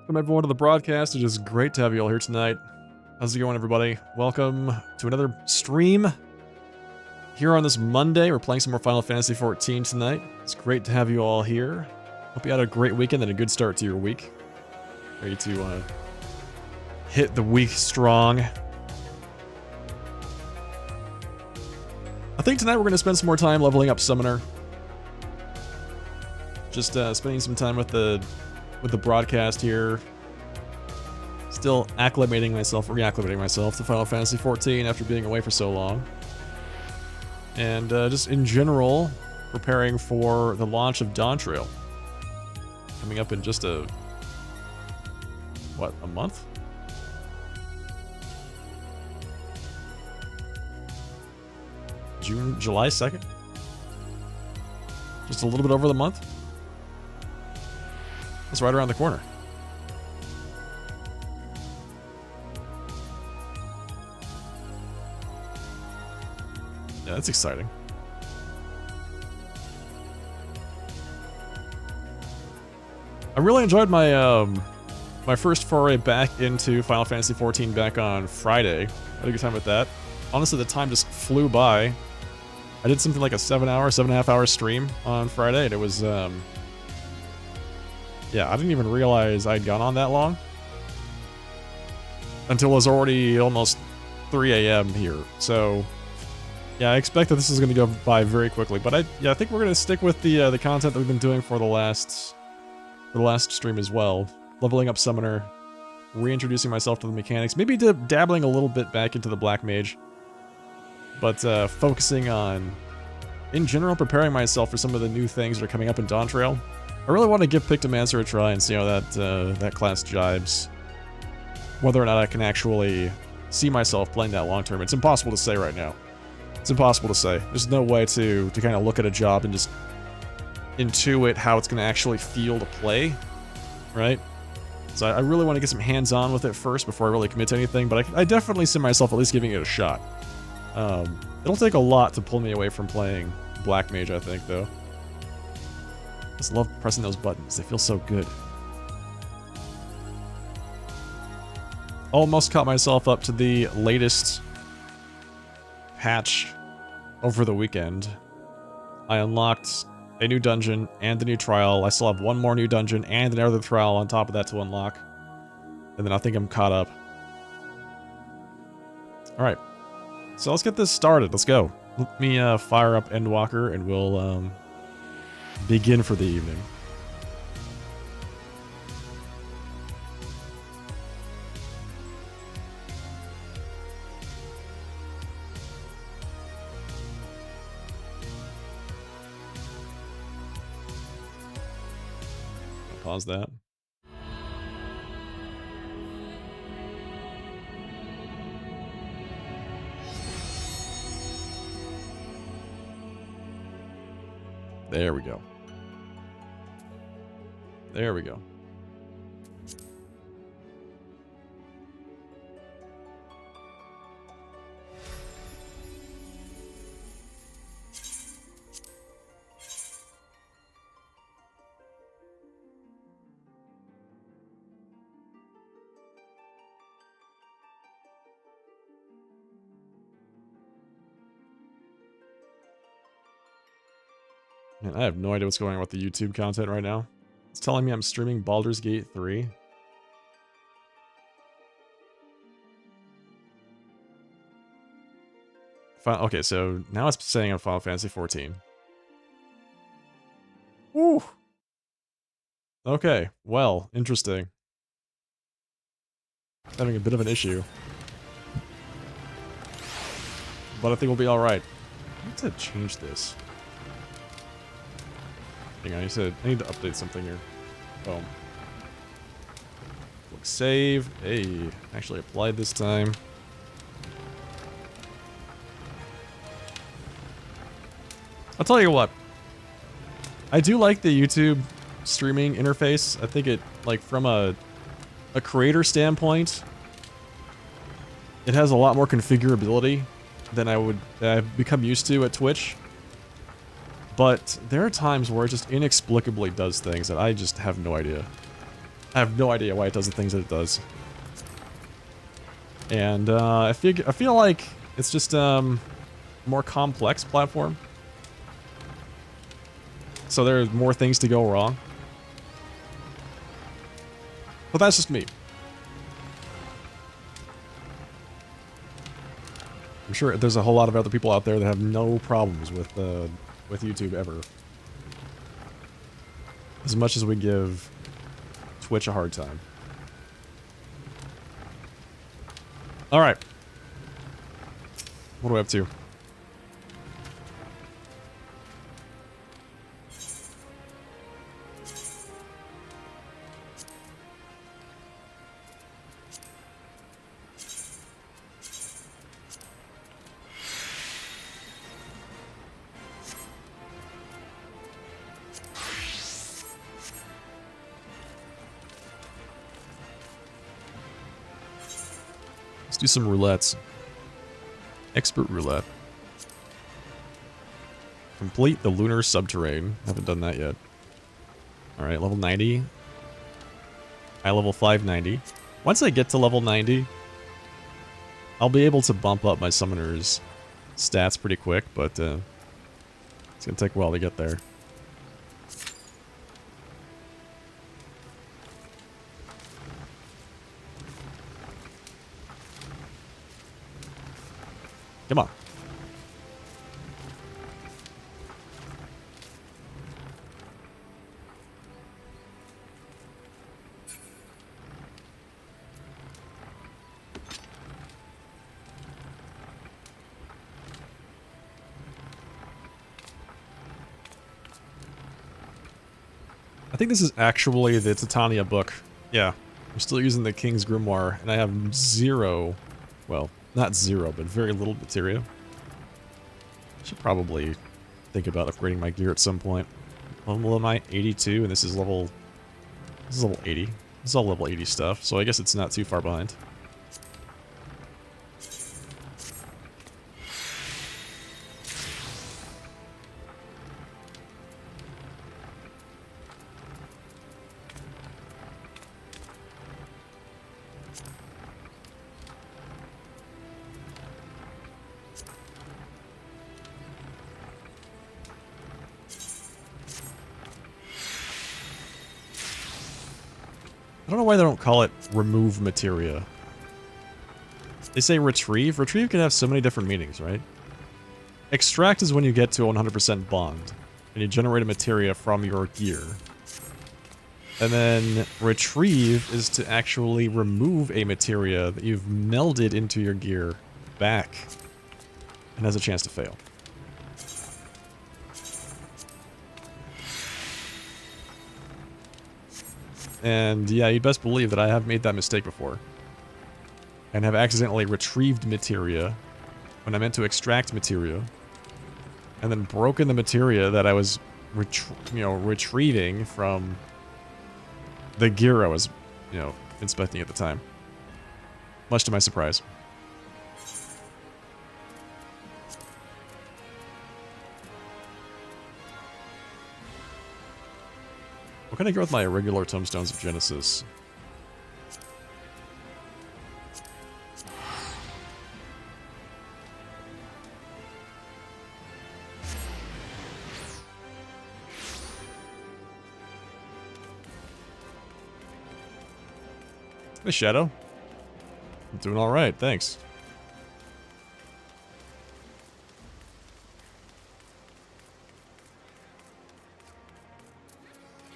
Welcome everyone to the broadcast. It is great to have you all here tonight. How's it going, everybody? Welcome to another stream here on this Monday. We're playing some more Final Fantasy XIV tonight. It's great to have you all here. Hope you had a great weekend and a good start to your week. Ready to hit the week strong. I think tonight we're going to spend some more time leveling up Summoner. Just spending some time with the broadcast here. Still reacclimating myself to Final Fantasy XIV after being away for so long. And just in general, preparing for the launch of Dawn Trail. Coming up in just a month? July 2nd? Just a little bit over the month? It's right around the corner. Yeah, that's exciting. I really enjoyed my my first foray back into Final Fantasy XIV back on Friday. I had a good time with that. Honestly, the time just flew by. I did something like a 7.5 hour stream on Friday, and it was yeah, I didn't even realize I'd gone on that long until it was already almost 3 a.m. here. So, yeah, I expect that this is going to go by very quickly. But I think we're going to stick with the content that we've been doing for the last stream as well. Leveling up Summoner, reintroducing myself to the mechanics, maybe dabbling a little bit back into the Black Mage, but focusing on, in general, preparing myself for some of the new things that are coming up in Dawn Trail. I really want to give Pictomancer a try and see how that class jibes. Whether or not I can actually see myself playing that long term. It's impossible to say right now. It's impossible to say. There's no way to kind of look at a job and just intuit how it's going to actually feel to play, right? So I really want to get some hands-on with it first before I really commit to anything, but I definitely see myself at least giving it a shot. It'll take a lot to pull me away from playing Black Mage, I think, though. I just love pressing those buttons. They feel so good. Almost caught myself up to the latest patch over the weekend. I unlocked a new dungeon and a new trial. I still have one more new dungeon and another trial on top of that to unlock. And then I think I'm caught up. Alright. So let's get this started. Let's go. Let me fire up Endwalker and we'll begin for the evening. Pause that. There we go. There we go. Man, I have no idea what's going on with the YouTube content right now. It's telling me I'm streaming Baldur's Gate 3. Okay, so now it's saying I'm Final Fantasy XIV. Woo! Okay, well, interesting. Having a bit of an issue. But I think we'll be alright. I need to change this. Hang on, I need to update something here. Boom. Quick save. Hey, actually applied this time. I'll tell you what. I do like the YouTube streaming interface. I think it, like, from a creator standpoint, it has a lot more configurability than I've become used to at Twitch. But there are times where it just inexplicably does things that I just have no idea. I have no idea why it does the things that it does. And I feel like it's just more complex platform. So there's more things to go wrong. But that's just me. I'm sure there's a whole lot of other people out there that have no problems with YouTube ever. As much as we give Twitch a hard time. Alright. What are we up to? Let's do some roulettes. Expert roulette. Complete the lunar subterrane. Haven't done that yet. Alright, level 90. I level 590. Once I get to level 90, I'll be able to bump up my summoner's stats pretty quick, but it's gonna take a while to get there. Come on. I think this is actually the Titania book. Yeah, I'm still using the King's Grimoire, and I have zero, well, not zero, but very little materia. Should probably think about upgrading my gear at some point. Level am I? 82, and this is level 80. This is all level 80 stuff, so I guess it's not too far behind. I don't know why they don't call it remove materia. They say retrieve. Retrieve can have so many different meanings, right? Extract is when you get to a 100% bond, and you generate a materia from your gear. And then retrieve is to actually remove a materia that you've melded into your gear back, and has a chance to fail. And yeah, you best believe that I have made that mistake before. And have accidentally retrieved materia when I meant to extract materia. And then broken the materia that I was retrieving from the gear I was, inspecting at the time. Much to my surprise. What can I get with my irregular tomestones of Genesis? Hey, Shadow. I'm doing alright, thanks.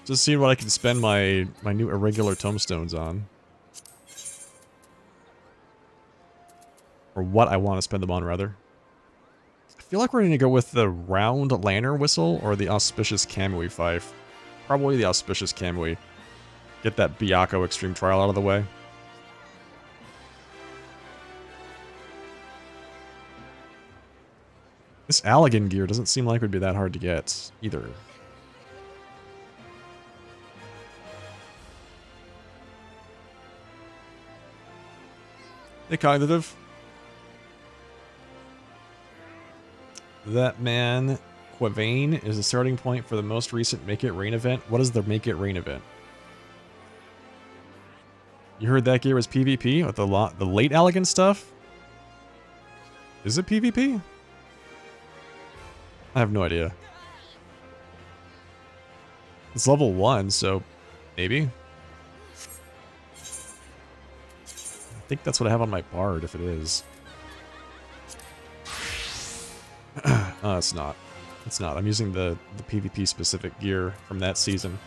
Just seeing what I can spend my new irregular tomestones on. Or what I want to spend them on, rather. I feel like we're going to go with the round lantern whistle or the auspicious Kamui fife. Probably the auspicious Kamui. Get that Byakko extreme trial out of the way. This Allagan gear doesn't seem like it would be that hard to get, either. Hey, Cognitive. That man, Quavain, is the starting point for the most recent Make It Rain event. What is the Make It Rain event? You heard that gear was PvP with the late elegant stuff? Is it PvP? I have no idea. It's level 1, so maybe. I think that's what I have on my bard, if it is. Oh, it's not. It's not. I'm using the PvP specific gear from that season.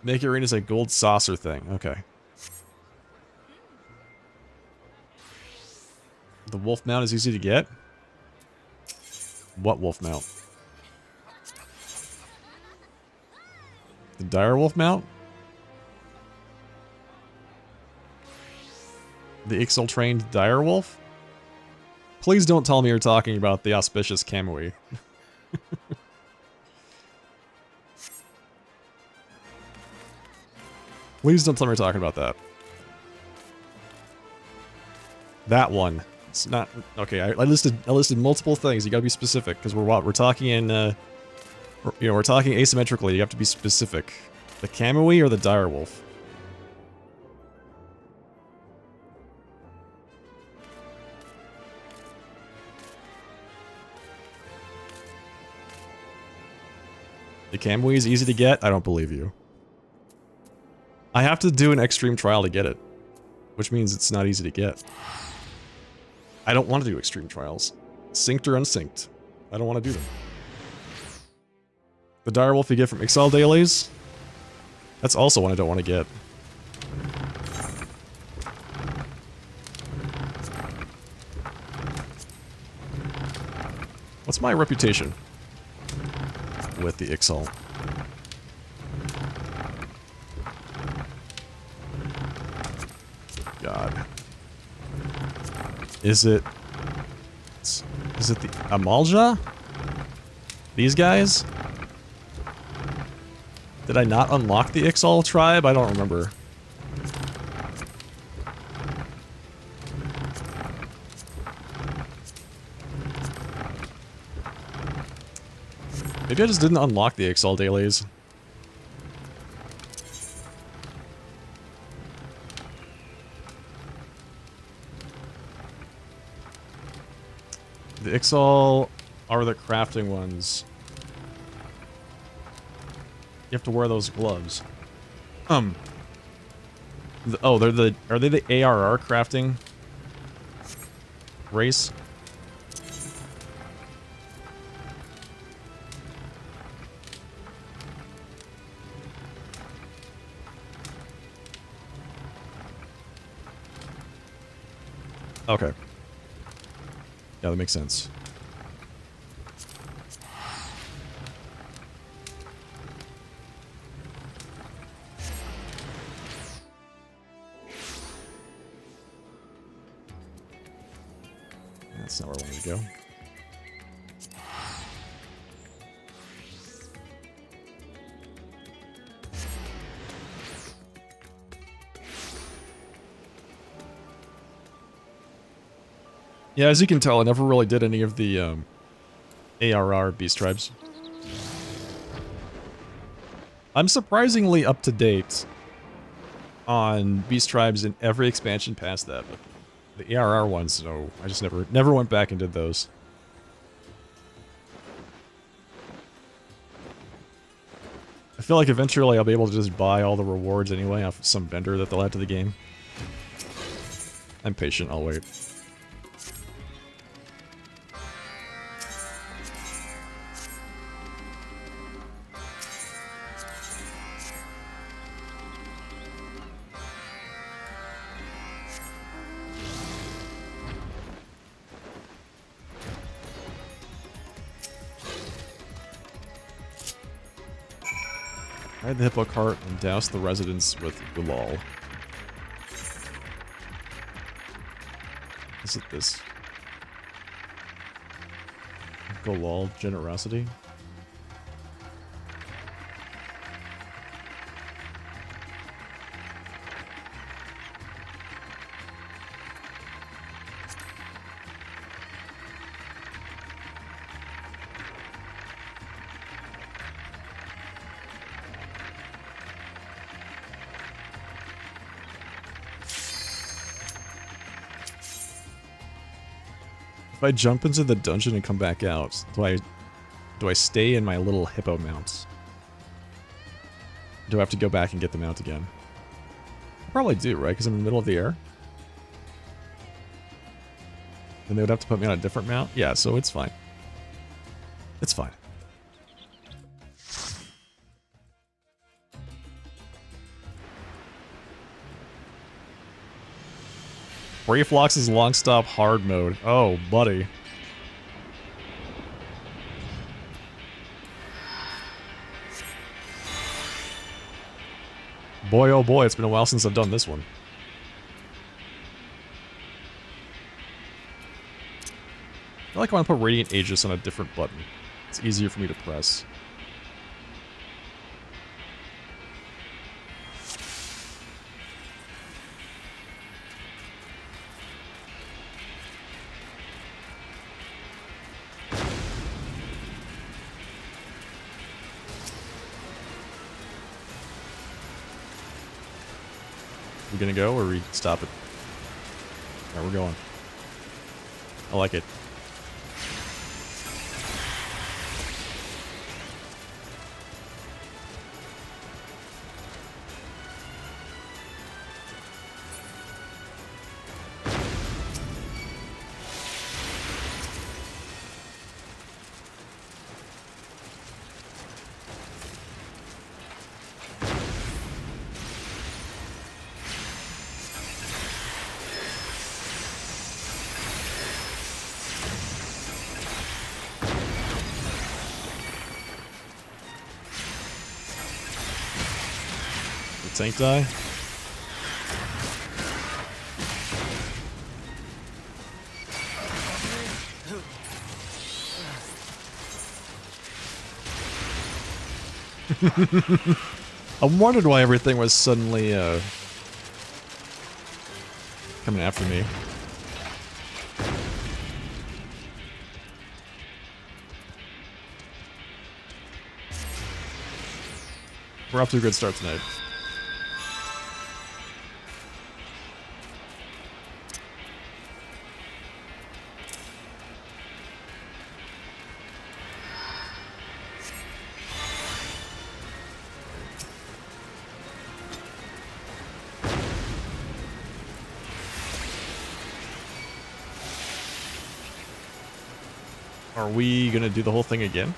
Make arenas a gold saucer thing. Okay. The wolf mount is easy to get. What wolf mount? The dire wolf mount? The Ixal trained dire wolf? Please don't tell me you're talking about the auspicious Kamui. Please don't tell me you're talking about that. That one. It's not okay. I listed multiple things. You gotta be specific because we're talking in we're talking asymmetrically. You have to be specific. The Kamui or the dire wolf? The Kamui is easy to get? I don't believe you. I have to do an extreme trial to get it, which means it's not easy to get. I don't want to do extreme trials. Synced or unsynced. I don't want to do them. The direwolf you get from Ixal dailies? That's also one I don't want to get. What's my reputation with the Ixal? God. Is it the Amalja? These guys? Did I not unlock the Ixal tribe? I don't remember. Maybe I just didn't unlock the Ixal dailies. The Ixal are the crafting ones. You have to wear those gloves. Are they the ARR crafting race? Okay. Yeah, that makes sense. That's not where I wanted to go. Yeah, as you can tell, I never really did any of the ARR beast tribes. I'm surprisingly up to date on beast tribes in every expansion past that, but the ARR ones, no, I just never went back and did those. I feel like eventually I'll be able to just buy all the rewards anyway off of some vendor that they'll add to the game. I'm patient, I'll wait. Ride the hippo cart and douse the residents with gulal. Is it this? Gulal generosity? If I jump into the dungeon and come back out, do I stay in my little hippo mount? Do I have to go back and get the mount again? I probably do, right? Because I'm in the middle of the air. Then they would have to put me on a different mount? Yeah, so it's fine. It's fine. Brayflox's long stop hard mode. Oh, buddy. Boy, oh boy, it's been a while since I've done this one. I like when I put Radiant Aegis on a different button. It's easier for me to press. We gonna go or we stop it? Alright, we're going. I like it. Tank die? I wondered why everything was suddenly coming after me. We're off to a good start tonight. Are we gonna do the whole thing again?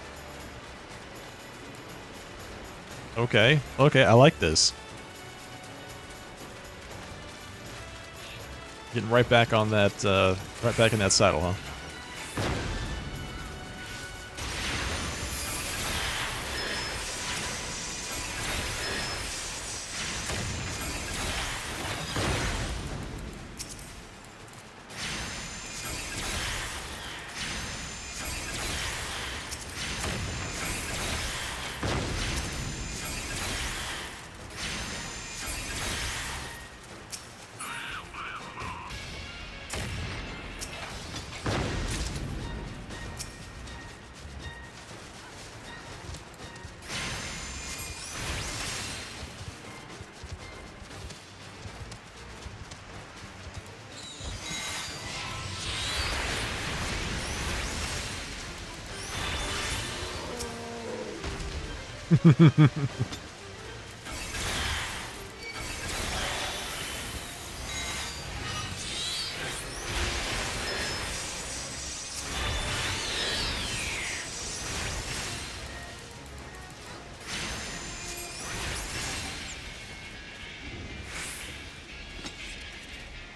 Okay, okay, I like this. Getting right back on that, right back in that saddle, huh?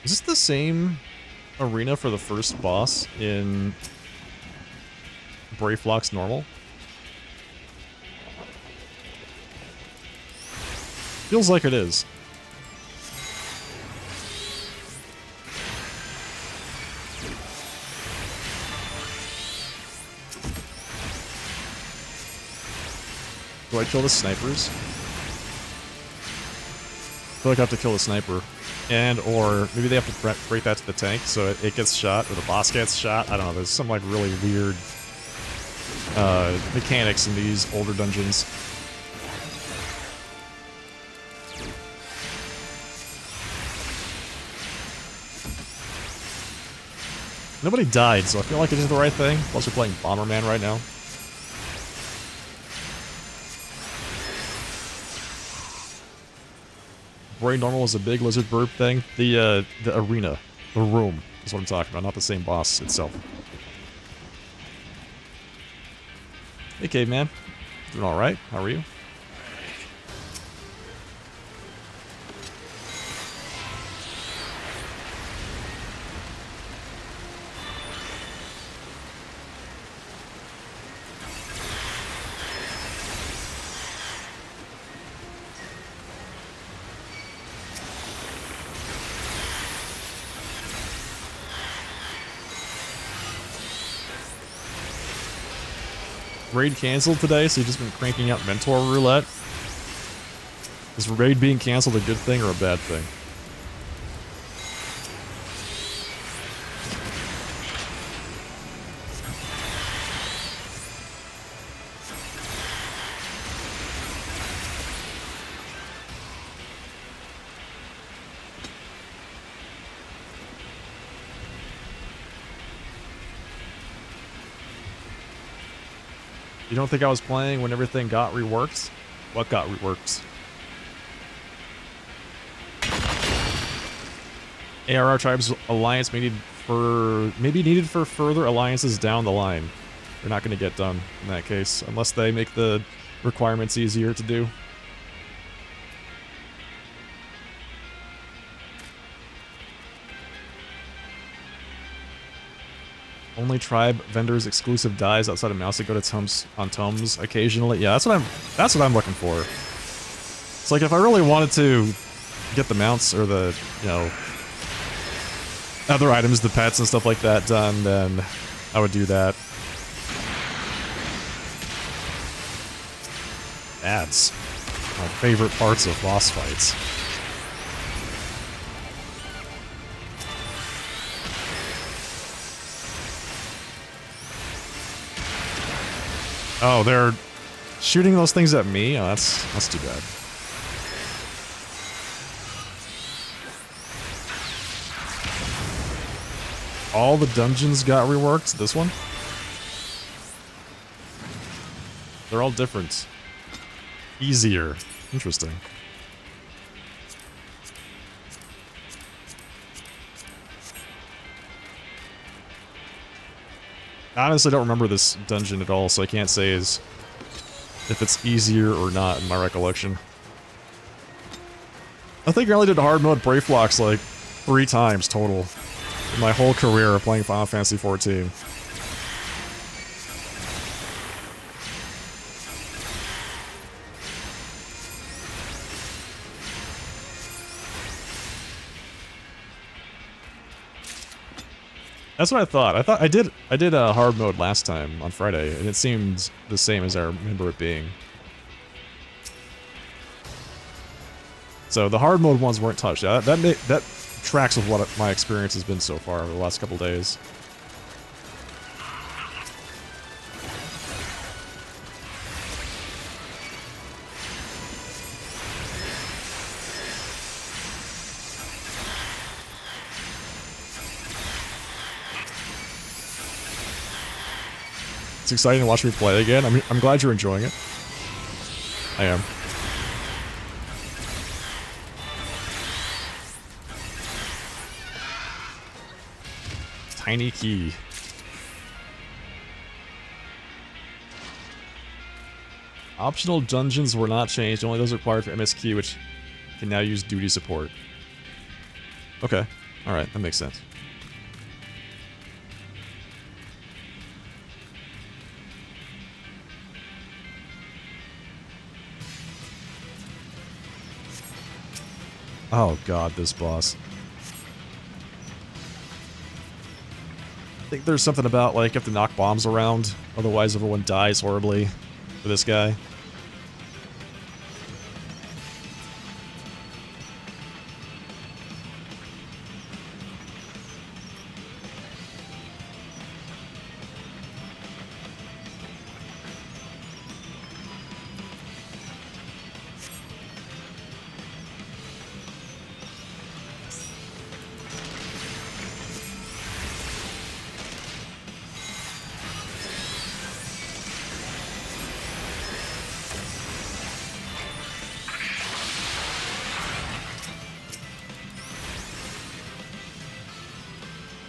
Is this the same arena for the first boss in Brayflox Normal? Feels like it is. Do I kill the snipers? I feel like I have to kill the sniper. And, or, maybe they have to break that to the tank so it gets shot, or the boss gets shot. I don't know, there's some, like, really weird mechanics in these older dungeons. Nobody died, so I feel like I did the right thing. Plus we're playing Bomberman right now. Brain normal is a big lizard bird thing. The arena. The room is what I'm talking about, not the same boss itself. Hey, caveman. Doing alright? How are you? Raid canceled today, so you've just been cranking out Mentor Roulette. Is raid being canceled a good thing or a bad thing? You don't think I was playing when everything got reworked? What got reworked? ARR Tribes Alliance maybe needed for further alliances down the line. They're not going to get done in that case, unless they make the requirements easier to do. Only tribe vendors exclusive dies outside of mouse that go to Tums on Tums occasionally. Yeah, that's what I'm looking for. It's like if I really wanted to get the mounts or the, you know, other items, the pets and stuff like that done, then I would do that. Ads. My favorite parts of boss fights. Oh, they're shooting those things at me? Oh, that's too bad. All the dungeons got reworked? This one? They're all different. Easier. Interesting. I honestly don't remember this dungeon at all, so I can't say if it's easier or not in my recollection. I think I only did hard mode Brayflocks like 3 times total in my whole career of playing Final Fantasy XIV. That's what I thought. I did a hard mode last time on Friday, and it seemed the same as I remember it being. So the hard mode ones weren't touched. That tracks with what my experience has been so far over the last couple days. It's exciting to watch me play again. I'm glad you're enjoying it. I am. Tiny key. Optional dungeons were not changed. Only those required for MSQ, which can now use duty support. Okay. Alright, that makes sense. Oh god, this boss. I think there's something about, like, you have to knock bombs around, otherwise everyone dies horribly for this guy.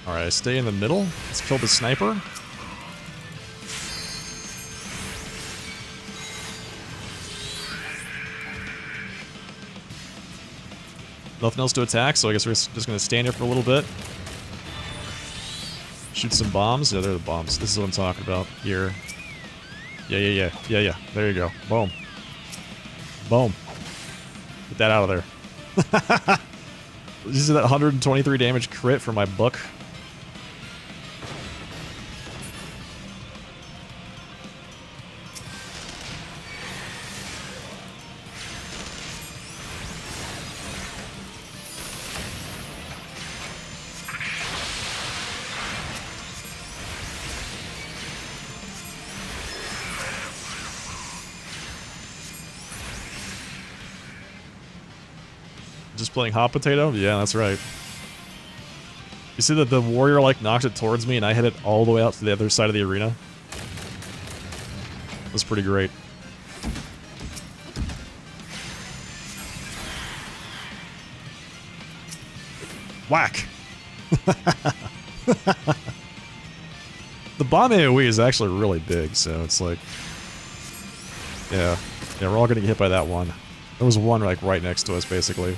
Alright, I stay in the middle. Let's kill the sniper. Nothing else to attack, so I guess we're just gonna stand here for a little bit. Shoot some bombs. Yeah, they're the bombs. This is what I'm talking about here. Yeah. There you go. Boom. Boom. Get that out of there. Did you see that 123 damage crit for my book? Just playing hot potato? Yeah, that's right. You see that the warrior like knocked it towards me and I hit it all the way out to the other side of the arena? That's pretty great. Whack! The bomb AoE is actually really big, so it's like... Yeah, we're all gonna get hit by that one. There was one like right next to us, basically.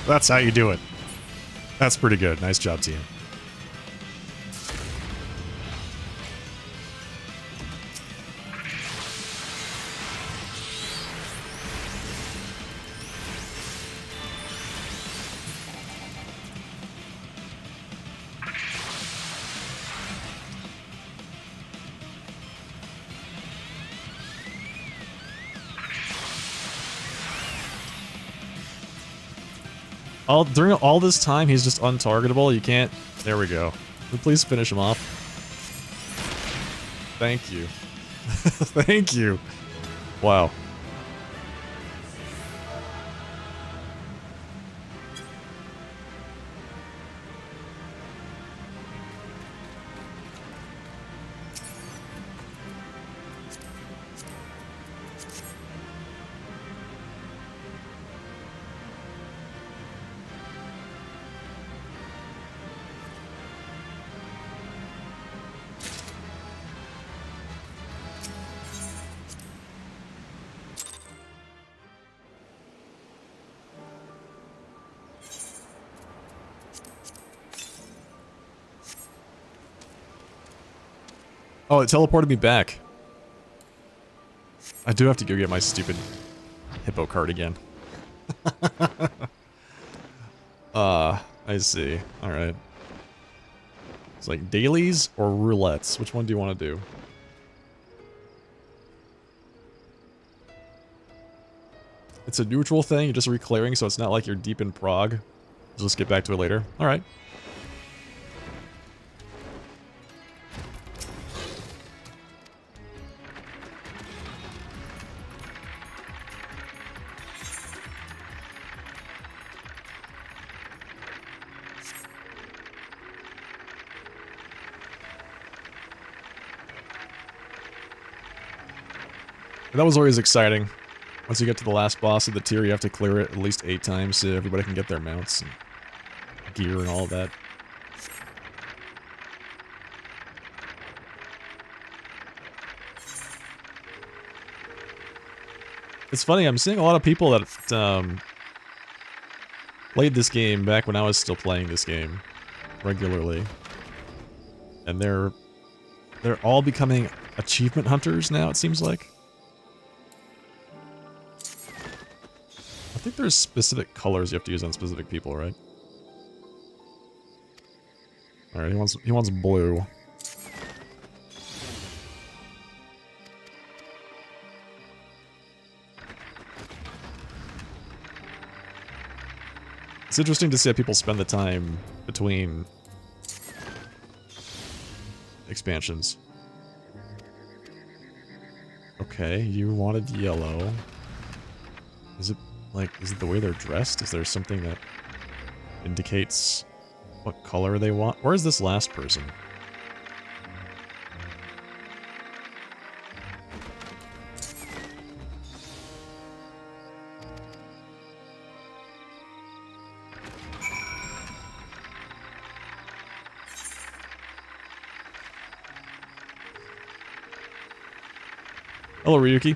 That's how you do it. That's pretty good. Nice job, team. During all this time, he's just untargetable. You can't... There we go. Please finish him off. Thank you. Thank you. Wow. Oh, it teleported me back. I do have to go get my stupid hippo card again. I see. Alright. It's like dailies or roulettes. Which one do you want to do? It's a neutral thing, you're just reclearing, so it's not like you're deep in Prague. Just get back to it later. Alright. That was always exciting. Once you get to the last boss of the tier, you have to clear it at least 8 times so everybody can get their mounts and gear and all of that. It's funny, I'm seeing a lot of people that played this game back when I was still playing this game regularly. And they're all becoming achievement hunters now, it seems like. I think there's specific colors you have to use on specific people, right? Alright, he wants blue. It's interesting to see how people spend the time between expansions. Okay, you wanted yellow. Is it the way they're dressed? Is there something that indicates what color they want? Where is this last person? Hello, Ryuki.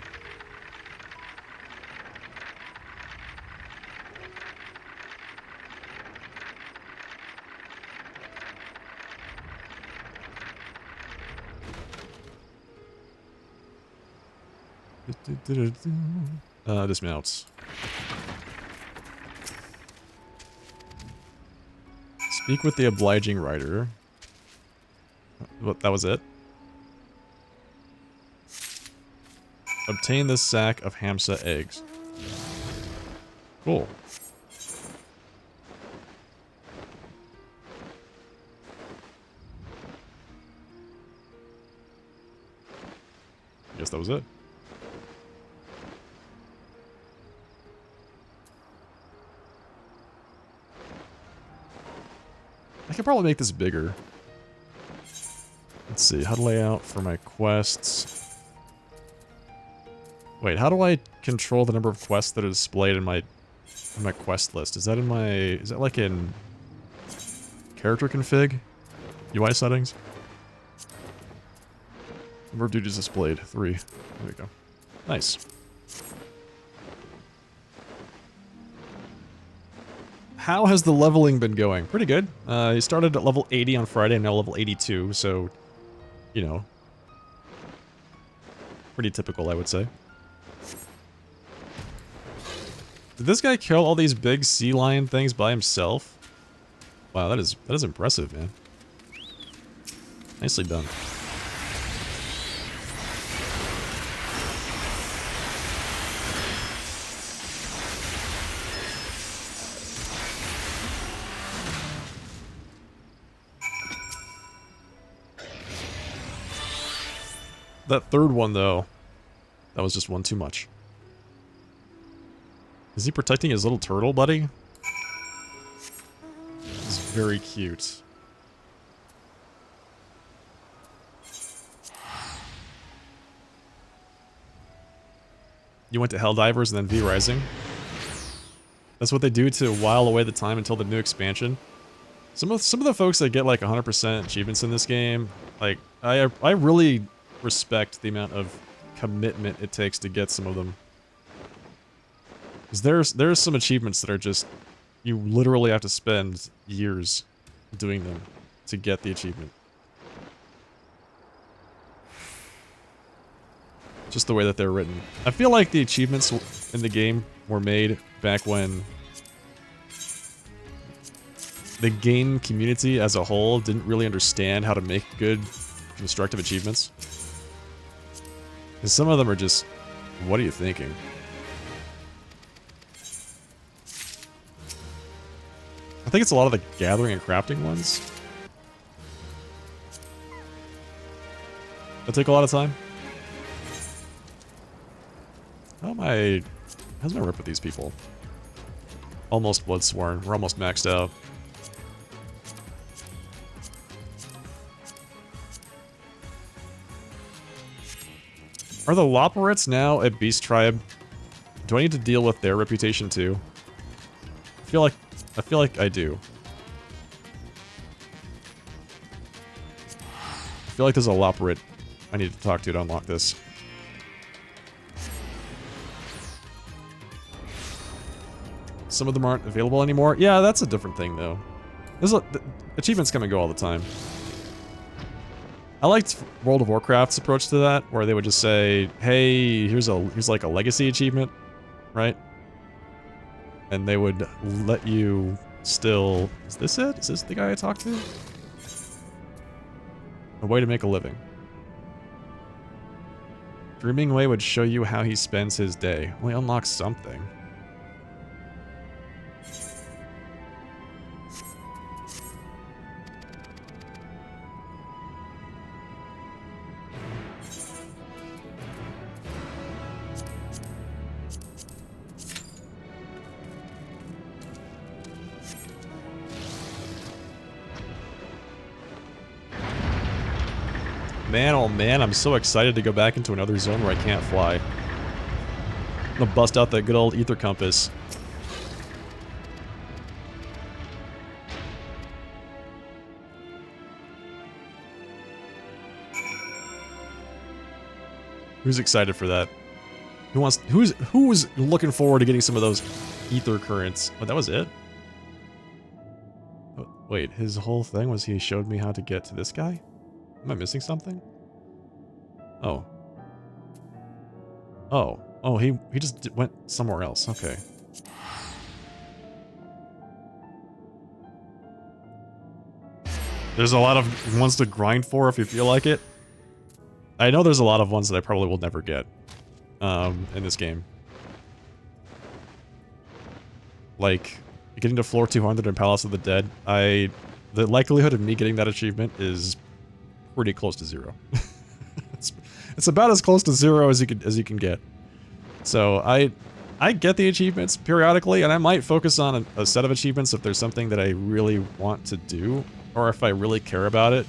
Dismounts. Speak with the obliging rider. What, that was it? Obtain this sack of Hamsa eggs. Cool. Guess that was it. I could probably make this bigger. Let's see, how to lay out for my quests. Wait, how do I control the number of quests that are displayed in my quest list? Is that in my... is that like in character config? UI settings? Number of duties displayed, 3. There we go. Nice. How has the leveling been going? Pretty good. He started at level 80 on Friday, and now level 82, so, you know, pretty typical, I would say. Did this guy kill all these big sea lion things by himself? Wow, that is impressive, man. Nicely done. That third one, though, that was just one too much. Is he protecting his little turtle buddy? He's very cute. You went to Helldivers and then V Rising? That's what they do to while away the time until the new expansion. Some of the folks that get like 100% achievements in this game, like, I really respect the amount of commitment it takes to get some of them. Because there's some achievements that are just, you literally have to spend years doing them to get the achievement. Just the way that they're written. I feel like the achievements in the game were made back when the game community as a whole didn't really understand how to make good, constructive achievements. And some of them are just, what are you thinking? I think it's a lot of the gathering and crafting ones that take a lot of time. How's my rep with these people? Almost Bloodsworn. We're almost maxed out. Are the Loporets now a beast tribe? Do I need to deal with their reputation too? I feel like I do. I feel like there's a Loporet I need to talk to unlock this. Some of them aren't available anymore. Yeah, that's a different thing though. Achievements come and go all the time. I liked World of Warcraft's approach to that, where they would just say, "Hey, here's like a legacy achievement," right? And they would let you still... Is this it? Is this the guy I talked to? A way to make a living. Dreaming Away would show you how he spends his day. Well, he unlocks something. Man, oh man, I'm so excited to go back into another zone where I can't fly. I'm gonna bust out that good old ether compass. Who's excited for that? Who's looking forward to getting some of those ether currents? Oh, that was it? Oh, wait, his whole thing was he showed me how to get to this guy? Am I missing something? Oh. Oh. Oh, he just went somewhere else. Okay. There's a lot of ones to grind for if you feel like it. I know there's a lot of ones that I probably will never get in this game. Like, getting to floor 200 in Palace of the Dead, the likelihood of me getting that achievement is pretty close to 0. it's about as close to 0 as you can get. So I get the achievements periodically, and I might focus on a set of achievements if there's something that I really want to do, or if I really care about it.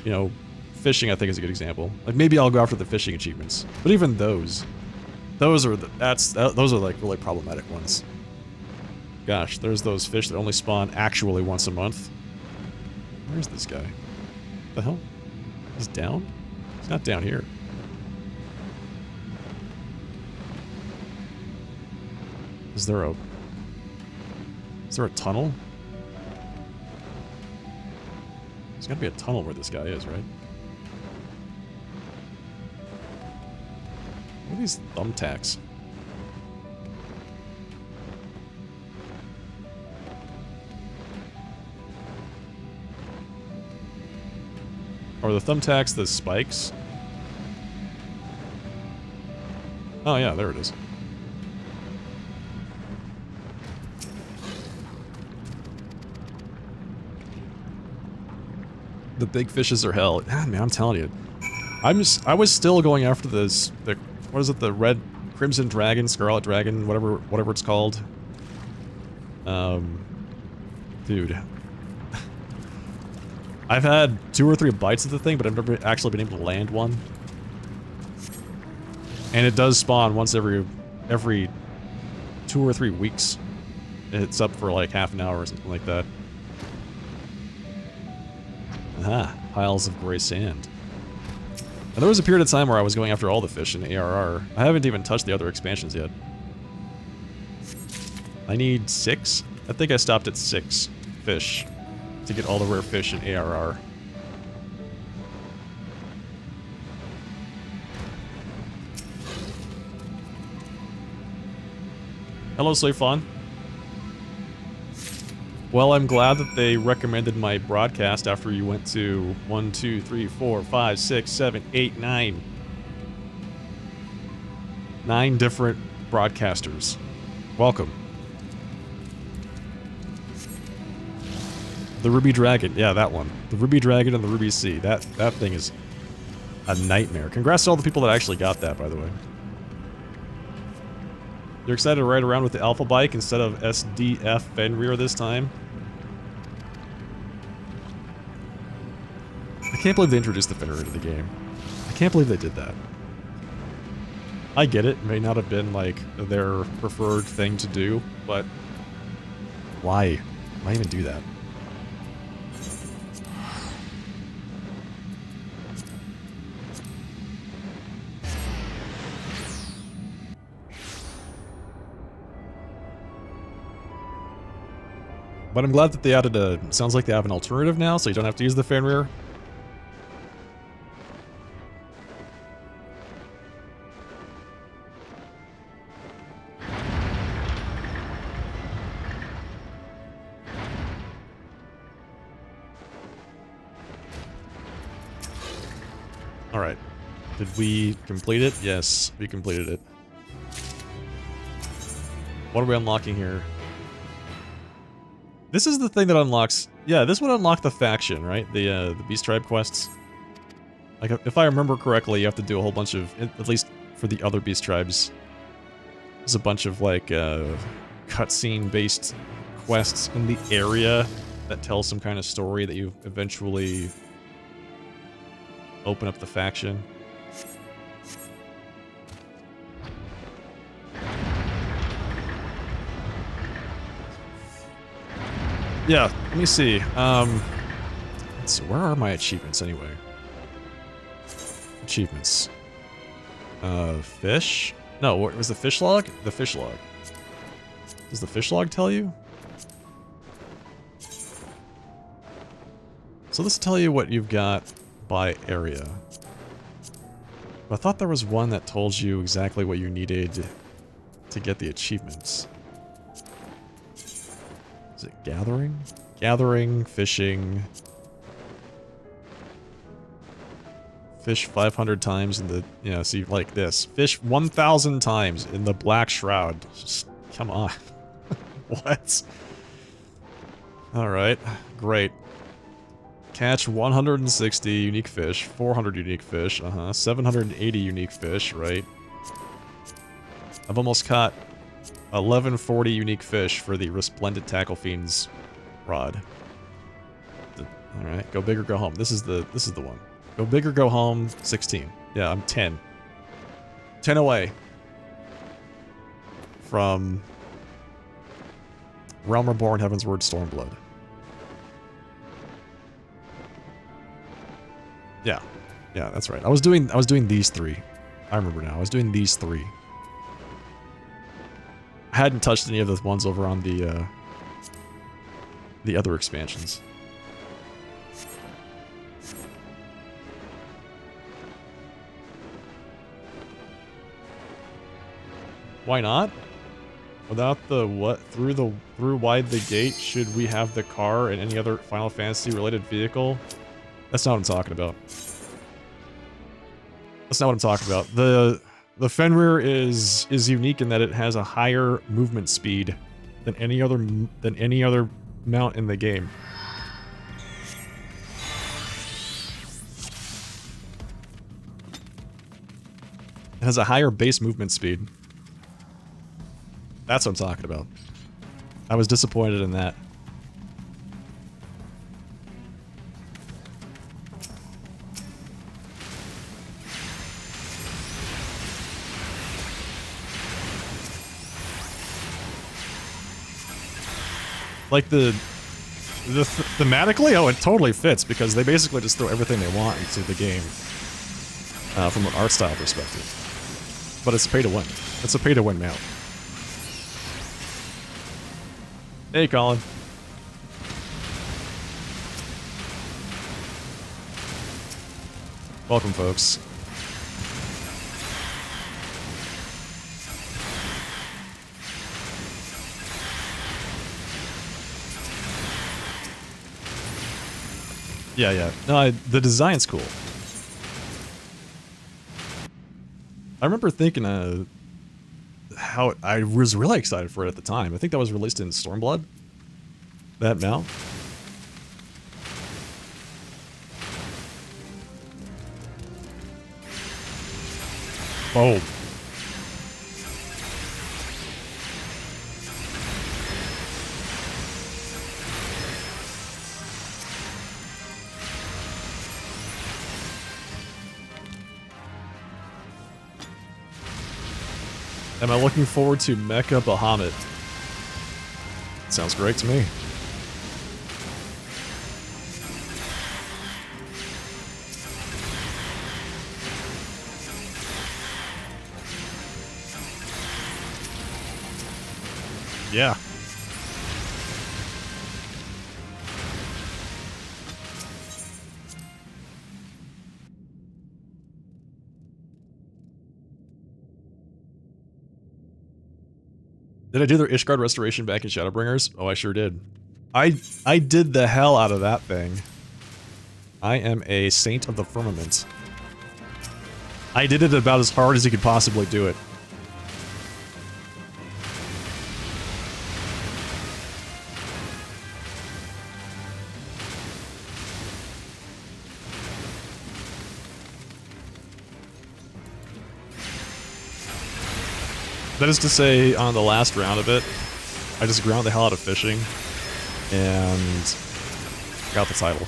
You know, fishing I think is a good example. Like maybe I'll go after the fishing achievements, but even those are like really problematic ones. Gosh, there's those fish that only spawn actually once a month. Where's this guy? What the hell? He's down? He's not down here. Is there a tunnel? There's gotta be a tunnel where this guy is, right? What are these thumbtacks? Are the thumbtacks the spikes? Oh yeah, there it is. The big fishes are hell. Ah, man, I'm telling you. I was still going after this, what is it, the red crimson dragon, scarlet dragon, whatever it's called. Dude. I've had 2 or 3 bites of the thing, but I've never actually been able to land one. And it does spawn once every 2 or 3 weeks. It's up for like half an hour or something like that. Aha, piles of gray sand. And there was a period of time where I was going after all the fish in ARR. I haven't even touched the other expansions yet. I need 6? I think I stopped at 6 fish to get all the rare fish in ARR. Hello, Soifon. Well, I'm glad that they recommended my broadcast after you went to 1, 2, 3, 4, 5, 6, 7, 8, 9. 9 different broadcasters. Welcome. The Ruby Dragon. Yeah, that one. The Ruby Dragon and the Ruby Sea. That thing is a nightmare. Congrats to all the people that actually got that, by the way. You're excited to ride around with the Alpha Bike instead of SDF Fenrir this time? I can't believe they introduced the Fenrir into the game. I can't believe they did that. I get it. It may not have been, like, their preferred thing to do, but why? Why even do that? But I'm glad that they added a... Sounds like they have an alternative now, so you don't have to use the Fenrir. Alright. Did we complete it? Yes, we completed it. What are we unlocking here? This is the thing that unlocks... Yeah, this would unlock the faction, right? The Beast Tribe quests. Like, if I remember correctly, you have to do a whole bunch of... At least for the other Beast Tribes. There's a bunch of, like, cutscene-based quests in the area that tell some kind of story that you eventually open up the faction. Yeah, let me see. Let's see, where are my achievements anyway? Achievements. Fish? No, what was the fish log? The fish log. Does the fish log tell you? So this will tell you what you've got by area. But I thought there was one that told you exactly what you needed to get the achievements. Is it gathering? Gathering, fishing. Fish 500 times in the... Yeah, see, like this. Fish 1,000 times in the Black Shroud. Just, come on. What? Alright, great. Catch 160 unique fish, 400 unique fish, 780 unique fish, right? I've almost caught 1140 unique fish for the Resplendent Tackle Fiend's rod. Alright, go big or go home. This is the one. Go big or go home, 16. Yeah, I'm 10. 10 away from Realm Reborn, Heaven's Word, Stormblood. Yeah. Yeah, that's right. I was doing these three. I remember now. I was doing these three. I hadn't touched any of the ones over on the other expansions. Why not? Without the what? Through wide the gate, should we have the car and any other Final Fantasy related vehicle? That's not what I'm talking about. That's not what I'm talking about. The Fenrir is unique in that it has a higher movement speed than any other mount in the game. It has a higher base movement speed. That's what I'm talking about. I was disappointed in that. Like thematically, oh, it totally fits because they basically just throw everything they want into the game from an art style perspective. But it's pay to win. It's a pay to win mount. Hey, Colin. Welcome, folks. Yeah. No, the design's cool. I remember thinking how I was really excited for it at the time. I think that was released in Stormblood. That mount. Oh. Am I looking forward to Mecha Bahamut? Sounds great to me. Yeah. Did I do their Ishgard restoration back in Shadowbringers? Oh, I sure did. I did the hell out of that thing. I am a saint of the firmament. I did it about as hard as you could possibly do it. That is to say, on the last round of it, I just ground the hell out of fishing and got the title.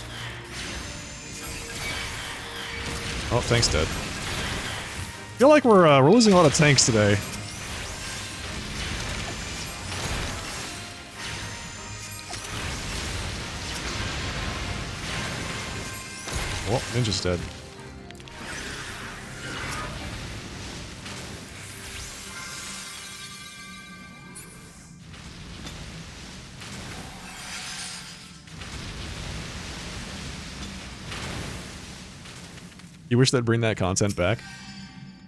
Oh, tank's dead. I feel like we're losing a lot of tanks today. Well, Ninja's dead. You wish they'd bring that content back?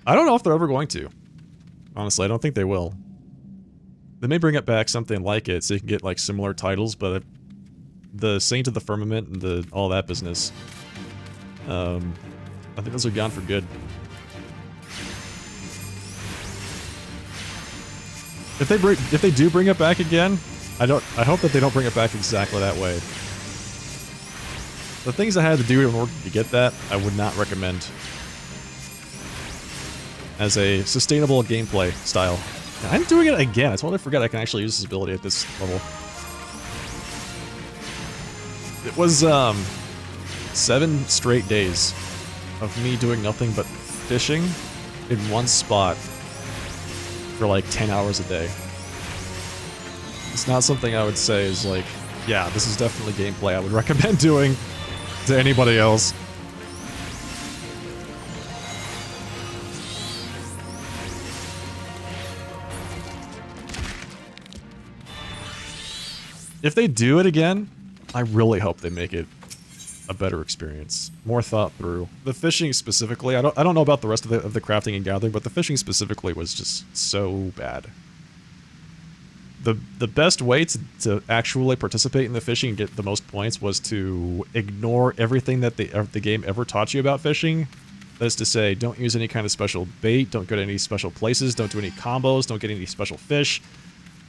I don't know if they're ever going to. Honestly, I don't think they will. They may bring it back something like it so you can get like similar titles, but the Saint of the Firmament and all that business, I think those are gone for good. If they do bring it back again, I hope that they don't bring it back exactly that way. The things I had to do in order to get that, I would not recommend as a sustainable gameplay style. I'm doing it again. I totally forgot I can actually use this ability at this level. It was 7 straight days of me doing nothing but fishing in one spot for like 10 hours a day. It's not something I would say is like, yeah, this is definitely gameplay I would recommend doing to anybody else. If they do it again, I really hope they make it a better experience, more thought through. The fishing specifically, I don't know about the rest of the crafting and gathering, but the fishing specifically was just so bad. The best way to actually participate in the fishing and get the most points was to ignore everything that the game ever taught you about fishing. That is to say, don't use any kind of special bait, don't go to any special places, don't do any combos, don't get any special fish.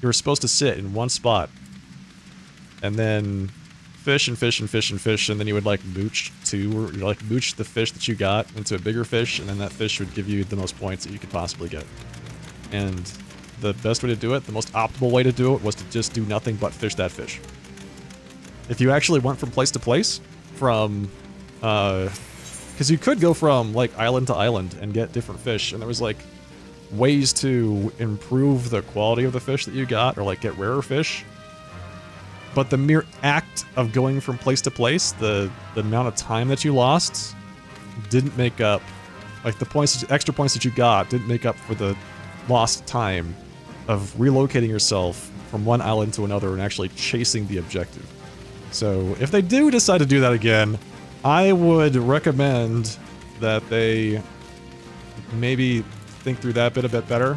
You were supposed to sit in one spot and then fish and fish and fish and fish, and then you would like mooch the fish that you got into a bigger fish, and then that fish would give you the most points that you could possibly get. And the best way to do it, the most optimal way to do it, was to just do nothing but fish that fish. If you actually went from place to place, from, because you could go from, like, island to island and get different fish, and there was, like, ways to improve the quality of the fish that you got, or, like, get rarer fish. But the mere act of going from place to place, the amount of time that you lost, didn't make up, like, the extra points that you got didn't make up for the lost time of relocating yourself from one island to another and actually chasing the objective. So if they do decide to do that again, I would recommend that they maybe think through that bit a bit better.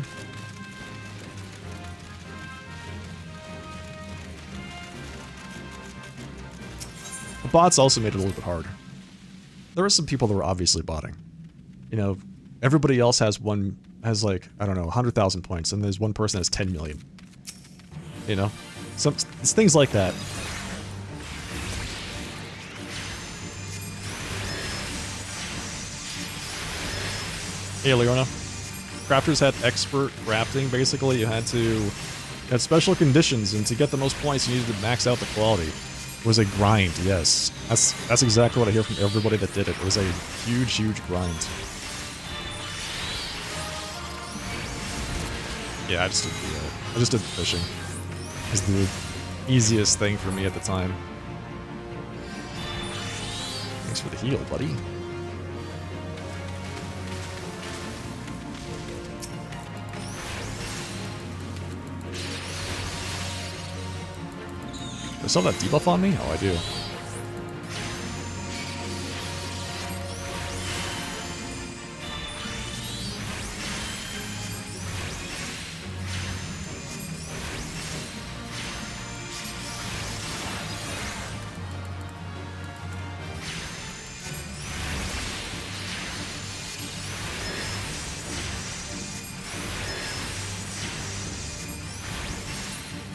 The bots also made it a little bit hard. There were some people that were obviously botting. You know, everybody else has like, I don't know, 100,000 points, and there's one person that has 10 million. You know? It's things like that. Hey, Leona. Crafters had expert crafting, basically. You had special conditions, and to get the most points, you needed to max out the quality. It was a grind, yes. That's exactly what I hear from everybody that did it. It was a huge, huge grind. Yeah, I just did the fishing. It was the easiest thing for me at the time. Thanks for the heal, buddy. Do I still have that debuff on me? Oh, I do.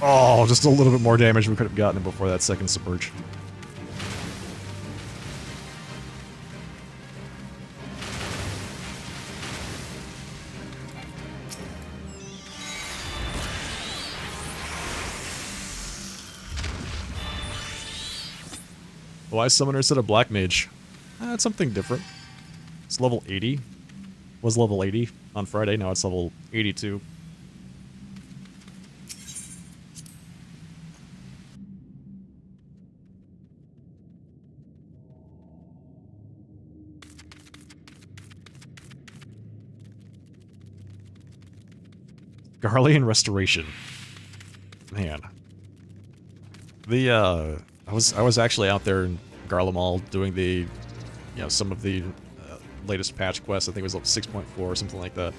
Oh, just a little bit more damage we could have gotten before that second submerge. Why summoner instead of black mage? That's something different. It's level 80. Was level 80 on Friday, now it's level 82. Garlean Restoration. Man. The, I was actually out there in Garlemald doing the, some of the latest patch quests. I think it was level 6.4 or something like that.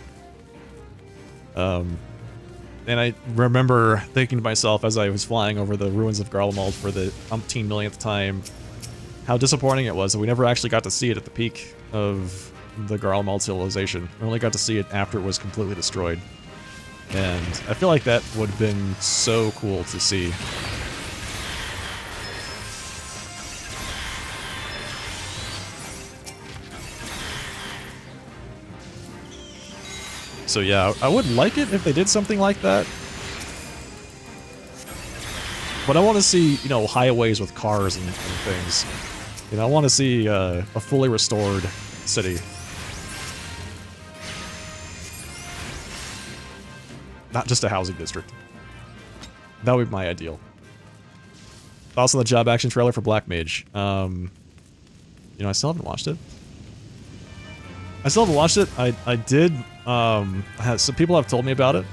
And I remember thinking to myself as I was flying over the ruins of Garlemald for the umpteen millionth time, how disappointing it was that we never actually got to see it at the peak of the Garlemald civilization. We only got to see it after it was completely destroyed. And I feel like that would have been so cool to see. So yeah, I would like it if they did something like that. But I want to see, highways with cars and things. I want to see a fully restored city. Not just a housing district. That would be my ideal. Also, the job action trailer for Black Mage. I still haven't watched it. I did. Some people have told me about it,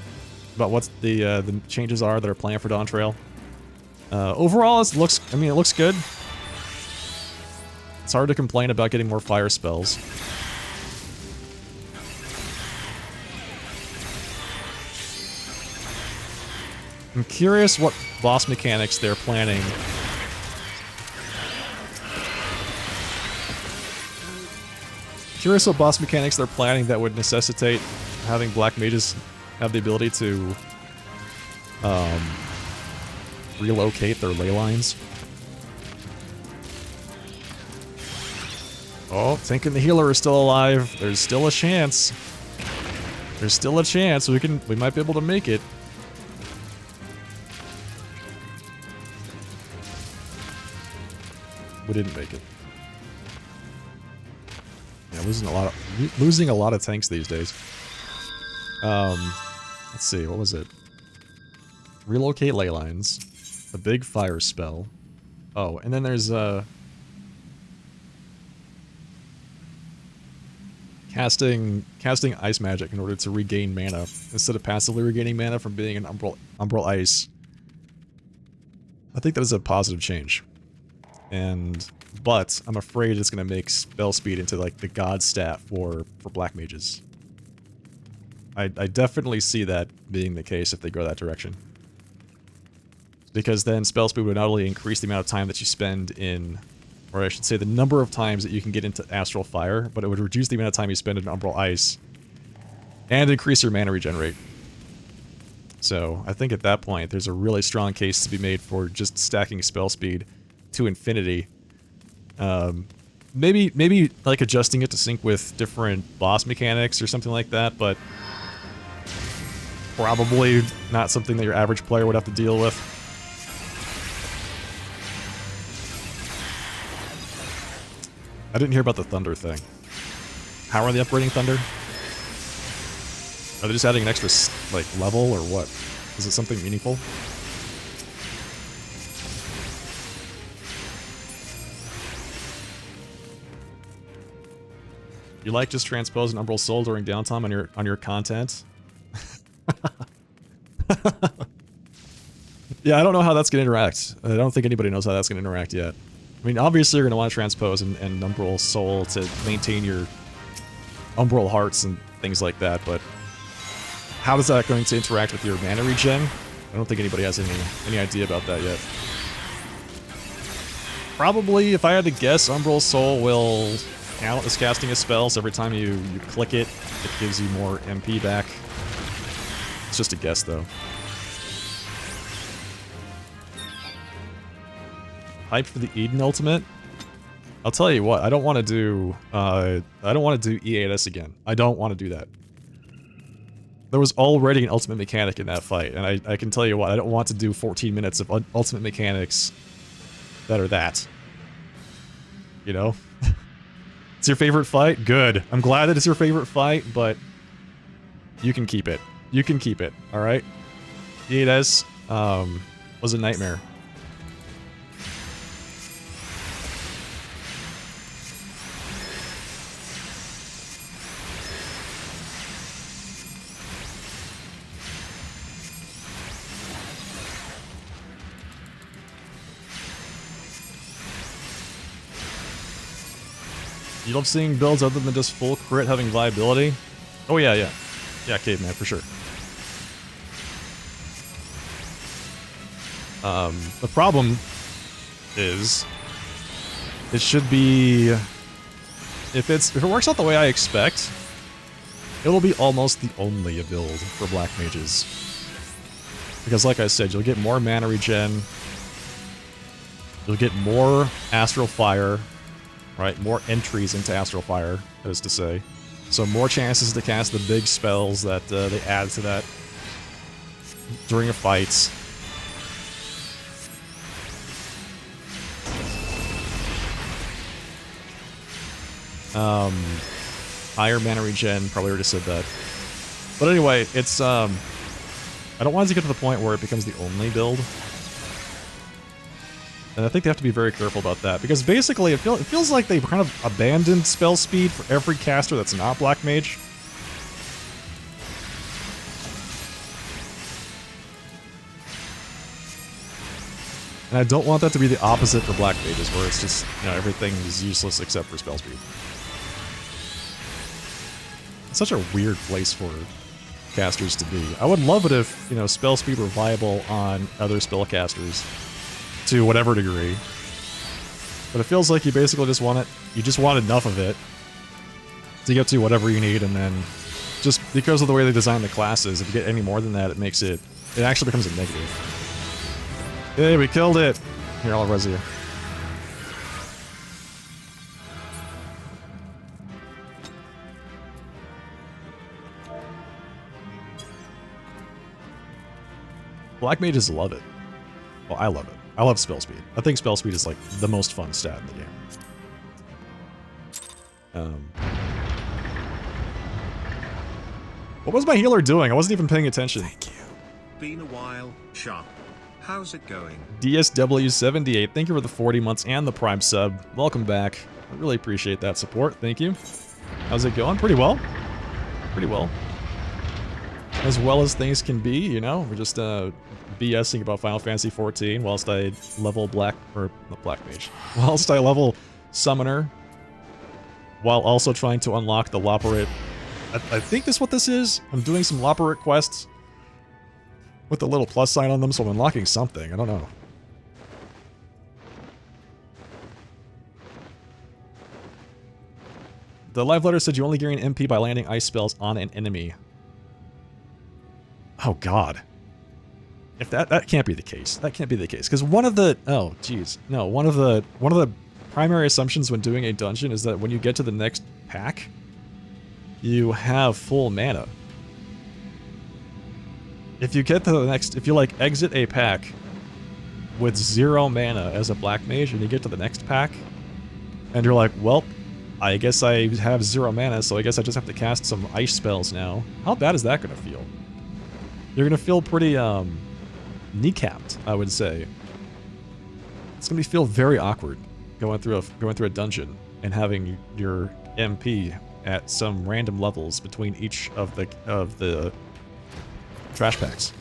about what the changes are that are planned for Dawn Trail. Overall, it looks good. It's hard to complain about getting more fire spells. I'm curious what boss mechanics they're planning. Curious what boss mechanics they're planning that would necessitate having black mages have the ability to relocate their ley lines. Oh, thinking the healer is still alive. There's still a chance. There's still a chance we might be able to make it. We didn't make it. Yeah, losing a lot of tanks these days. Let's see, what was it? Relocate ley lines. A big fire spell. Oh, and then there's casting ice magic in order to regain mana instead of passively regaining mana from being an umbral ice. I think that is a positive change. But I'm afraid it's gonna make spell speed into like the god stat for black mages. I definitely see that being the case if they go that direction. Because then spell speed would not only increase the amount of time that you spend in, or I should say the number of times that you can get into astral fire, but it would reduce the amount of time you spend in umbral ice and increase your mana regenerate. So I think at that point there's a really strong case to be made for just stacking spell speed to infinity. Maybe like adjusting it to sync with different boss mechanics or something like that, but probably not something that your average player would have to deal with. I didn't hear about the Thunder thing. How are they upgrading Thunder? Are they just adding an extra, like, level, or what? Is it something meaningful? You like just transpose an Umbral Soul during downtime on your content? Yeah, I don't know how that's gonna interact. I don't think anybody knows how that's gonna interact yet. I mean, obviously you're gonna want to transpose and Umbral Soul to maintain your Umbral Hearts and things like that, but how is that going to interact with your mana regen? I don't think anybody has any idea about that yet. Probably, if I had to guess, Umbral Soul will count as casting a spell, so every time you click it, it gives you more MP back. It's just a guess, though. hyped for the Eden ultimate. I'll tell you what, I don't want to do E8S again. I don't want to do that. There was already an ultimate mechanic in that fight, and I can tell you what, I don't want to do 14 minutes of ultimate mechanics that are that. You know? It's your favorite fight? Good. I'm glad that it's your favorite fight, but you can keep it. You can keep it, alright? E8S was a nightmare. You love seeing builds other than just full crit having viability? Oh yeah, yeah. Yeah, caveman, for sure. The problem is it should be if it works out the way I expect, it'll be almost the only build for black mages. Because like I said, you'll get more mana regen, you'll get more astral fire, right? More entries into astral fire, that is to say. So more chances to cast the big spells that they add to that during a fight. Higher mana regen, probably already said that. But anyway, it's, I don't want it to get to the point where it becomes the only build. And I think they have to be very careful about that, because basically it feels like they've kind of abandoned spell speed for every caster that's not Black Mage. And I don't want that to be the opposite for Black Mages, where it's just, you know, everything is useless except for spell speed. It's such a weird place for casters to be. I would love it if, you know, spell speed were viable on other spellcasters to whatever degree. But it feels like you basically just want it, you just want enough of it to get to whatever you need, and then just because of the way they design the classes, if you get any more than that, it actually becomes a negative. Hey, we killed it! Here, I'll res you. Black mages love it. Well, I love it. I love spell speed. I think spell speed is like the most fun stat in the game. What was my healer doing? I wasn't even paying attention. Thank you. Been a while, Sharp. How's it going? DSW78, thank you for the 40 months and the Prime sub. Welcome back. I really appreciate that support. Thank you. How's it going? Pretty well. Pretty well. As well as things can be, you know? We're just BSing about Final Fantasy XIV whilst I level Black Mage. Whilst I level Summoner. While also trying to unlock the Loporrit. I think that's what this is. I'm doing some Loporrit quests with a little plus sign on them, so I'm unlocking something. I don't know. The live letter said you only gain MP by landing ice spells on an enemy. Oh god. If that can't be the case. That can't be the case. Because one of the one of the primary assumptions when doing a dungeon is that when you get to the next pack, you have full mana. If you get to the next, if you like exit a pack with 0 mana as a Black Mage and you get to the next pack and you're like, well, I guess I have 0 mana, so I guess I just have to cast some ice spells now. How bad is that going to feel? You're going to feel pretty kneecapped, I would say. It's going to feel very awkward going through a dungeon and having your MP at some random levels between each of the trash packs.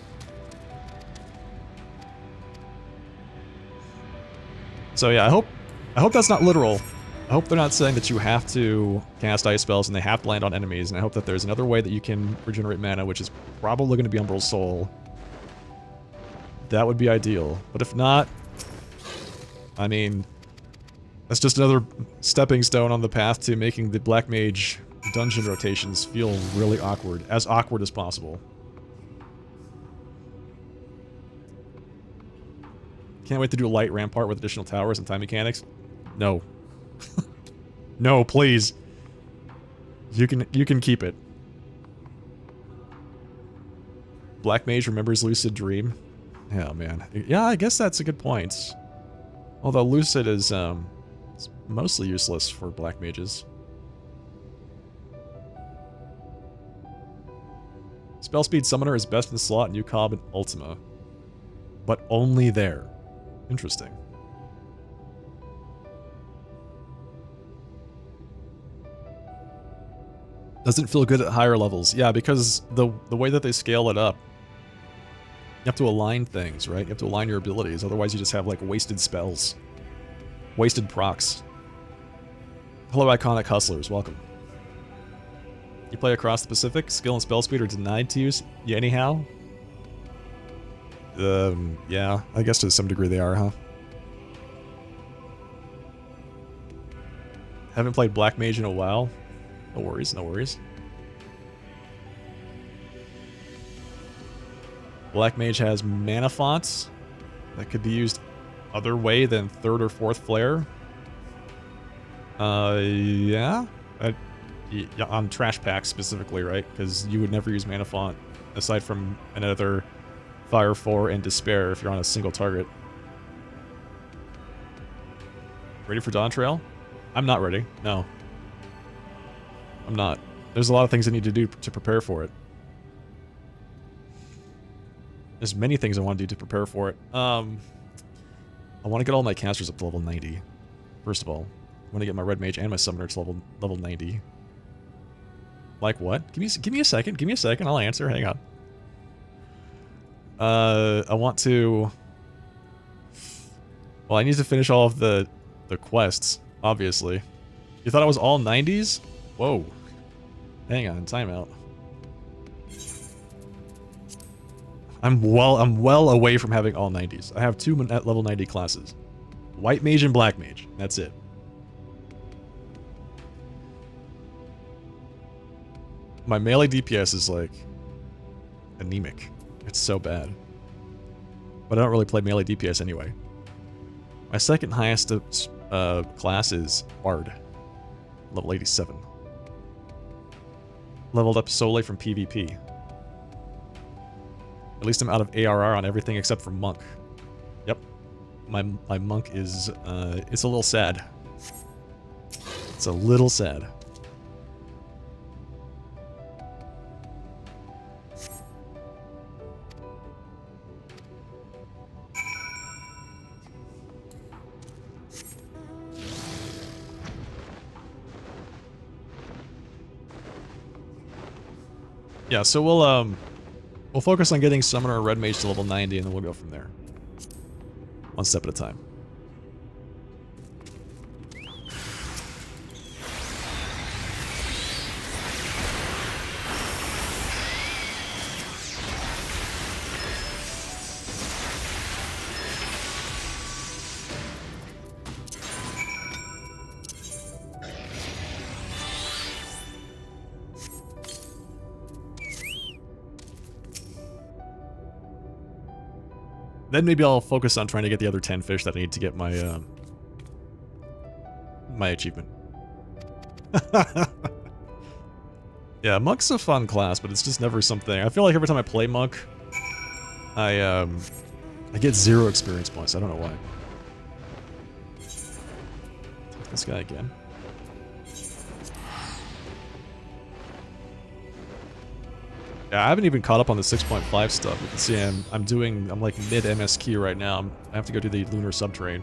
So yeah, I hope that's not literal. I hope they're not saying that you have to cast ice spells and they have to land on enemies, and I hope that there's another way that you can regenerate mana, which is probably going to be Umbral Soul. That would be ideal. But if not, I mean, that's just another stepping stone on the path to making the Black Mage dungeon rotations feel really awkward. As awkward as possible. Can't wait to do a light rampart with additional towers and time mechanics. No. No, please. You can keep it. Black Mage remembers Lucid Dream. Oh man. Yeah, I guess that's a good point. Although Lucid is it's mostly useless for Black Mages. Spell Speed Summoner is best in slot in UCOB and Ultima. But only there. Interesting. Doesn't feel good at higher levels. Yeah, because the way that they scale it up, you have to align things, right? You have to align your abilities. Otherwise, you just have, like, wasted spells. Wasted procs. Hello, Iconic Hustlers. Welcome. You play across the Pacific? Skill and spell speed are denied to you anyhow? Yeah. I guess to some degree they are, huh? Haven't played Black Mage in a while. No worries, no worries. Black Mage has mana fonts that could be used other way than 3rd or 4th flare. Yeah. Yeah, on trash packs specifically, right? Because you would never use mana font aside from another Fire 4 and Despair if you're on a single target. Ready for Dawn Trail? I'm not ready. No. I'm not. There's a lot of things I need to do to prepare for it. There's many things I want to do to prepare for it. I want to get all my casters up to level 90. First of all. I want to get my Red Mage and my Summoner to level 90. Like what? Give me a second. Give me a second. I'll answer. Hang on. I want to... Well, I need to finish all of the quests, obviously. You thought it was all 90s? Whoa. Hang on, timeout. I'm well away from having all 90s. I have 2 at level 90 classes. White Mage and Black Mage. That's it. My melee DPS is like anemic. It's so bad. But I don't really play melee DPS anyway. My second highest class is Bard. Level 87. Leveled up solely from PvP. At least I'm out of ARR on everything except for Monk. Yep. My Monk is, it's a little sad. It's a little sad. Yeah, so we'll focus on getting Summoner and Red Mage to level 90, and then we'll go from there. One step at a time. Then maybe I'll focus on trying to get the other 10 fish that I need to get my, my achievement. Yeah, Monk's a fun class, but it's just never something. I feel like every time I play Monk, I get 0 experience points. I don't know why. Take this guy again. Yeah, I haven't even caught up on the 6.5 stuff. You can see I'm like mid MSQ right now. I have to go do the lunar subterrane.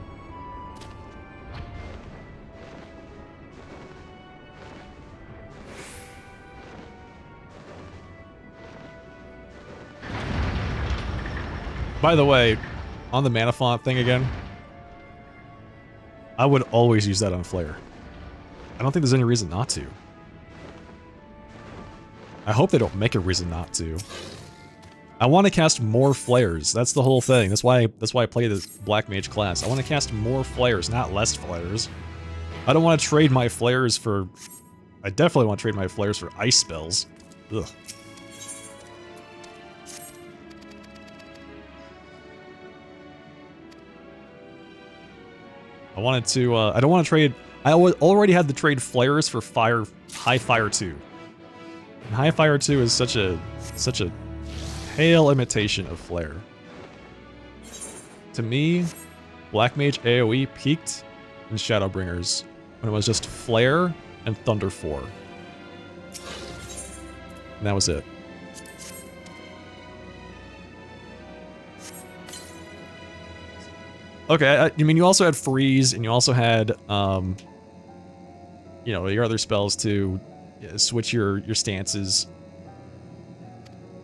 By the way, on the mana font thing again, I would always use that on Flare. I don't think there's any reason not to. I hope they don't make a reason not to. I want to cast more flares. That's the whole thing. That's why I play this Black Mage class. I want to cast more flares, not less flares. I don't want to trade my flares for... I definitely want to trade my flares for ice spells. Ugh. I wanted to, I don't want to trade, already had to trade flares for high fire 2. And high fire 2 is such a pale imitation of flare. To me, Black Mage AoE peaked in Shadowbringers when it was just flare and Thunder 4. And that was it. Okay, I mean, you also had freeze, and you also had, you know, your other spells to switch your stances.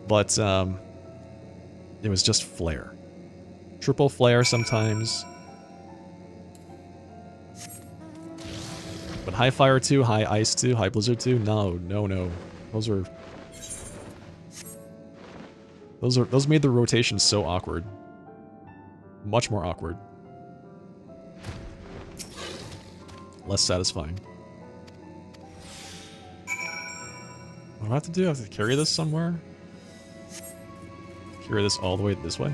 But, it was just flare. Triple flare sometimes. But high fire 2, high ice 2, high blizzard 2? No. Those made the rotation so awkward. Much more awkward. Less satisfying. What do I have to do? I have to carry this somewhere? Carry this all the way this way?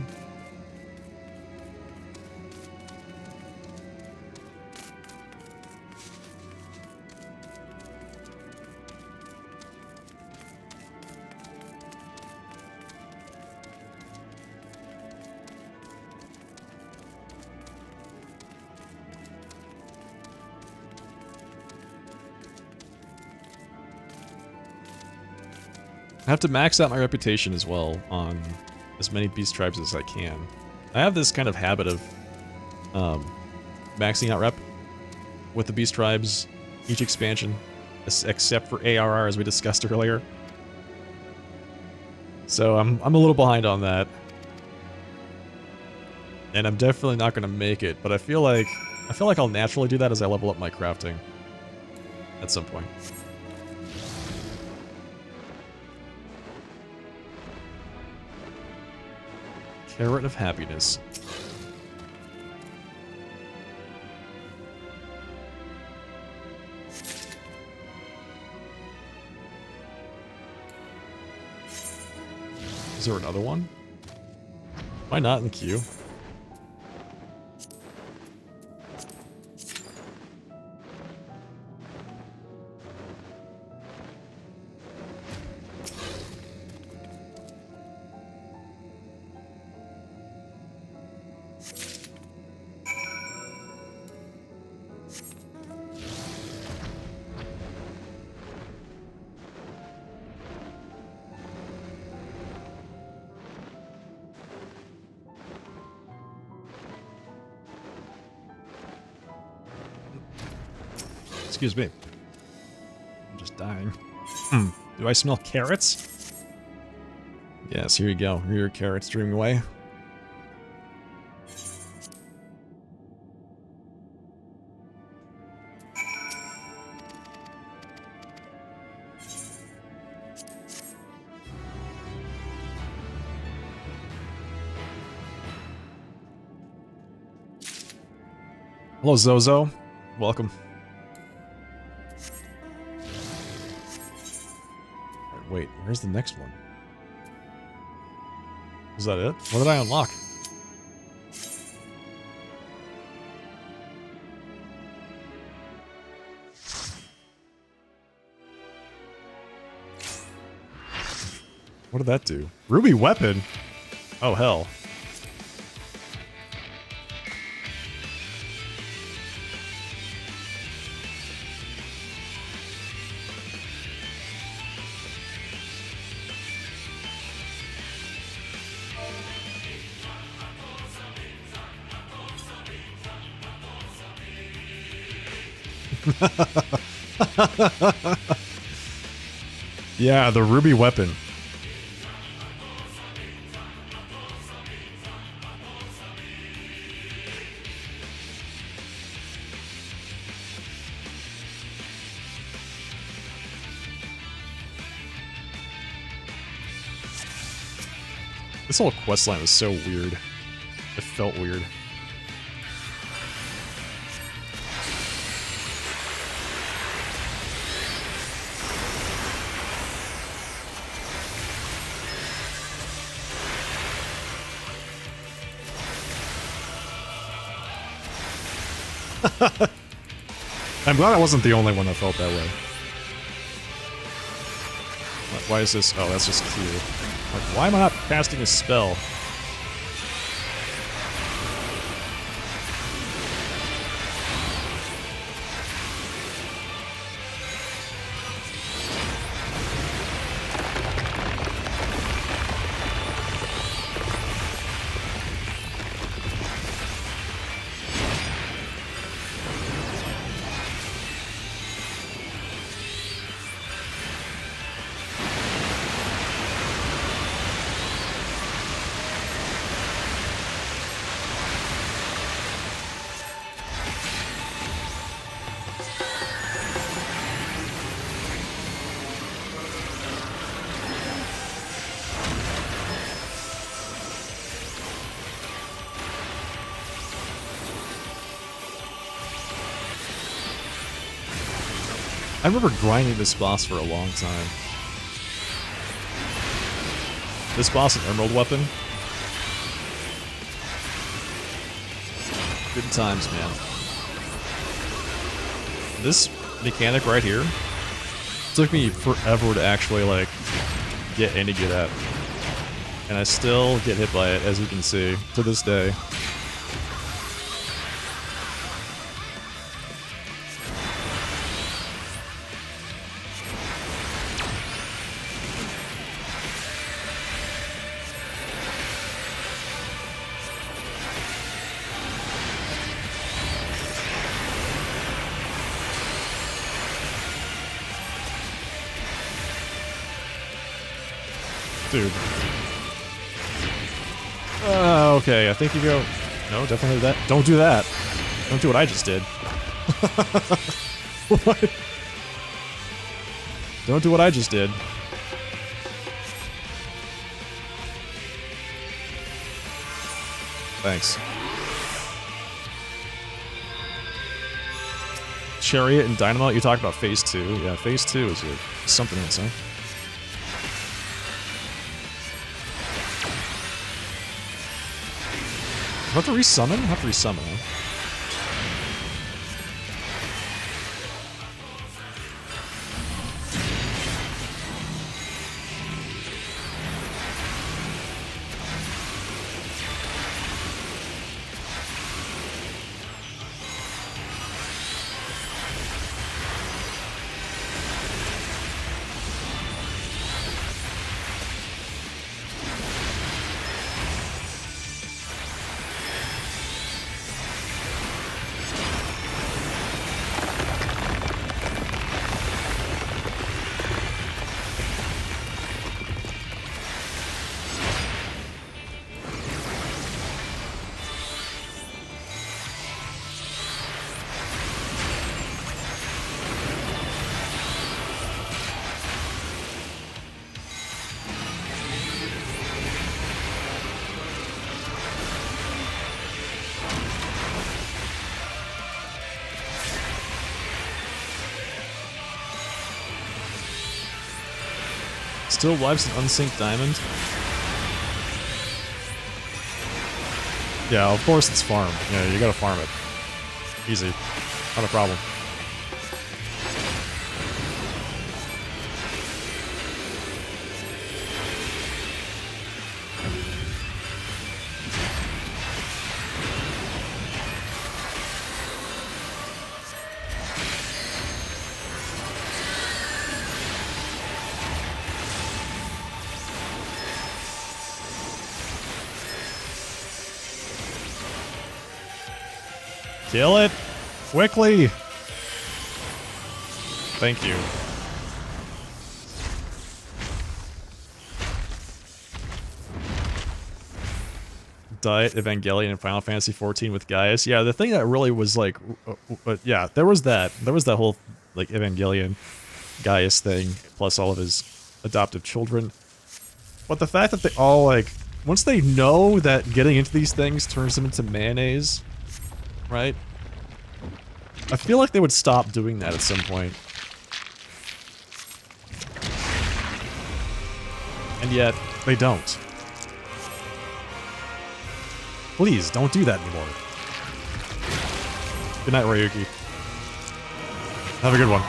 I have to max out my reputation as well on as many beast tribes as I can. I have this kind of habit of maxing out rep with the beast tribes each expansion, except for ARR as we discussed earlier. So I'm a little behind on that. And I'm definitely not going to make it, but I feel like I'll naturally do that as I level up my crafting at some point. Carrot of Happiness. Is there another one? Why not in the queue? Excuse me. I'm just dying. Do I smell carrots? Yes, here you go. Here are your carrots dreaming away. Hello, Zozo. Welcome. Wait, where's the next one? Is that it? What did I unlock? What did that do? Ruby weapon? Oh, hell. Yeah, the ruby weapon. This whole questline was so weird. It felt weird. I'm glad I wasn't the only one that felt that way. Why is this? Oh, that's just Q. Like, why am I not casting a spell? I remember grinding this boss for a long time. This boss, an emerald weapon. Good times, man. This mechanic right here took me forever to actually, like, get any good at. And I still get hit by it, as you can see, to this day. Dude. Okay, I think you go... No, definitely that. Don't do that. Don't do what I just did. What? Don't do what I just did. Thanks. Chariot and Dynamite, you talked about Phase 2. Yeah, Phase 2 is something else, huh? Do I have to resummon? I have to resummon, huh? Still wipes an unsynced diamond? Yeah, of course it's farm. Yeah, you gotta farm it. Easy. Not a problem. Kill it! Quickly! Thank you. Diet Evangelion and Final Fantasy XIV with Gaius. Yeah, the thing that really was like... yeah, there was that. There was that whole, like, Evangelion Gaius thing, plus all of his adoptive children. But the fact that they all, like... Once they know that getting into these things turns them into mayonnaise... Right? I feel like they would stop doing that at some point. And yet, they don't. Please, don't do that anymore. Good night, Ryuki. Have a good one.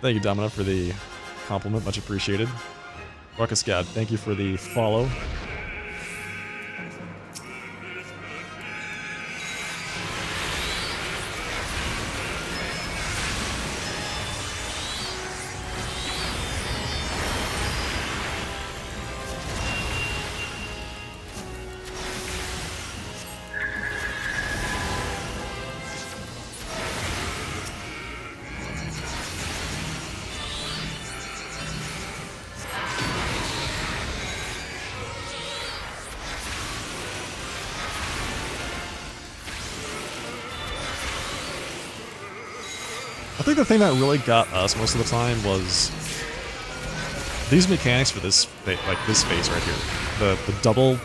Thank you, Domino, for the compliment. Much appreciated. Ruckus God, thank you for the follow. I think the thing that really got us most of the time was these mechanics for this, like this phase right here. The double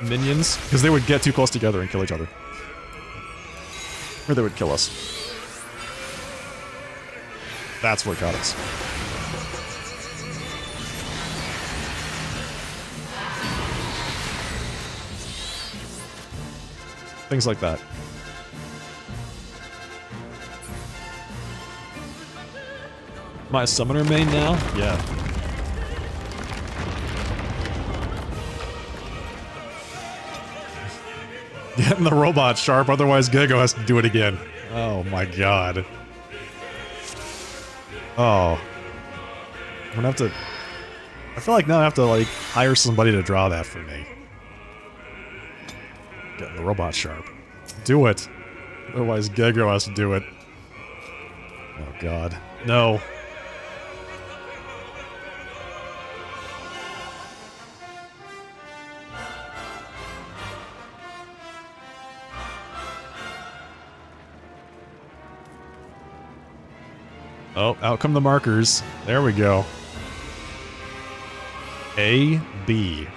minions, because they would get too close together and kill each other. Or they would kill us. That's what got us. Things like that. My summoner main now? Yeah. Getting the robot sharp, otherwise Gego has to do it again. Oh my god. Oh. I'm gonna have to... I feel like now I have to, like, hire somebody to draw that for me. Getting the robot sharp. Do it. Otherwise Gego has to do it. Oh god. No. Oh, out come the markers. There we go. A, B.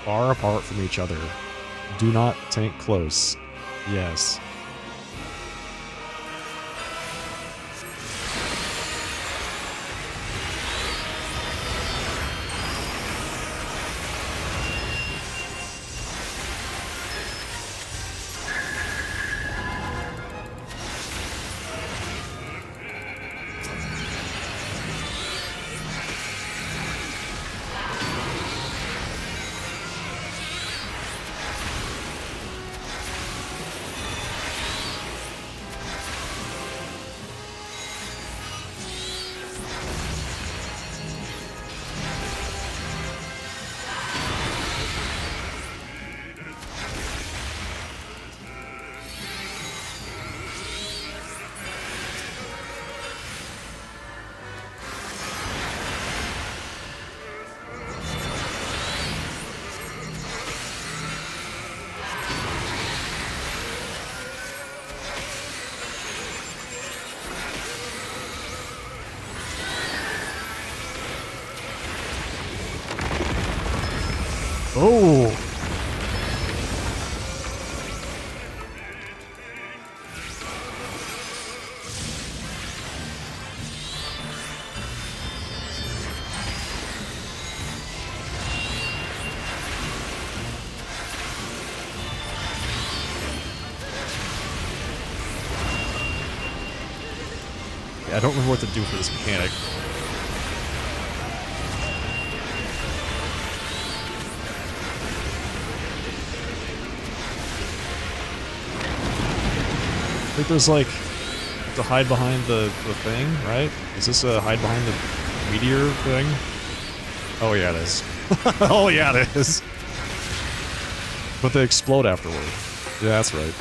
Far apart from each other. Do not tank close. Yes. Oh! Yeah, I don't remember what to do for this mechanic. I think there's like to hide behind the thing, right? Is this a hide behind the meteor thing? Oh yeah, it is. Oh yeah, it is. But they explode afterward. Yeah, that's right.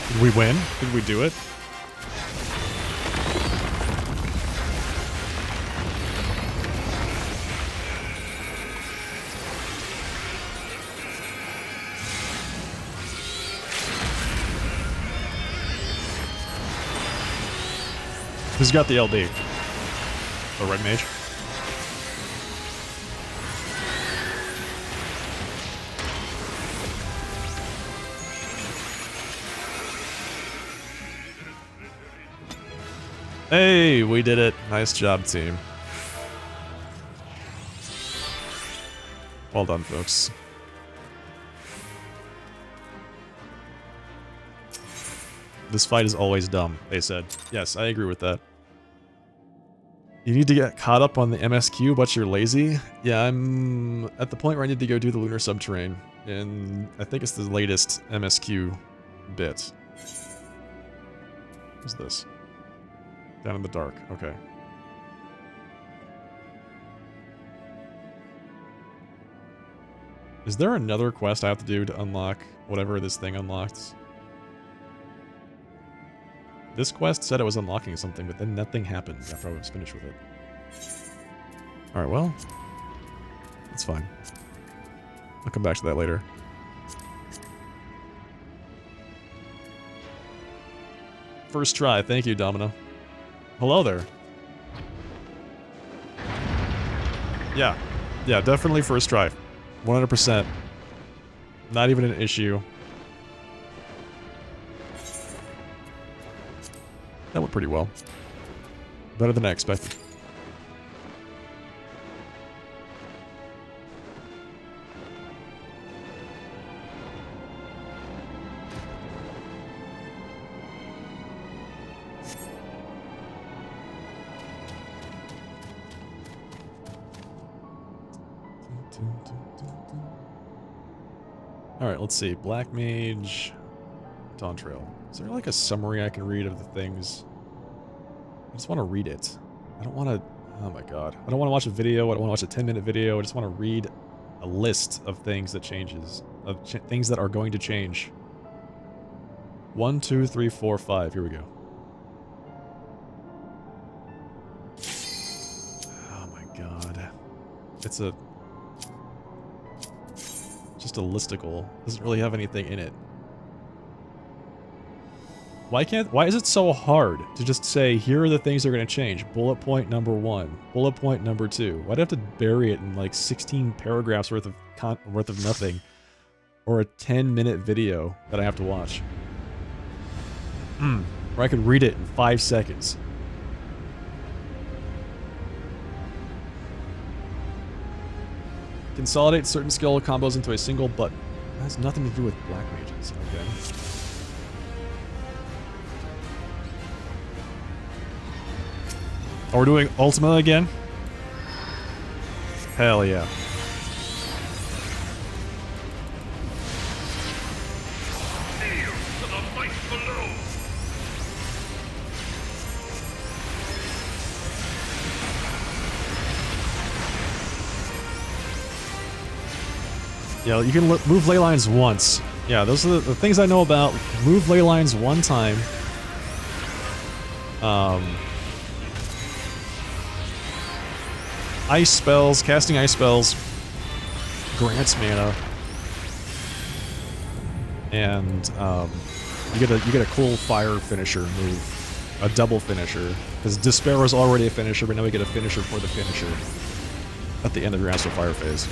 Did we win? Did we do it? Who's got the LD? The red mage? Hey, we did it. Nice job, team. Well done, folks. This fight is always dumb, they said. Yes, I agree with that. You need to get caught up on the MSQ, but you're lazy? Yeah, I'm at the point where I need to go do the Lunar Subterrane, and I think it's the latest MSQ bit. What's this? Down in the dark, okay. Is there another quest I have to do to unlock whatever this thing unlocks? This quest said it was unlocking something, but then nothing happened after I was finished with it. Alright, well, that's fine. I'll come back to that later. First try, thank you, Domino. Hello there. Yeah, definitely first try. 100%. Not even an issue. That went pretty well. Better than I expected. Alright, let's see. Black Mage, Dawn Trail. Is there like a summary I can read of the things? I just want to read it. I don't want to... Oh my god. I don't want to watch a video. I don't want to watch a 10-minute video. I just want to read a list of things that changes. Of things that are going to change. 1, 2, 3, 4, 5. Here we go. Oh my god. It's a... just a listicle. Doesn't really have anything in it. Why is it so hard to just say, here are the things that are going to change? Bullet point number 1. Bullet point number 2. Why'd I have to bury it in like 16 paragraphs worth of nothing? Or a 10-minute video that I have to watch? Or I could read it in 5 seconds. Consolidate certain skill combos into a single button. That has nothing to do with black mages. Okay. Oh, we're doing Ultima again? Hell yeah. Yeah, you can move ley lines once. Yeah, those are the things I know about. Move ley lines one time. Ice spells, casting ice spells grants mana. And you get a cool fire finisher move. A double finisher. Because Despair is already a finisher, but now we get a finisher for the finisher. At the end of your Astral Fire phase.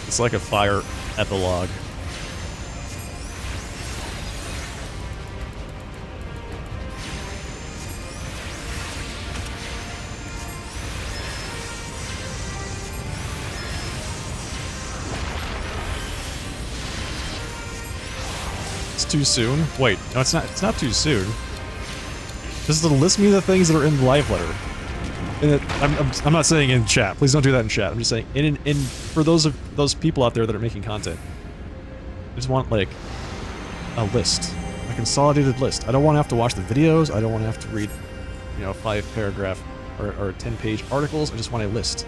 It's like a fire epilogue. It's too soon? Wait, no, it's not too soon. Just to list me the things that are in the live letter. I'm not saying in chat. Please don't do that in chat. I'm just saying for those people out there that are making content. I just want like a list, a consolidated list. I don't want to have to watch the videos. I don't want to have to read, you know, 5-paragraph or 10-page articles. I just want a list.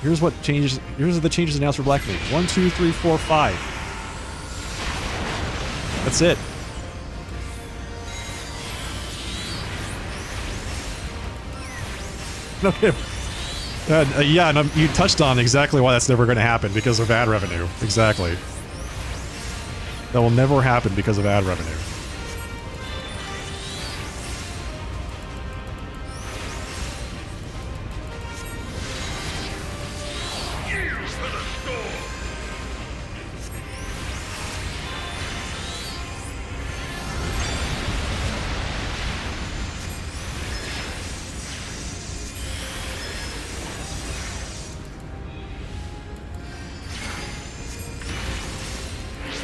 Here's what changes. Here's the changes announced for Black Meat. 1, 2, 3, 4, 5. That's it. Okay. Yeah, and you touched on exactly why that's never going to happen, because of ad revenue. Exactly. That will never happen because of ad revenue.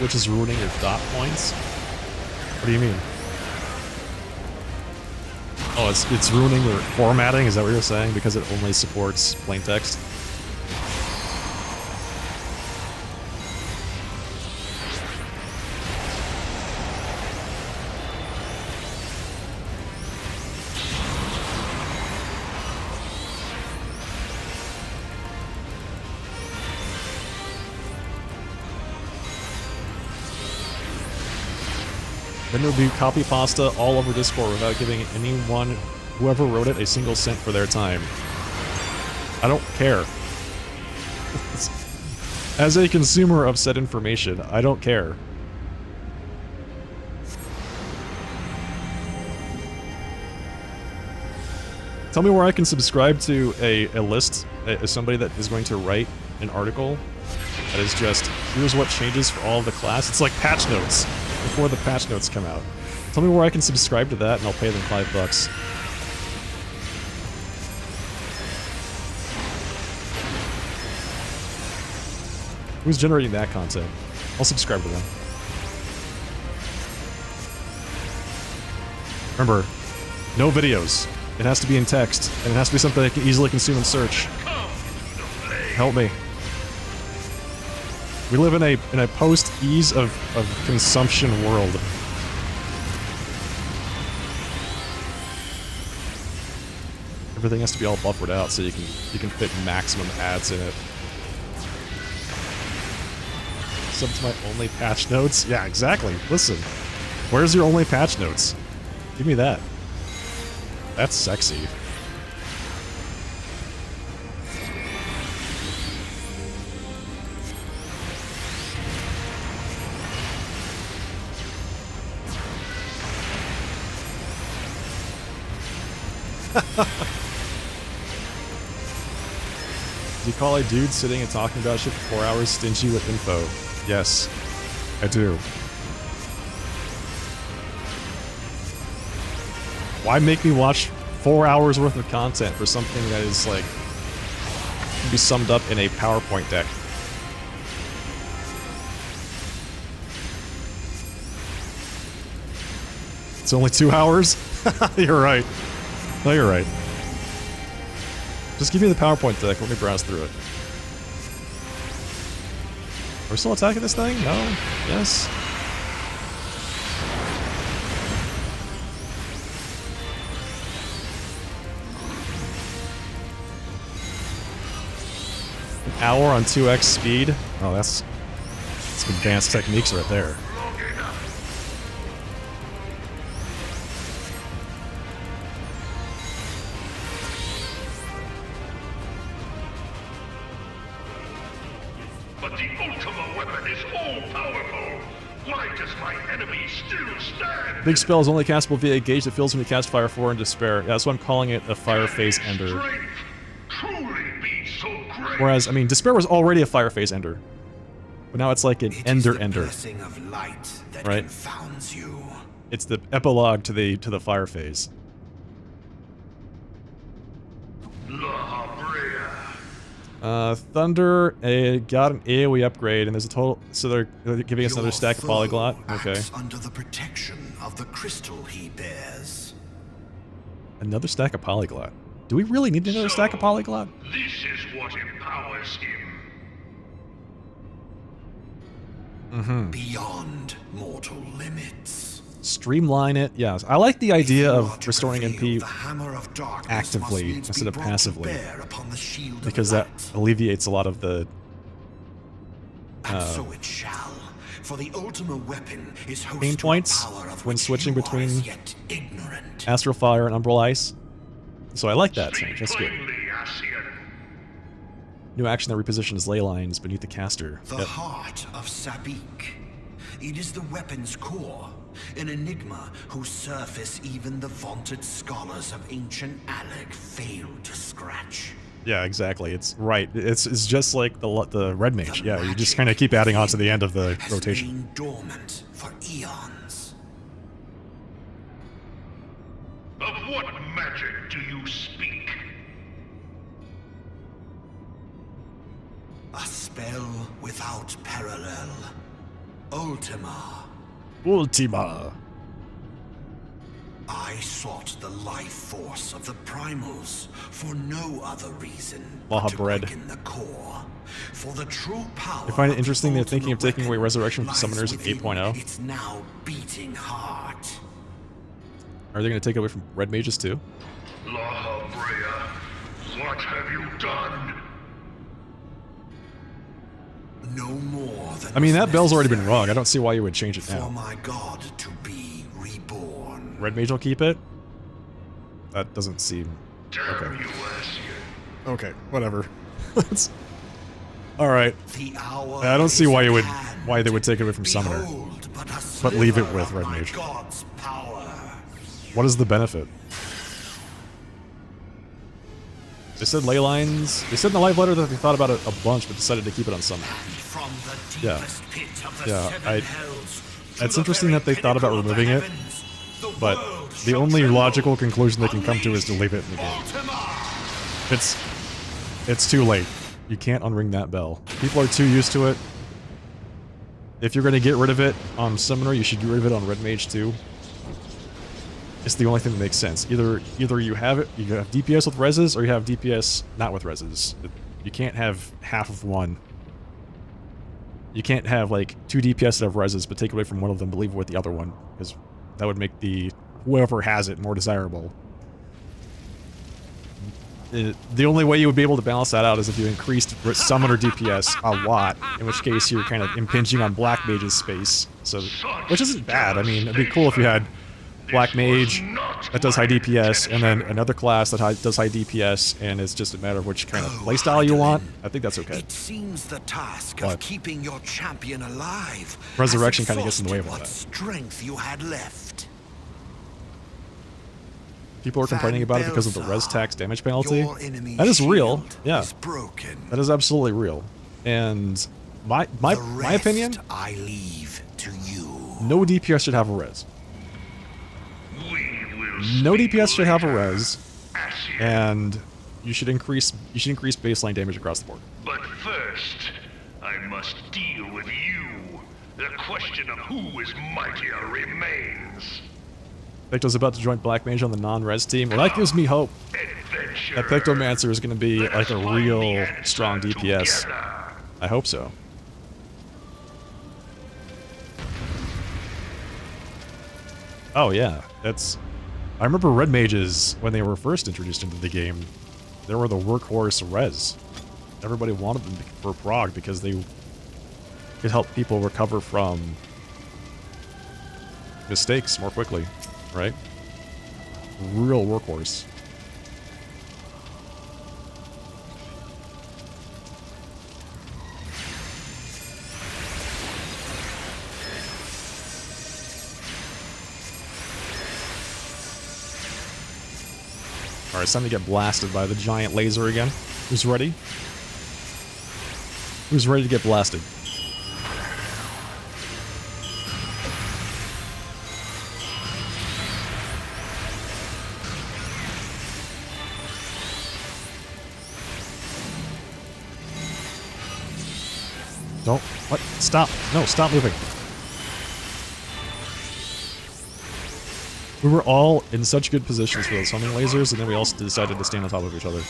Which is ruining your dot points? What do you mean? Oh, it's ruining your formatting? Is that what you're saying? Because it only supports plain text? Then there would be copy pasta all over Discord without giving anyone, whoever wrote it, a single cent for their time. I don't care. As a consumer of said information, I don't care. Tell me where I can subscribe to a list, somebody that is going to write an article that is just, here's what changes for all of the class. It's like patch notes before the patch notes come out. Tell me where I can subscribe to that and I'll pay them $5. Who's generating that content? I'll subscribe to them. Remember, no videos. It has to be in text, and it has to be something I can easily consume and search. Help me. We live in a post-ease of consumption world. Everything has to be all buffered out so you can fit maximum ads in it. Sub to my only patch notes? Yeah, exactly. Listen, where's your only patch notes? Give me that. That's sexy. Do you call a dude sitting and talking about shit for 4 hours stingy with info? Yes, I do. Why make me watch 4 hours worth of content for something that is like can be summed up in a PowerPoint deck? It's only 2 hours? You're right. No, you're right. Just give me the PowerPoint deck, let me browse through it. Are we still attacking this thing? No? Yes? An hour on 2x speed? Oh, that's some advanced techniques right there. But the ultimate weapon is all-powerful. Why does my enemy still stand? Big spell is only castable via a gauge that fills when you cast Fire 4 in Despair. Yeah, that's why I'm calling it a Fire Phase Ender. Truly be so great. Whereas, I mean, Despair was already a Fire Phase Ender. But now it's like an Ender. Blessing of light that right? confounds you. It's the epilogue to the Fire Phase. Thunder got an AoE upgrade, and there's a total. So they're giving us another stack of Polyglot. Okay. Under the protection of the crystal he bears. Another stack of Polyglot. Do we really need another stack of Polyglot? This is what empowers him. Beyond mortal limits. Streamline it. Yes, I like the idea of restoring MP The hammer of darkness actively must needs instead be of brought to passively, bear upon the shield of because that light. alleviates a lot of the. And so it shall. For the ultimate weapon is host Pain to a points power of when which switching you are between as yet ignorant. Astral Fire and Umbral Ice. So I like that Speak change. That's good. plainly, Ascian. New action that repositions ley lines beneath the caster. The Yep. heart of Sabik. It is the weapon's core, an enigma whose surface even the vaunted scholars of ancient Alec failed to scratch. Yeah, exactly. It's right. It's just like the red mage. The Yeah, you just magic kind of keep adding on to within the end of the has rotation. lain dormant for eons. Of what magic do you speak? A spell without parallel. Ultima. Ultima. I sought the life force of the primals for no other reason Laha but to bread. quicken the core. For the true power. I find it of the interesting they're thinking of ultimate taking away weapon resurrection from lies summoners in within 8.0. Its now beating heart. Are they going to take it away from red mages too? Laha Brea, what have you done? No more than. I mean, was that bell's already been necessary wrong. I don't see why you would change it For now. my god to be reborn. Red mage will keep it? That doesn't seem... Damn Okay. you, Ascian. Okay, whatever. Alright. The hour I don't see is why at you would... hand. why they would take it away from Summoner. Behold, But leave it sliver with of Red my Mage. god's power. What is the benefit? They said ley lines... They said in the live letter that they thought about it a bunch, but decided to keep it on Summoner. From the Yeah. deepest pit of the Yeah, seven hells to That's the interesting very that they thought about pinnacle of the removing it, heavens, the but world the shall only tremble. logical conclusion they can come to is to leave it in the game. Ultima! It's too late. You can't unring that bell. People are too used to it. If you're going to get rid of it on Summoner, you should get rid of it on Red Mage too. It's the only thing that makes sense. Either you have it, you have DPS with reses, or you have DPS not with reses. You can't have half of one. You can't have like 2 DPS that have reses, but take away from one of them, but leave it with the other one, because that would make the whoever has it more desirable. The only way you would be able to balance that out is if you increased Summoner DPS a lot, in which case you're kind of impinging on Black Mage's space. So, which isn't bad. I mean, it'd be cool if you had Black Mage that does high DPS, and then another class that does high DPS, and it's just a matter of which kind of playstyle you want. I think that's okay. It seems the task But of keeping your champion alive Resurrection has kinda gets in the way of all exhausted that. what strength you had left. People are complaining about it because of the res tax damage penalty. Your enemy's That is real. shield Yeah, is broken. that is absolutely real. And my The opinion, rest I leave to you. no DPS should have a res. We will No speak DPS should have a later, res, Ascian. and you should increase baseline damage across the board. But first, I must deal with you. The question of who is mightier remains. Picto's about to join Black Mage on the non-res team. Well, that gives me hope. Adventure. That Pictomancer is going to be Let like us a find the real answer strong DPS. together. I hope so. Oh yeah, that's... I remember Red Mages, when they were first introduced into the game, they were the workhorse res. Everybody wanted them for prog because they could help people recover from mistakes more quickly, right? Real workhorse. Alright, it's time to get blasted by the giant laser again. Who's ready? Who's ready to get blasted? Don't. What? Stop. No, stop moving. We were all in such good positions for those homing lasers, and then we all decided to stand on top of each other.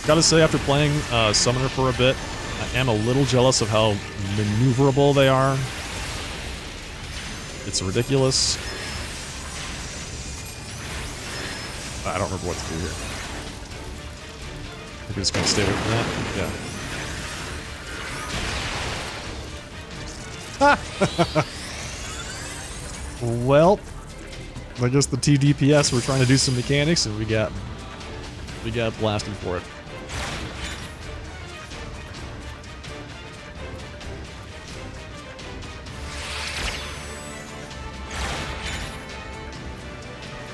Gotta say, after playing Summoner for a bit, I am a little jealous of how maneuverable they are. It's ridiculous. I don't remember what to do here. I think we're just gonna stay away from that. Yeah. Well, I guess the two DPS were trying to do some mechanics, and we got blasted for it.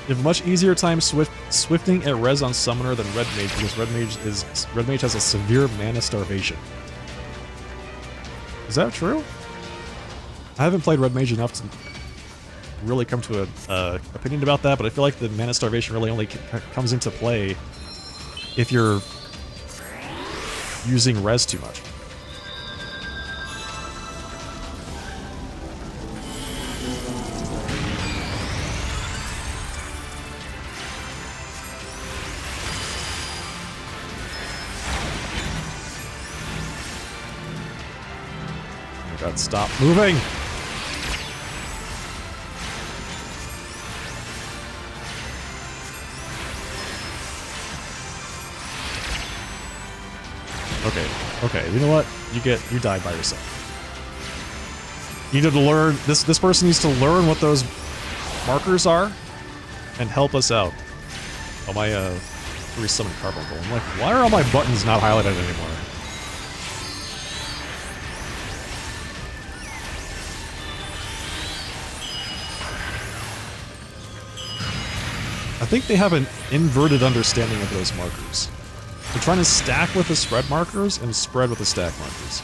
You have a much easier time swifting at res on Summoner than Red Mage because Red Mage has a severe mana starvation. Is that true? I haven't played Red Mage enough to really come to a opinion about that, but I feel like the mana starvation really only comes into play if you're using res too much. God, stop moving! Okay, you know what? You died by yourself. You need to learn, this person needs to learn what those markers are and help us out. Oh, my, re-summon Carbuncle. I'm like, why are all my buttons not highlighted anymore? I think they have an inverted understanding of those markers. They're trying to stack with the spread markers and spread with the stack markers.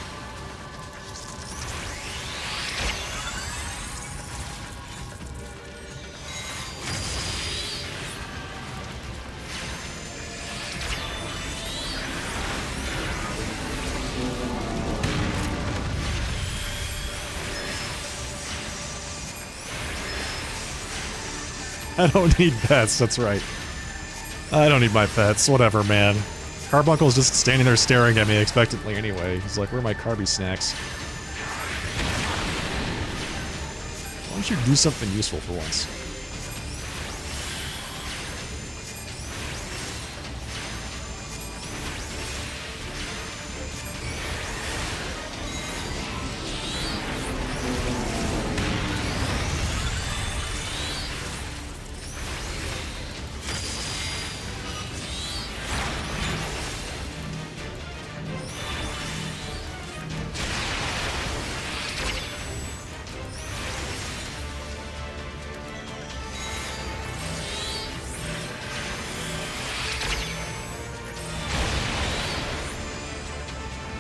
I don't need pets, that's right. I don't need my pets, whatever, man. Carbuncle's just standing there staring at me expectantly anyway. He's like, where are my carby snacks? Why don't you do something useful for once?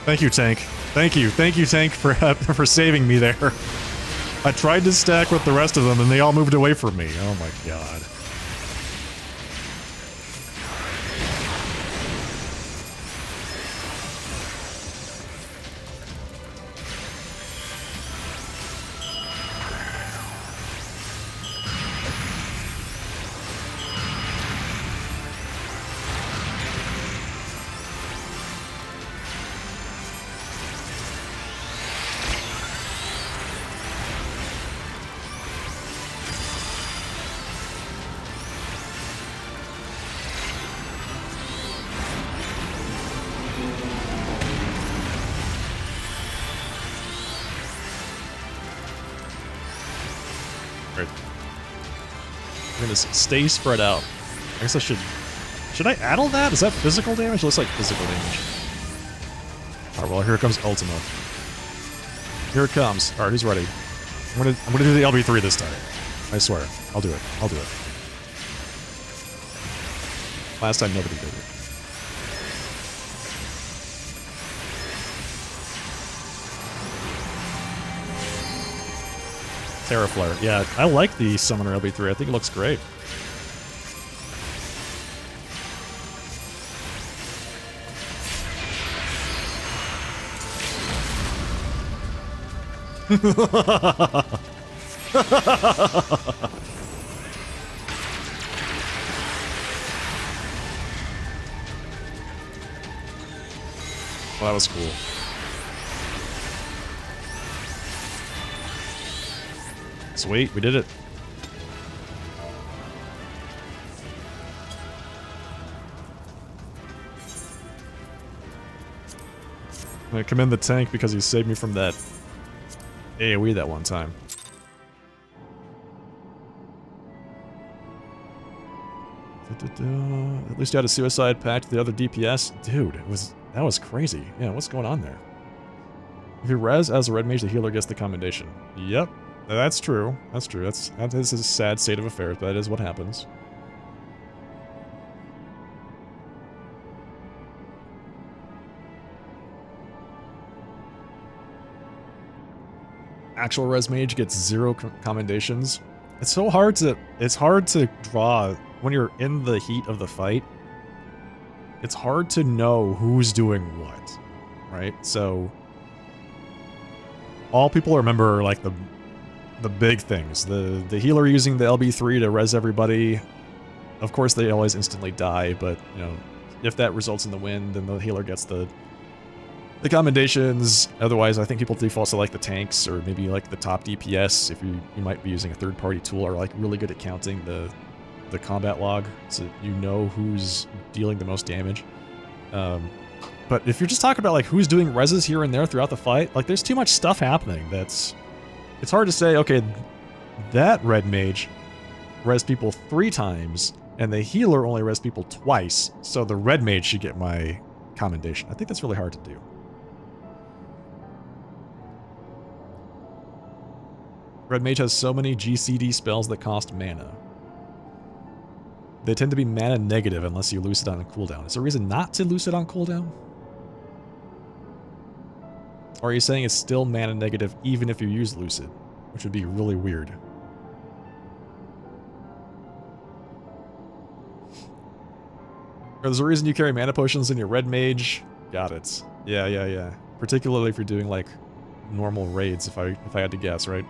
Thank you, Tank. Thank you, Tank, for saving me there. I tried to stack with the rest of them, and they all moved away from me. Oh my god. I'm gonna stay spread out. I guess I should I addle that? Is that physical damage? It looks like physical damage. Alright, well, here comes Ultima. Here it comes. Alright, who's ready? I'm gonna do the LB3 this time. I swear. I'll do it. Last time nobody did it. Terra Flare. Yeah, I like the Summoner LB3. I think it looks great. Well, that was cool. Sweet, we did it. I'm gonna commend the tank because he saved me from that AoE that one time. At least you had a suicide pact to the other DPS. Dude, that was crazy. Yeah, what's going on there? If you res as a red mage, the healer gets the commendation. Yep, that's true. That's true. That is a sad state of affairs, but that is what happens. Actual res mage gets 0 commendations. It's hard to draw when you're in the heat of the fight. It's hard to know who's doing what, right? So all people remember like the big things. The healer using the LB3 to res everybody. Of course they always instantly die, but you know, if that results in the win, then the healer gets the commendations. Otherwise, I think people default to like the tanks or maybe like the top DPS if you might be using a third-party tool or like really good at counting the combat log so you know who's dealing the most damage. But if you're just talking about like who's doing reses here and there throughout the fight, like there's too much stuff happening it's hard to say, okay, that red mage res people 3 times and the healer only res people twice, so the red mage should get my commendation. I think that's really hard to do. Red mage has so many GCD spells that cost mana. They tend to be mana negative unless you Lucid on cooldown. Is there a reason not to Lucid on cooldown? Or are you saying it's still mana negative even if you use Lucid? Which would be really weird. There's a reason you carry mana potions in your red mage. Got it. Yeah. Particularly if you're doing like normal raids, if I had to guess, right?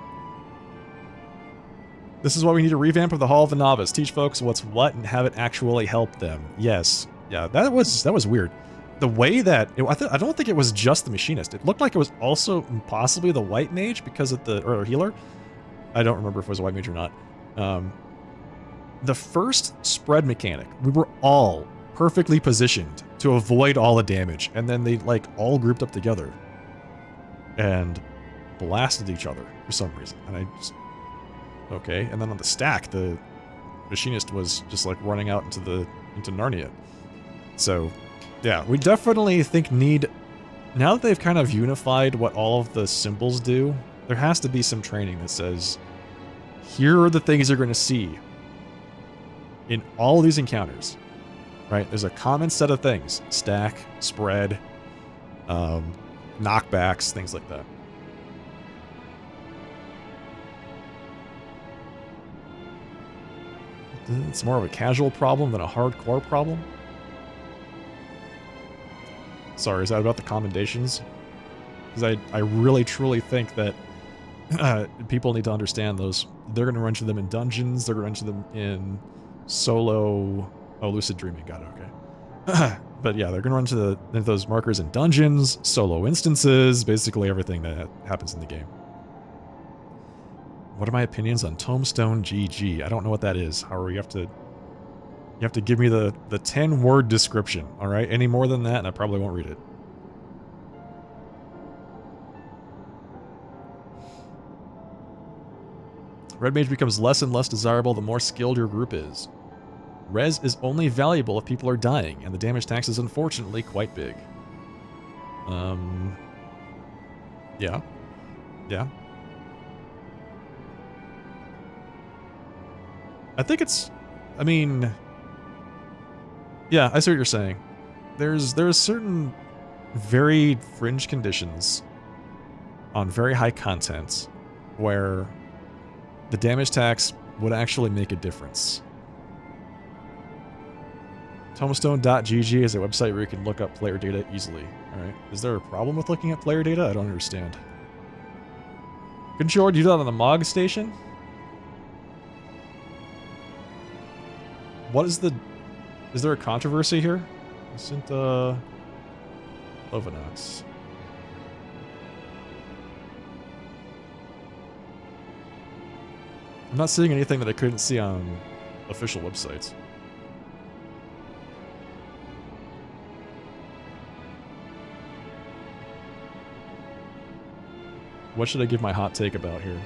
This is why we need a revamp of the Hall of the Novice. Teach folks what's what and have it actually help them. Yes. Yeah, that was weird. The way that I don't think it was just the machinist. It looked like it was also possibly the white mage because of or healer. I don't remember if it was a white mage or not. The first spread mechanic, we were all perfectly positioned to avoid all the damage, and then they like all grouped up together and blasted each other for some reason. And I just okay, and then on the stack, the machinist was just like running out into Narnia. So, yeah, we definitely think now that they've kind of unified what all of the symbols do, there has to be some training that says, here are the things you're going to see in all of these encounters, right? There's a common set of things: stack, spread, knockbacks, things like that. It's more of a casual problem than a hardcore problem. Sorry, is that about the commendations? Because I really truly think that people need to understand those. They're going to run into them in dungeons. They're going to run into them in solo. Oh, lucid dreaming. Got it. Okay. But yeah, they're going to run into those markers in dungeons, solo instances, basically everything that happens in the game. What are my opinions on Tombstone GG? I don't know what that is. However, you have to give me the 10-word description, all right? Any more than that, and I probably won't read it. Red Mage becomes less and less desirable the more skilled your group is. Res is only valuable if people are dying, and the damage tax is unfortunately quite big. Yeah. Yeah. I think it's, I mean, yeah, I see what you're saying. There's certain very fringe conditions on very high content where the damage tax would actually make a difference. Tombstone.gg is a website where you can look up player data easily. Alright, is there a problem with looking at player data? I don't understand. Couldn't you already do that on the MOG station? What is the... Is there a controversy here? Isn't, Ovanox. I'm not seeing anything that I couldn't see on official websites. What should I give my hot take about here?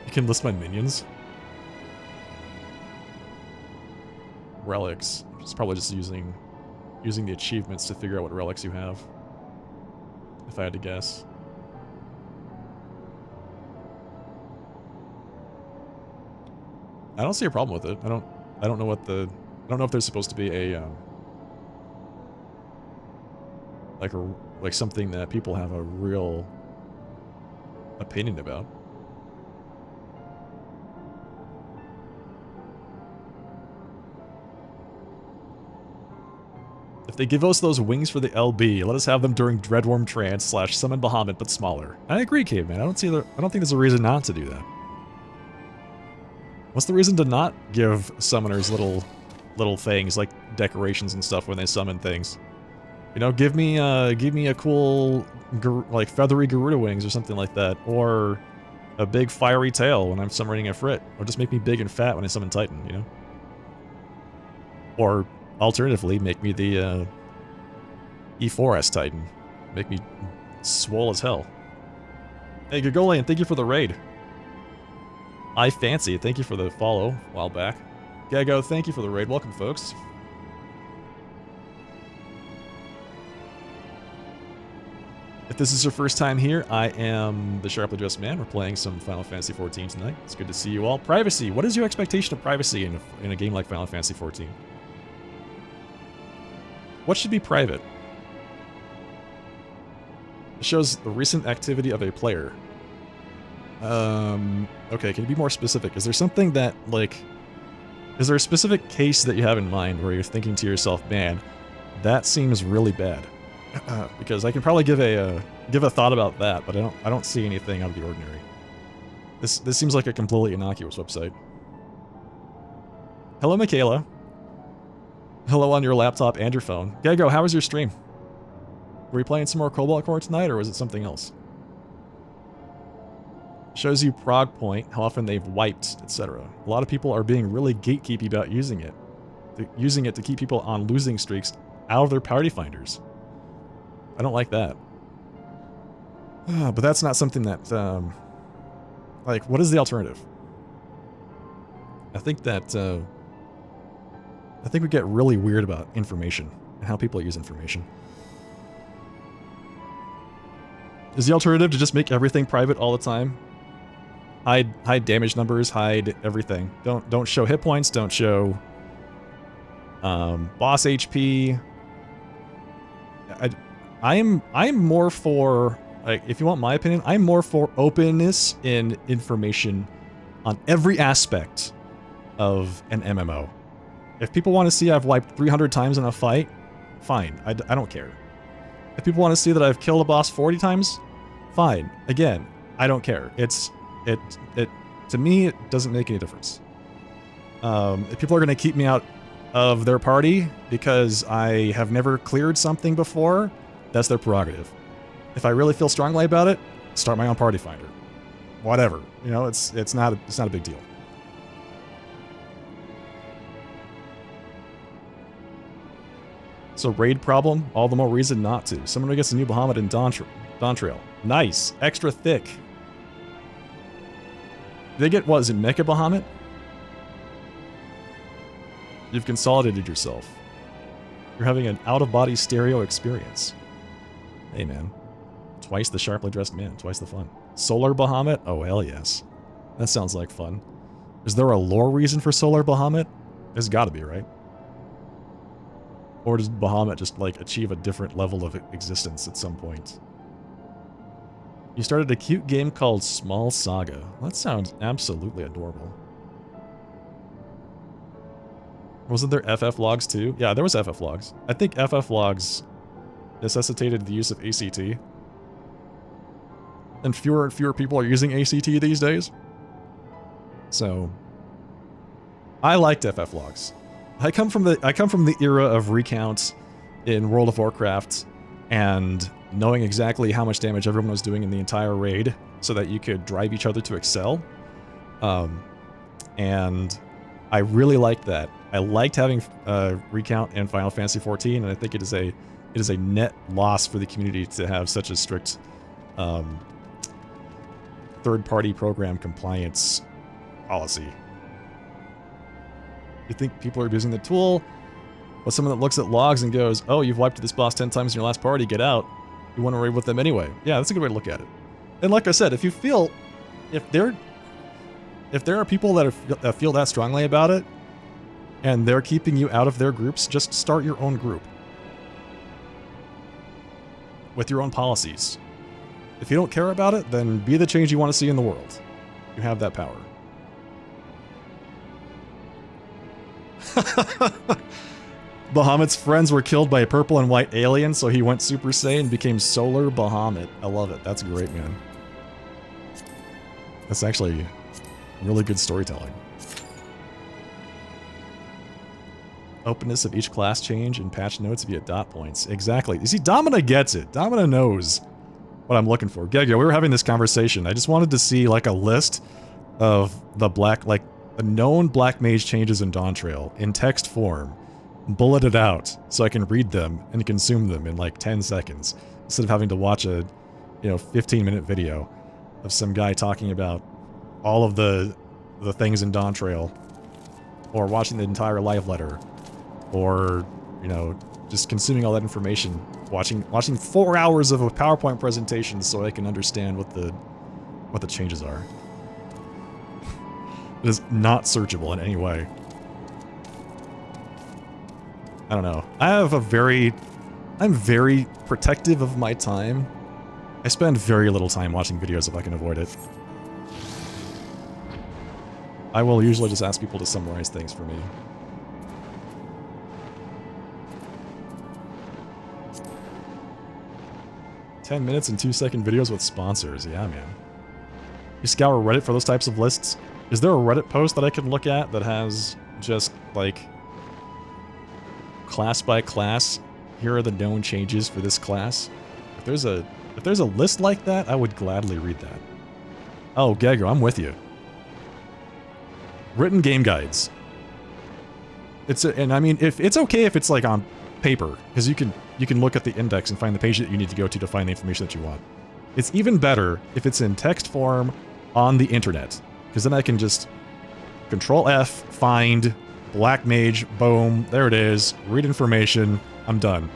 You can list my minions. Relics. It's probably just using the achievements to figure out what relics you have. If I had to guess. I don't see a problem with it. I don't know what the I don't know if there's supposed to be a like something that people have a real opinion about. If they give us those wings for the LB, let us have them during Dreadworm Trance / Summon Bahamut, but smaller. I agree, Caveman. I don't think there's a reason not to do that. What's the reason to not give summoners little things like decorations and stuff when they summon things? You know, give me a cool like feathery Garuda wings or something like that, or a big fiery tail when I'm summoning a Frit, or just make me big and fat when I summon Titan. You know, or alternatively, make me the E4S Titan. Make me swole as hell. Hey, Gagolian, thank you for the raid. I Fancy, thank you for the follow a while back. Gago, thank you for the raid. Welcome, folks. If this is your first time here, I am the Sharply Dressed Man. We're playing some Final Fantasy XIV tonight. It's good to see you all. Privacy. What is your expectation of privacy in a game like Final Fantasy XIV? What should be private? It shows the recent activity of a player. Okay, can you be more specific? Is there something that, like... Is there a specific case that you have in mind where you're thinking to yourself, man, that seems really bad? Because I can probably give a thought about that, but I don't see anything out of the ordinary. This seems like a completely innocuous website. Hello, Michaela. Hello on your laptop and your phone. Gago, how was your stream? Were you playing some more Cobalt Core tonight, or was it something else? Shows you prog point, how often they've wiped, etc. A lot of people are being really gatekeepy about using it. Using it to keep people on losing streaks out of their party finders. I don't like that. But that's not something that, like, what is the alternative? I think that, I think we get really weird about information and how people use information. Is the alternative to just make everything private all the time? Hide damage numbers, hide everything. Don't show hit points, don't show boss HP. I'm more for, like, if you want my opinion, I'm more for openness in information on every aspect of an MMO. If people want to see I've wiped 300 times in a fight, fine. I don't care. If people want to see that I've killed a boss 40 times, fine. Again, I don't care. To me, it doesn't make any difference. If people are going to keep me out of their party because I have never cleared something before, that's their prerogative. If I really feel strongly about it, start my own party finder. Whatever. You know, it's not a big deal. So raid problem, all the more reason not to. Someone who gets a new Bahamut in Dawn Trail. Nice. Extra thick. They get, what is it, Mecha Bahamut? You've consolidated yourself. You're having an out-of-body stereo experience. Hey, man. Twice the sharply dressed man. Twice the fun. Solar Bahamut? Oh, hell yes. That sounds like fun. Is there a lore reason for Solar Bahamut? There's gotta be, right? Or does Bahamut just, like, achieve a different level of existence at some point? You started a cute game called Small Saga. That sounds absolutely adorable. Wasn't there FF logs too? Yeah, there was FF logs. I think FF logs necessitated the use of ACT. And fewer people are using ACT these days. So, I liked FF logs. I come from the era of recounts in World of Warcraft and knowing exactly how much damage everyone was doing in the entire raid so that you could drive each other to excel. And I really liked that. I liked having recount in Final Fantasy XIV, and I think it is a net loss for the community to have such a strict third-party program compliance policy. You think people are abusing the tool? But someone that looks at logs and goes, "Oh, you've wiped this boss 10 times in your last party, get out." You want to raid with them anyway. Yeah, that's a good way to look at it. And like I said, if you feel, if there are people that feel that strongly about it, and they're keeping you out of their groups, just start your own group. With your own policies. If you don't care about it, then be the change you want to see in the world. You have that power. Bahamut's friends were killed by a purple and white alien, so he went Super Saiyan and became Solar Bahamut. I love it. That's great, man. That's actually really good storytelling. Openness of each class change and patch notes via dot points. Exactly. You see, Domina gets it. Domina knows what I'm looking for. Gego, we were having this conversation. I just wanted to see like a list of the the known Black Mage changes in Dawntrail in text form, bulleted out so I can read them and consume them in like 10 seconds instead of having to watch a 15-minute video of some guy talking about all of the things in Dawntrail, or watching the entire live letter, or just consuming all that information, watching 4 hours of a PowerPoint presentation so I can understand what the changes are. It is not searchable in any way. I don't know. I'm very protective of my time. I spend very little time watching videos if I can avoid it. I will usually just ask people to summarize things for me. "10 minutes and 2-second videos with sponsors." Yeah, man. You scour Reddit for those types of lists? Is there a Reddit post that I can look at that has just, like, class by class, here are the known changes for this class? If there's a list like that, I would gladly read that. Oh, Gagger, I'm with you. Written game guides. And I mean, if it's okay if it's like on paper, because you can look at the index and find the page that you need to go to find the information that you want. It's even better if it's in text form on the internet, because then I can just Control F, find, Black Mage, boom, there it is, read information, I'm done.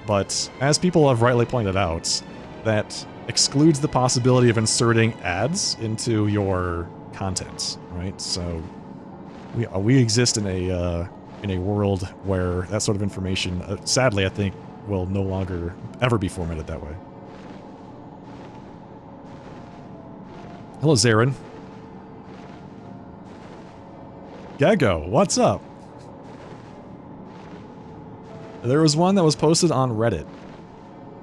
But as people have rightly pointed out, that excludes the possibility of inserting ads into your content, right? So we exist in a world where that sort of information, sadly, I think, will no longer ever be formatted that way. Hello, Zarin. Gaggo, what's up? There was one that was posted on Reddit.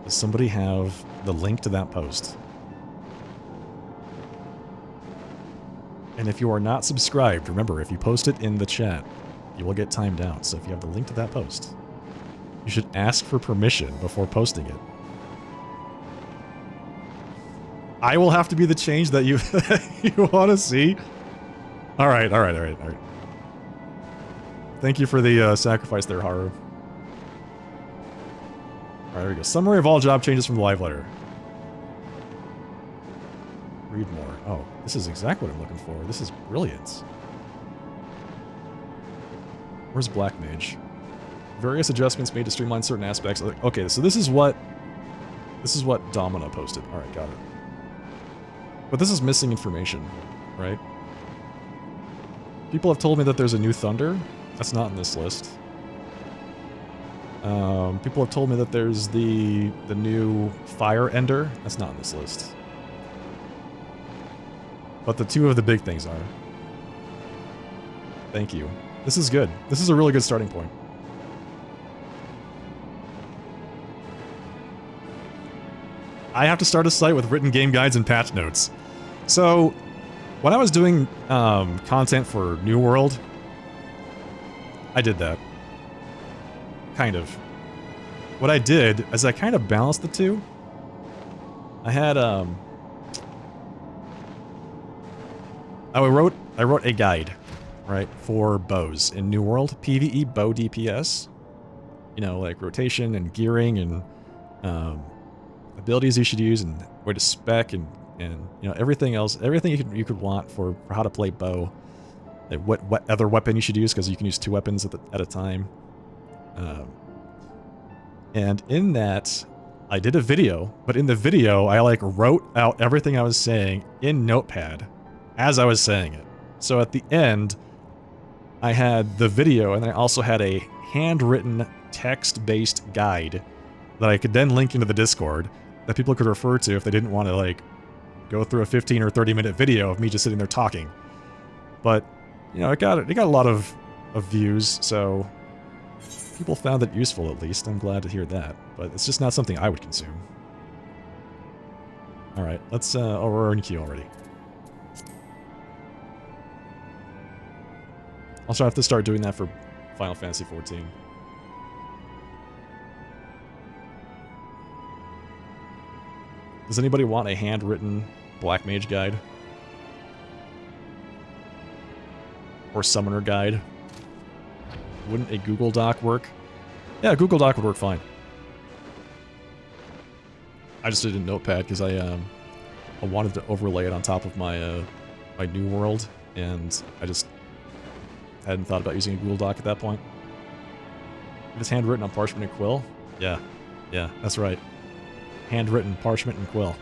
Does somebody have the link to that post? And if you are not subscribed, remember, if you post it in the chat, you will get timed out. So if you have the link to that post, you should ask for permission before posting it. I will have to be the change that you you want to see. All right. Thank you for the sacrifice there, Haru. All right, there we go. Summary of all job changes from the live letter. Read more. Oh, this is exactly what I'm looking for. This is brilliant. Where's Black Mage? Various adjustments made to streamline certain aspects. Okay, so this is what Domina posted. All right, got it. But this is missing information, right? People have told me that there's a new Thunder. That's not in this list. People have told me that there's the new Fire Ender. That's not in this list. But the two of the big things are. Thank you. This is good. This is a really good starting point. I have to start a site with written game guides and patch notes. So, when I was doing content for New World, I did that. Kind of. What I did is I kind of balanced the two. I had, I wrote a guide, right, for bows in New World, PvE bow DPS. You know, like rotation and gearing and abilities you should use and where to spec and you know, everything else, everything you could want for how to play bow. Like what other weapon you should use, because you can use 2 weapons at a time. And in that, I did a video, but in the video, I like wrote out everything I was saying in Notepad as I was saying it. So at the end, I had the video, and I also had a handwritten text-based guide that I could then link into the Discord that people could refer to if they didn't want to like go through a 15 or 30-minute video of me just sitting there talking. But you know, it got a lot of views, so people found it useful at least. I'm glad to hear that, but it's just not something I would consume. All right, let's. Oh, we're in queue already. Also, I have to start doing that for Final Fantasy XIV. Does anybody want a handwritten Black Mage guide? Or Summoner guide? Wouldn't a Google Doc work? Yeah, Google Doc would work fine. I just did it in Notepad because I wanted to overlay it on top of my my New World, and I just hadn't thought about using a Google Doc at that point. If it's handwritten on parchment and quill, yeah, that's right. Handwritten parchment and quill.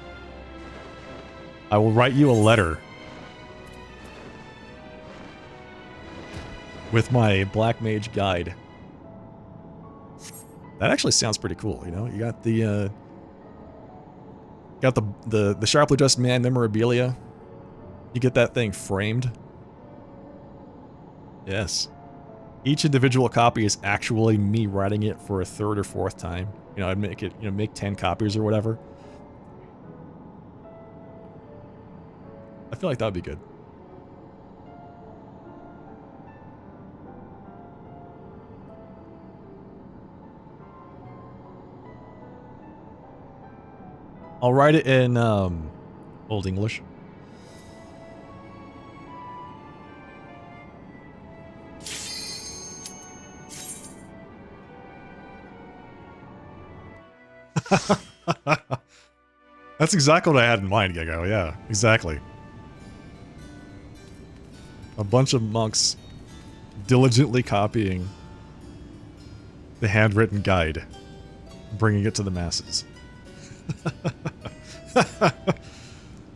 I will write you a letter with my Black Mage guide. That actually sounds pretty cool, you know? You got the sharply dressed man memorabilia. You get that thing framed. Yes. Each individual copy is actually me writing it for a 3rd or 4th time. You know, I'd make it, you know, make 10 copies or whatever. I feel like that would be good. I'll write it in Old English. That's exactly what I had in mind, Gigo. Yeah, exactly. A bunch of monks diligently copying the handwritten guide, bringing it to the masses.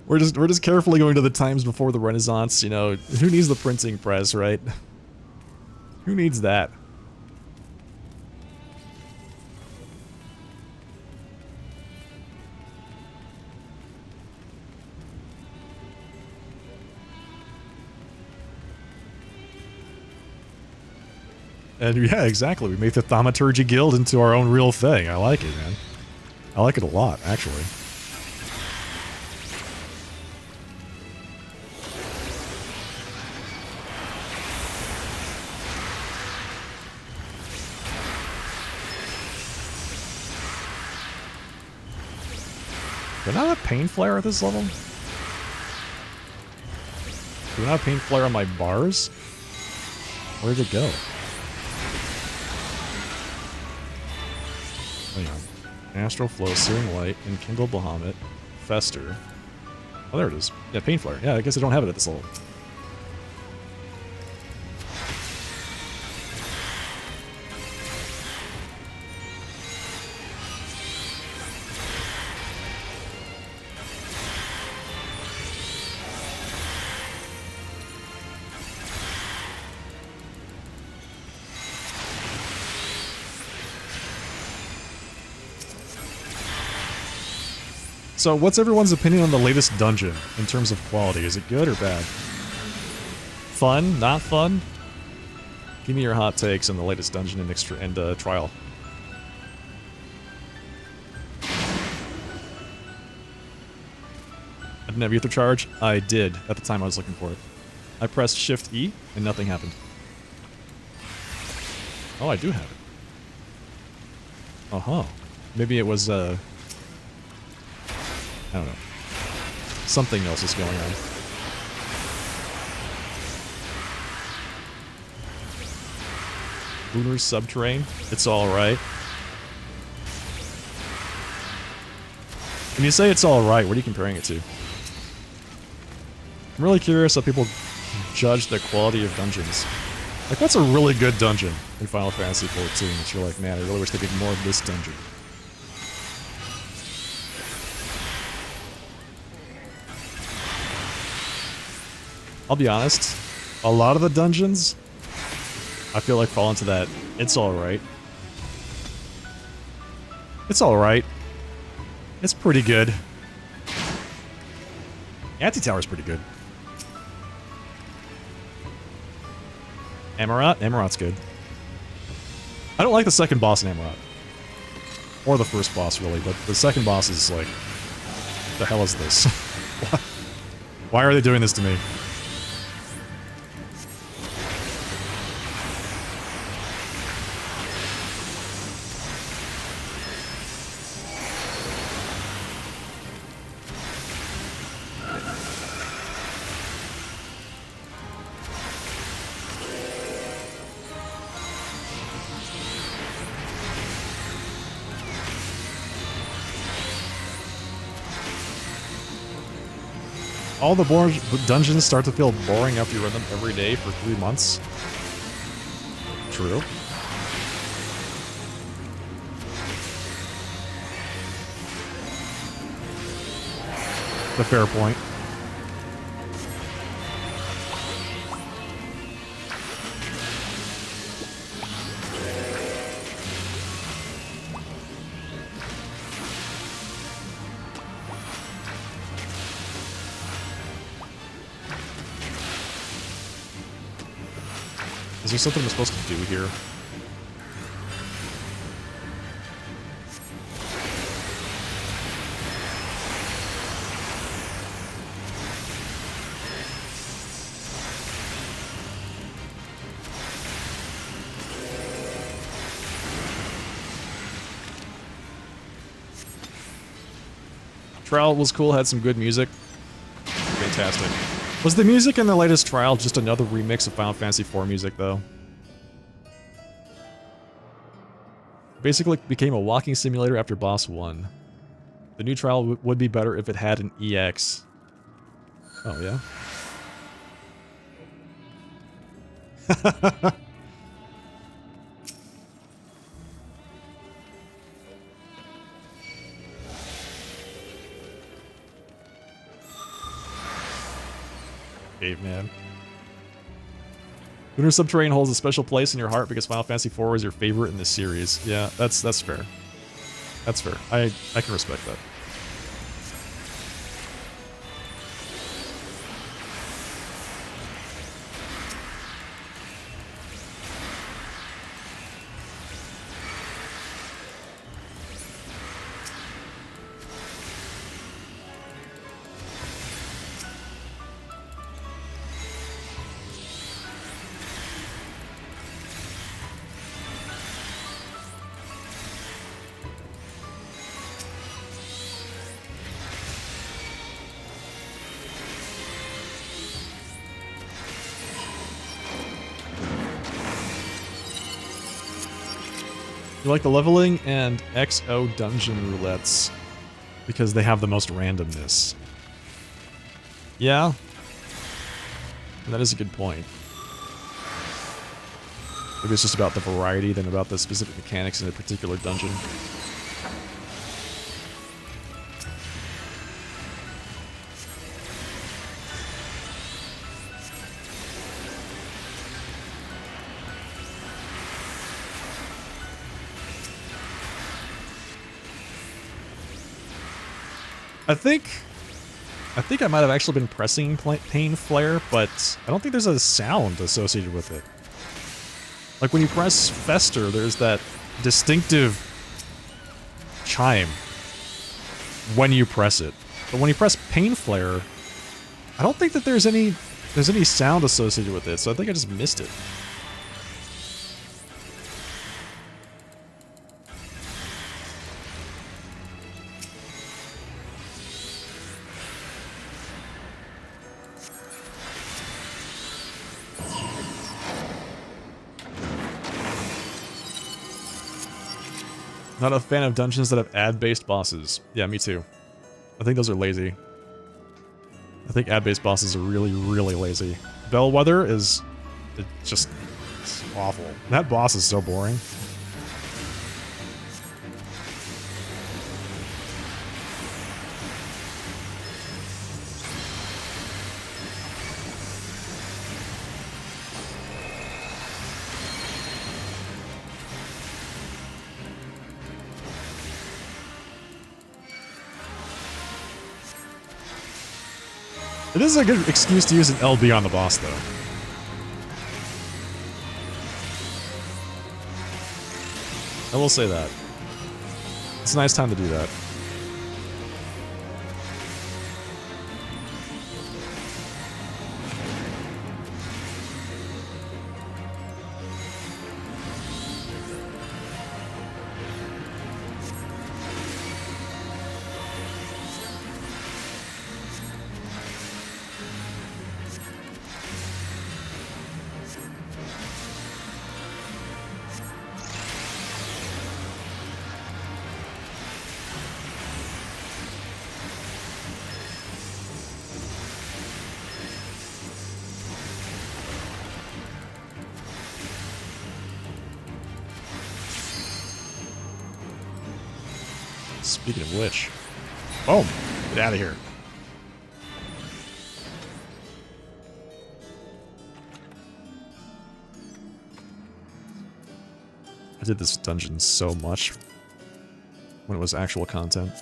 We're just carefully going to the times before the Renaissance, you know. Who needs the printing press, right? Who needs that? And yeah, exactly. We made the Thaumaturgy Guild into our own real thing. I like it, man. I like it a lot, actually. Do I not have Pain Flare at this level? Do I not have Pain Flare on my bars? Where'd it go? Hang on. Astral Flow, Searing Light, Enkindle Bahamut, Fester. Oh, there it is. Yeah, Pain Flare. Yeah, I guess I don't have it at this level. So, what's everyone's opinion on the latest dungeon in terms of quality? Is it good or bad? Fun? Not fun? Give me your hot takes on the latest dungeon and trial. I didn't have Ether Charge? I did, at the time I was looking for it. I pressed Shift E, and nothing happened. Oh, I do have it. Uh-huh. Maybe it was, I don't know. Something else is going on. Lunar subterrane. It's alright. When you say it's alright, what are you comparing it to? I'm really curious how people judge the quality of dungeons. Like, what's a really good dungeon in Final Fantasy XIV that you're like, man, I really wish they did more of this dungeon? I'll be honest, a lot of the dungeons, I feel like fall into that, it's alright. It's alright. It's pretty good. Anti-Tower's pretty good. Amarat? Amarat's good. I don't like the second boss in Amarat. Or the first boss, really, but the second boss is like, what the hell is this? Why are they doing this to me? All the dungeons start to feel boring after you run them every day for 3 months. True. The fair point. Is there something I'm supposed to do here? Trial was cool, had some good music. Fantastic. Was the music in the latest Trial just another remix of Final Fantasy IV music, though? Basically became a walking simulator after Boss 1. The new Trial would be better if it had an EX. Oh, yeah? Caveman. Lunar Subterrane holds a special place in your heart because Final Fantasy IV is your favorite in this series. Yeah, that's fair. That's fair. I can respect that. You like the leveling and XO dungeon roulettes because they have the most randomness. Yeah, that is a good point. Maybe it's just about the variety than about the specific mechanics in a particular dungeon. I think I might have actually been pressing Pain Flare, but I don't think there's a sound associated with it. Like when you press Fester, there's that distinctive chime when you press it. But when you press Pain Flare, I don't think that there's any sound associated with it, so I think I just missed it. Not a fan of dungeons that have ad-based bosses. Yeah, me too. I think those are lazy. I think ad-based bosses are really, really lazy. Bellwether is... it's awful. That boss is so boring. It is a good excuse to use an LB on the boss, though. I will say that. It's a nice time to do that. Speaking of which, boom, get out of here. I did this dungeon so much when it was actual content.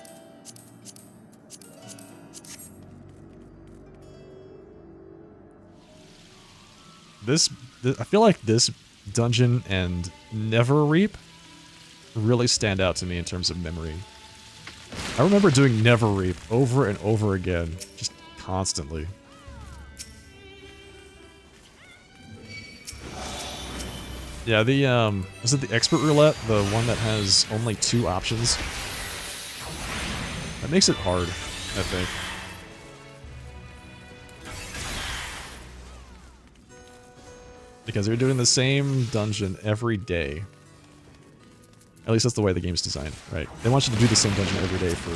I feel like this dungeon and Never Reap really stand out to me in terms of memory. I remember doing Never Reap over and over again, just constantly. Yeah, is it the Expert Roulette? The one that has only 2 options? That makes it hard, I think. Because you're doing the same dungeon every day. At least that's the way the game's designed, right? They want you to do the same dungeon every day for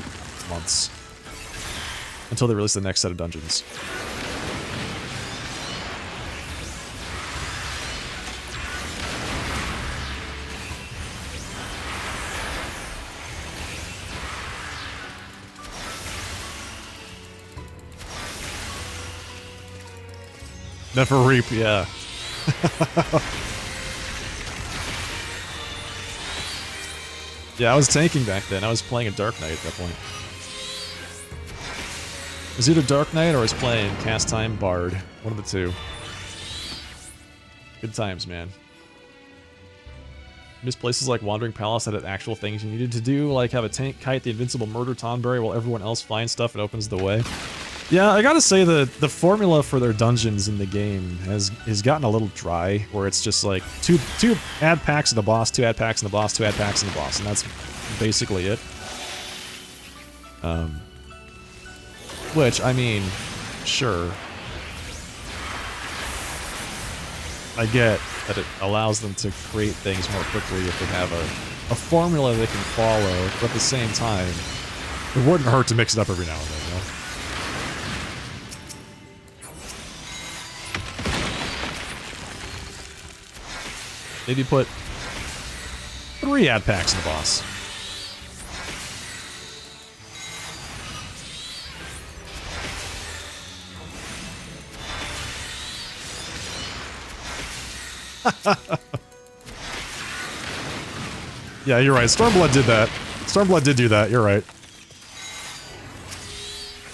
months. Until they release the next set of dungeons. Never Reap, yeah. Yeah, I was tanking back then. I was playing a Dark Knight at that point. It was either Dark Knight or I was playing Cast Time Bard. One of the two. Good times, man. Miss places like Wandering Palace that had actual things you needed to do, like have a tank kite the invincible murder Tonberry while everyone else finds stuff and opens the way. Yeah, I gotta say the formula for their dungeons in the game has gotten a little dry, where it's just like two ad packs in the boss, 2 ad packs in the boss, 2 ad packs in the boss, and that's basically it. Which, I mean, sure. I get that it allows them to create things more quickly if they have a formula they can follow, but at the same time, it wouldn't hurt to mix it up every now and then, you know? Maybe put 3 ad packs in the boss. Yeah, you're right. Stormblood did that. Stormblood did do that. You're right.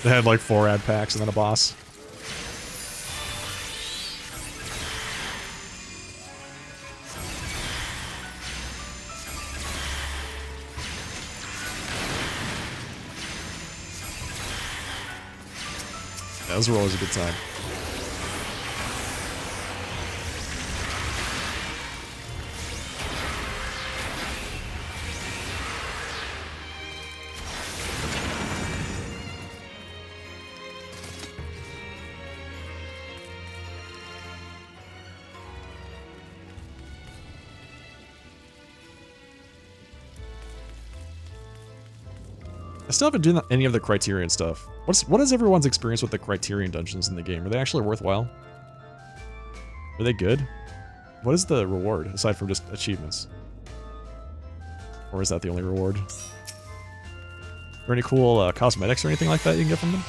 They had like 4 ad packs and then a boss. Yeah, those were always a good time. I still haven't done any of the Criterion stuff. What is everyone's experience with the Criterion dungeons in the game? Are they actually worthwhile? Are they good? What is the reward, aside from just achievements? Or is that the only reward? Are there any cool cosmetics or anything like that you can get from them?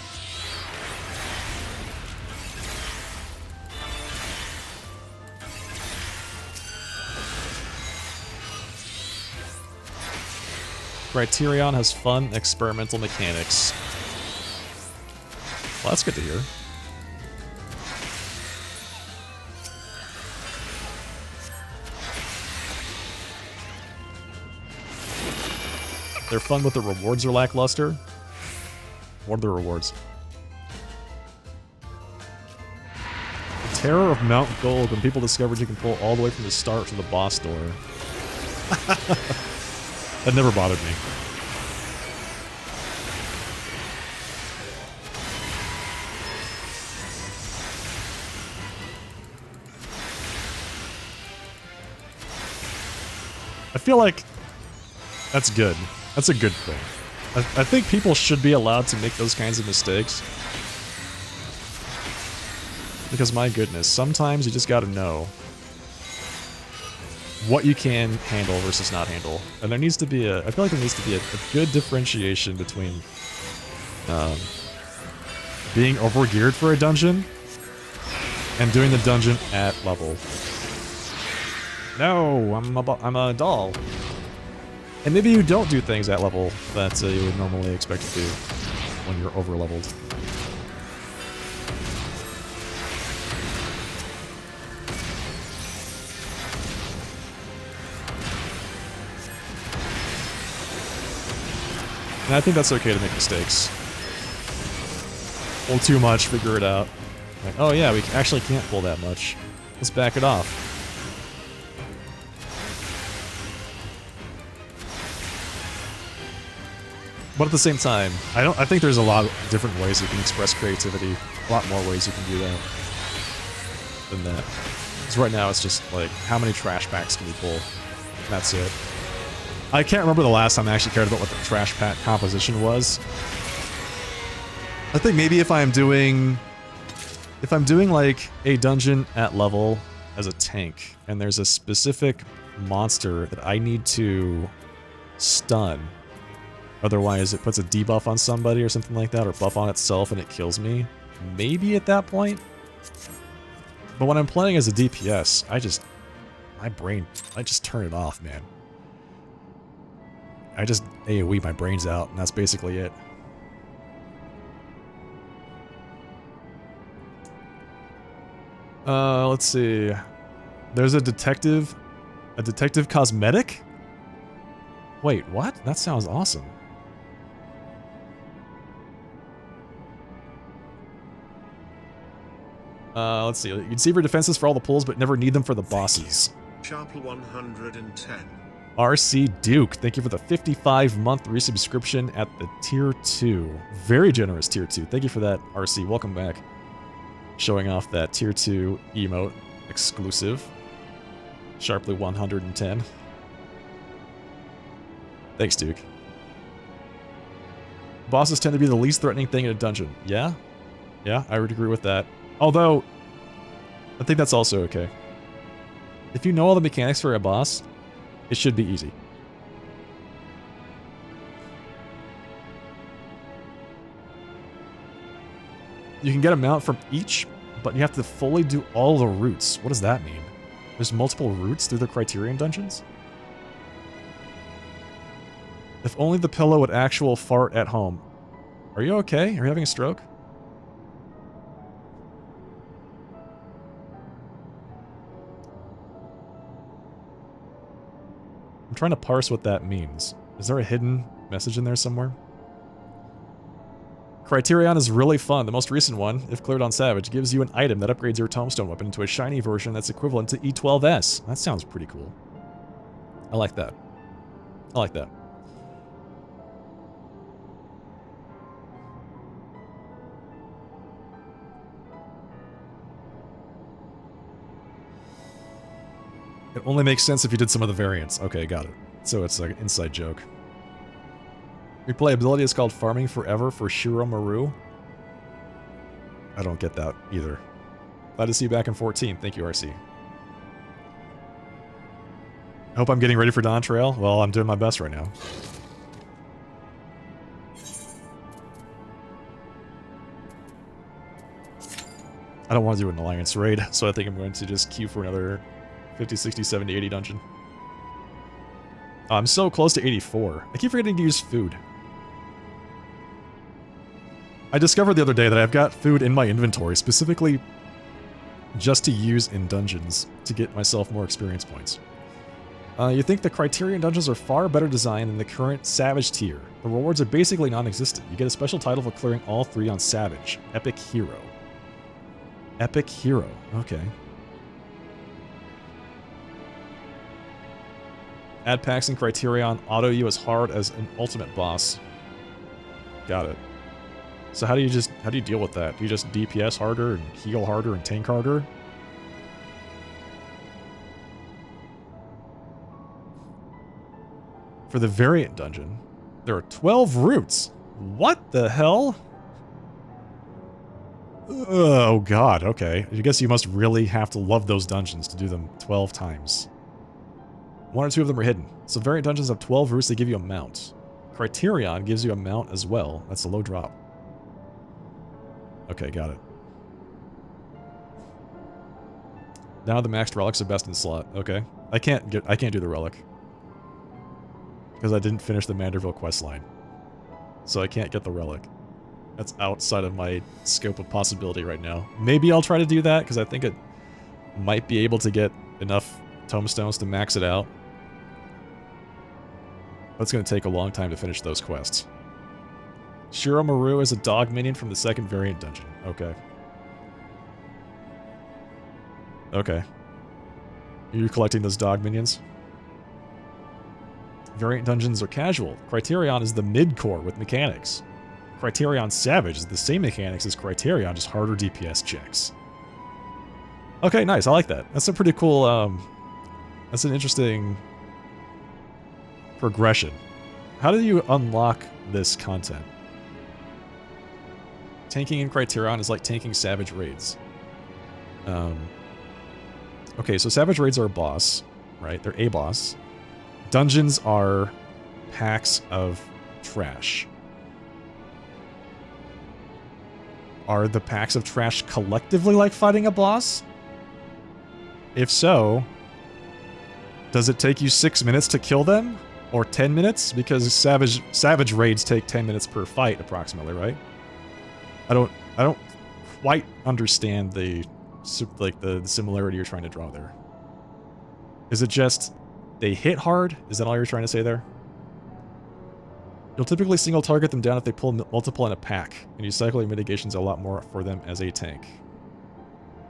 Criterion has fun, experimental mechanics. Well, that's good to hear. They're fun, but the rewards are lackluster. What are the rewards? The terror of Mount Gold, when people discovered you can pull all the way from the start to the boss door. That never bothered me. I feel like that's good. That's a good thing. I think people should be allowed to make those kinds of mistakes. Because my goodness, sometimes you just gotta know what you can handle versus not handle. And there needs to be I feel like there needs to be a good differentiation between being overgeared for a dungeon and doing the dungeon at level. No, I'm a doll. And maybe you don't do things at level that you would normally expect to do when you're over-leveled. And I think that's okay to make mistakes. Pull too much, figure it out. Like, oh yeah, we actually can't pull that much. Let's back it off. But at the same time, I think there's a lot of different ways you can express creativity. A lot more ways you can do that than that. Because right now it's just like, how many trash packs can we pull? That's it. I can't remember the last time I actually cared about what the trash pack composition was. I think maybe if I'm doing like a dungeon at level as a tank, and there's a specific monster that I need to stun, otherwise it puts a debuff on somebody or something like that, or buff on itself and it kills me, maybe at that point. But when I'm playing as a DPS, I just turn it off, man. I just AoE my brains out, and that's basically it. Let's see. There's a detective cosmetic? Wait, what? That sounds awesome. Let's see. You can save your defenses for all the pulls, but never need them for the bosses. Sharp 110. RC Duke, thank you for the 55-month resubscription at the Tier 2. Very generous Tier 2. Thank you for that, RC. Welcome back. Showing off that Tier 2 emote exclusive. Sharply 110. Thanks, Duke. Bosses tend to be the least threatening thing in a dungeon. Yeah? Yeah, I would agree with that. Although, I think that's also okay. If you know all the mechanics for a boss, it should be easy. You can get a mount from each, but you have to fully do all the routes. What does that mean? There's multiple routes through the Criterion dungeons? If only the pillow would actual fart at home. Are you okay? Are you having a stroke? I'm trying to parse what that means. Is there a hidden message in there somewhere? Criterion is really fun. The most recent one, if cleared on Savage, gives you an item that upgrades your tombstone weapon into a shiny version that's equivalent to E12S. That sounds pretty cool. I like that. I like that. It only makes sense if you did some of the variants. Okay, got it. So it's like an inside joke. Replayability is called Farming Forever for Shiromaru. I don't get that either. Glad to see you back in 14. Thank you, RC. I hope I'm getting ready for Dawn Trail. Well, I'm doing my best right now. I don't want to do an Alliance raid, so I think I'm going to just queue for another 50, 60, 70, 80 dungeon. Oh, I'm so close to 84. I keep forgetting to use food. I discovered the other day that I've got food in my inventory, specifically just to use in dungeons to get myself more experience points. You think the Criterion dungeons are far better designed than the current Savage tier. The rewards are basically non-existent. You get a special title for clearing all 3 on Savage. Epic Hero. Epic Hero. Okay. Add packs in Criterion. Auto you as hard as an ultimate boss. Got it. So how do you deal with that? Do you just DPS harder and heal harder and tank harder? For the variant dungeon, there are 12 routes. What the hell? Oh god, okay. I guess you must really have to love those dungeons to do them 12 times. 1 or 2 of them are hidden. So variant dungeons have 12 routes that give you a mount. Criterion gives you a mount as well. That's a low drop. Okay, got it. Now the maxed relics are best in slot. Okay. I can't do the relic. Because I didn't finish the Manderville questline. So I can't get the relic. That's outside of my scope of possibility right now. Maybe I'll try to do that, because I think it might be able to get enough tomestones to max it out. But it's going to take a long time to finish those quests. Shiromaru is a dog minion from the 2nd variant dungeon. Okay. Okay. Are you collecting those dog minions? Variant dungeons are casual. Criterion is the mid-core with mechanics. Criterion Savage is the same mechanics as Criterion, just harder DPS checks. Okay, nice. I like that. That's a pretty cool, that's an interesting progression. How do you unlock this content? Tanking in Criterion is like tanking Savage raids. Okay, so Savage raids are a boss, right? They're a boss. Dungeons are packs of trash. Are the packs of trash collectively like fighting a boss? If so, does it take you 6 minutes to kill them? Or 10 minutes? Because Savage raids take 10 minutes per fight, approximately, right? I don't quite understand the similarity you're trying to draw there. Is it just they hit hard? Is that all you're trying to say there? You'll typically single target them down if they pull multiple in a pack, and you cycle your mitigations a lot more for them as a tank.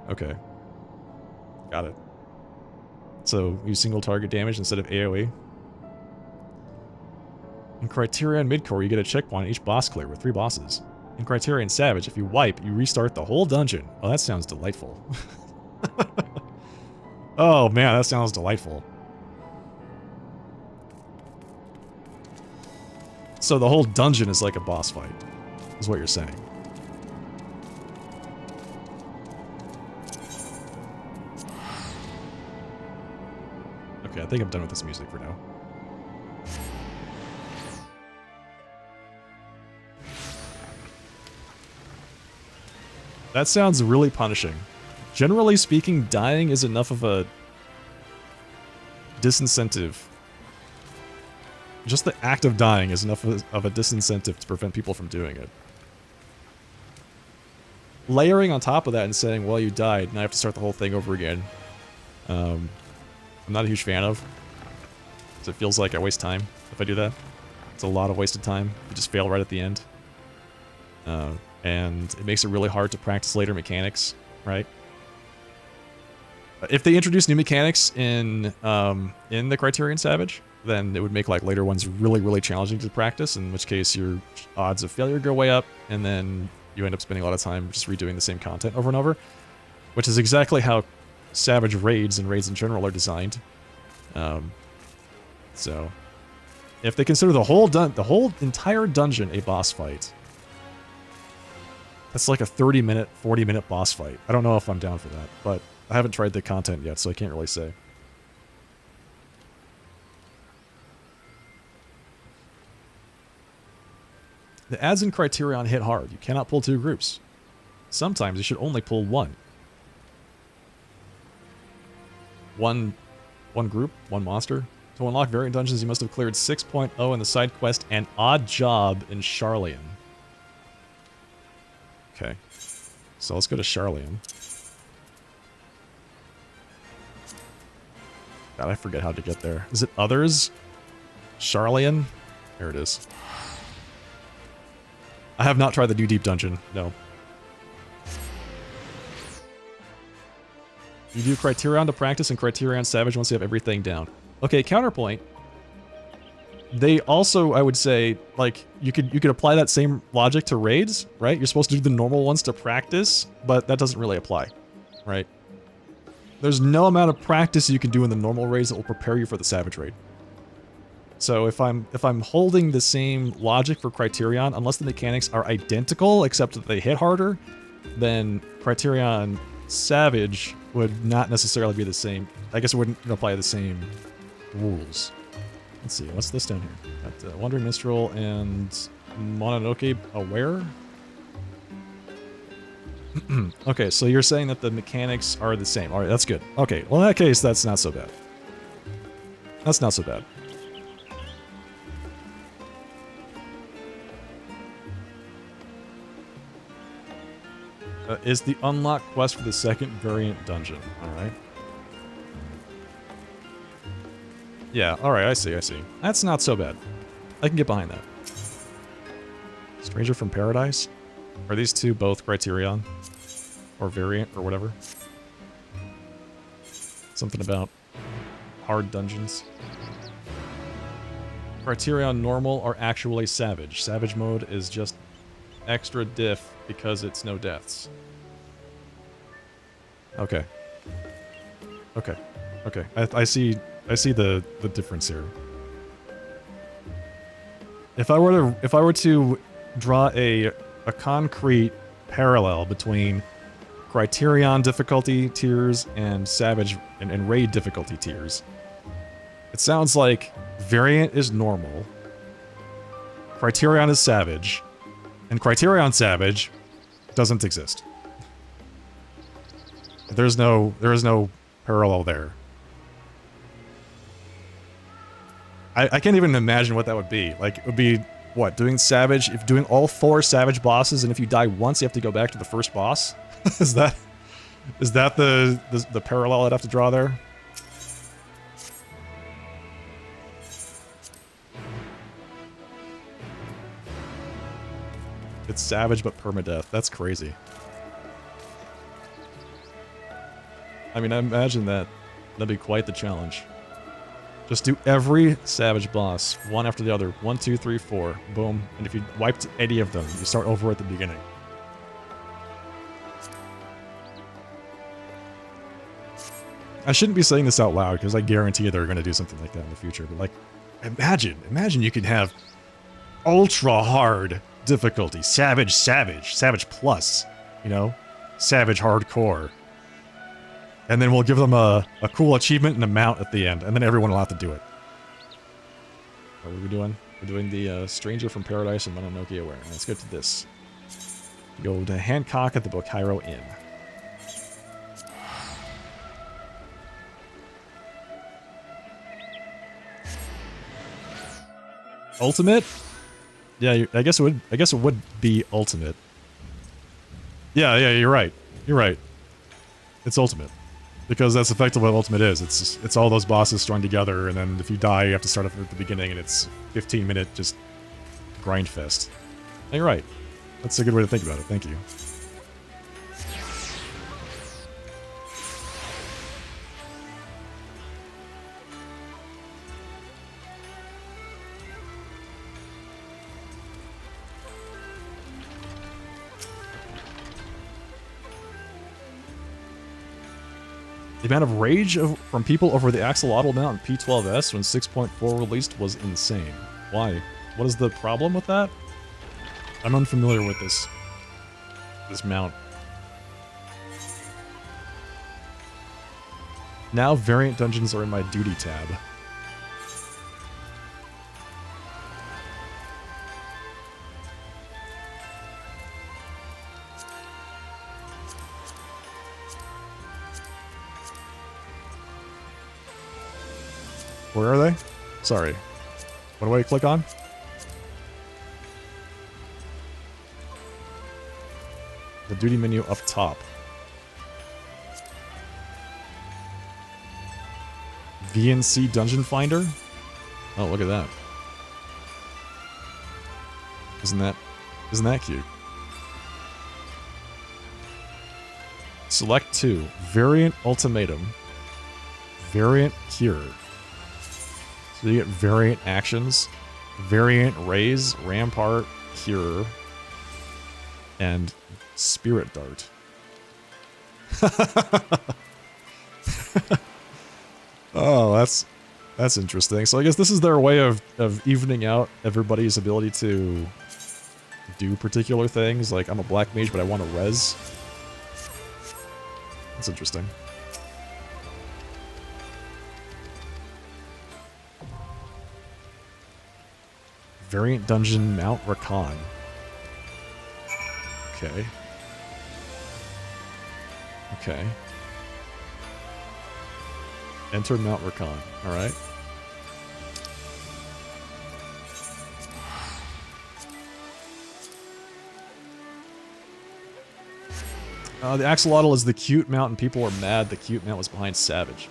Okay. Got it. So you single target damage instead of AoE. In Criterion Midcore, you get a checkpoint on each boss clear with 3 bosses. In Criterion Savage, if you wipe, you restart the whole dungeon. Oh, that sounds delightful. Oh man, that sounds delightful. So the whole dungeon is like a boss fight, is what you're saying. Okay, I think I'm done with this music for now. That sounds really punishing. Generally speaking, dying is enough of a disincentive. Just the act of dying is enough of a disincentive to prevent people from doing it. Layering on top of that and saying, well, you died, now I have to start the whole thing over again. I'm not a huge fan of. So it feels like I waste time if I do that. It's a lot of wasted time. You just fail right at the end. And it makes it really hard to practice later mechanics, right? If they introduce new mechanics in the Criterion Savage, then it would make like later ones really, really challenging to practice, in which case your odds of failure go way up, and then you end up spending a lot of time just redoing the same content over and over, which is exactly how Savage raids and raids in general are designed. So If they consider the whole entire dungeon a boss fight, that's like a 30-minute, 40-minute boss fight. I don't know if I'm down for that, but I haven't tried the content yet, so I can't really say. The adds in Criterion hit hard. You cannot pull 2 groups. Sometimes you should only pull 1. One group, 1 monster. To unlock variant dungeons, you must have cleared 6.0 in the side quest and Odd Job in Charlian. Okay. So let's go to Charlian. God, I forget how to get there. Is it Others? Charlian? There it is. I have not tried the New Deep Dungeon, no. You do Criterion to practice and Criterion Savage once you have everything down. Okay, counterpoint. They also, I would say, like, you could apply that same logic to raids, right? You're supposed to do the normal ones to practice, but that doesn't really apply, right? There's no amount of practice you can do in the normal raids that will prepare you for the Savage raid. So if I'm holding the same logic for Criterion, unless the mechanics are identical except that they hit harder, then Criterion Savage would not necessarily be the same. I guess it wouldn't apply the same rules. Let's see, what's this down here? Got Wandering Minstrel and Mononoke Aware? Okay, so you're saying that the mechanics are the same. Alright, that's good. Okay, well in that case, that's not so bad. That's not so bad. Is the unlock quest for the second variant dungeon. Alright. Yeah, alright, I see. That's not so bad. I can get behind that. Stranger from Paradise? Are these two both Criterion? Or variant, or whatever? Something about hard dungeons. Criterion normal or actually savage. Savage mode is just extra diff because it's no deaths. Okay. I see the difference here. If I were to draw a concrete parallel between Criterion difficulty tiers and Savage and Raid difficulty tiers, it sounds like Variant is normal, Criterion is Savage, and Criterion Savage doesn't exist. There is no parallel there. I can't even imagine what that would be. Like, it would be, what, doing Savage, if doing all 4 Savage bosses, and if you die once, you have to go back to the first boss? Is that the parallel I'd have to draw there? It's Savage but permadeath. That's crazy. I mean, I imagine that'd be quite the challenge. Just do every Savage boss, one after the other. 1, 2, 3, 4. Boom. And if you wiped any of them, you start over at the beginning. I shouldn't be saying this out loud, because I guarantee they're going to do something like that in the future. But, like, imagine you could have ultra hard difficulty. Savage plus, you know? Savage hardcore. And then we'll give them a cool achievement and a mount at the end, and then everyone will have to do it. What are we doing? We're doing the Stranger from Paradise and Mononoke Aware. Let's go to this. Go to Hancock at the Bokairo Inn. Ultimate? Yeah, I guess it would be ultimate. Yeah, you're right. It's ultimate. Because that's effectively what ultimate is. It's all those bosses strung together, and then if you die, you have to start up at the beginning, and it's 15-minute just grind fest. And you're right. That's a good way to think about it. Thank you. The amount of rage from people over the axolotl mount in P12S when 6.4 released was insane. Why? What is the problem with that? I'm unfamiliar with this mount. Now variant dungeons are in my duty tab. Where are they? Sorry. What do I click on? The duty menu up top. VNC Dungeon Finder? Oh, look at that. Isn't that cute? Select 2. Variant Ultimatum. Variant Cure. So you get variant actions, variant raise, rampart, cure, and spirit dart. Oh, that's interesting. So I guess this is their way of evening out everybody's ability to do particular things. Like, I'm a black mage, but I want to res. That's interesting. Variant Dungeon Mount Rakan. Okay. Okay. Enter Mount Rakan. Alright. The axolotl is the cute mount and people are mad the cute mount was behind Savage.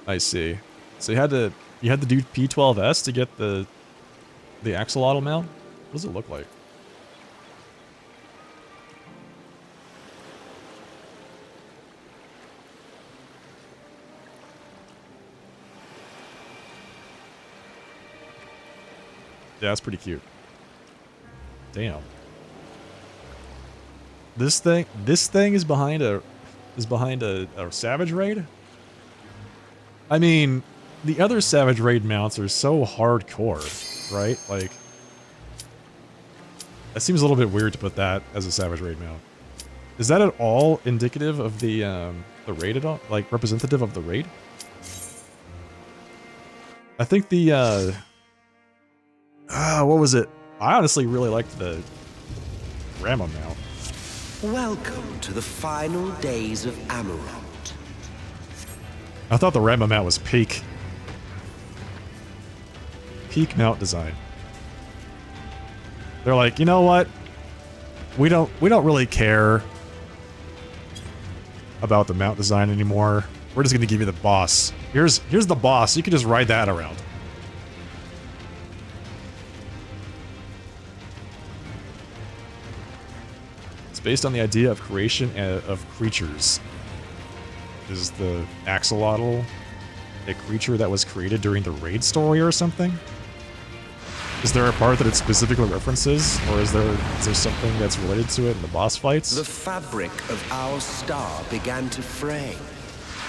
I see. So you had to do P12S to get the axolotl mount? What does it look like? Yeah, that's pretty cute. Damn. This thing is behind a Savage raid? I mean, the other Savage raid mounts are so hardcore, right? Like, that seems a little bit weird to put that as a Savage raid mount. Is that at all indicative of the raid at all? Like, representative of the raid? I think the what was it? I honestly really liked the Rama mount. Welcome to the final days of Amarant. I thought the Rama mount was peak. Peak mount design. They're like, you know what? We don't really care about the mount design anymore. We're just gonna give you the boss. Here's the boss. You can just ride that around. It's based on the idea of creation of creatures. Is the axolotl a creature that was created during the raid story or something? Is there a part that it specifically references, or is there something that's related to it in the boss fights? The fabric of our star began to fray,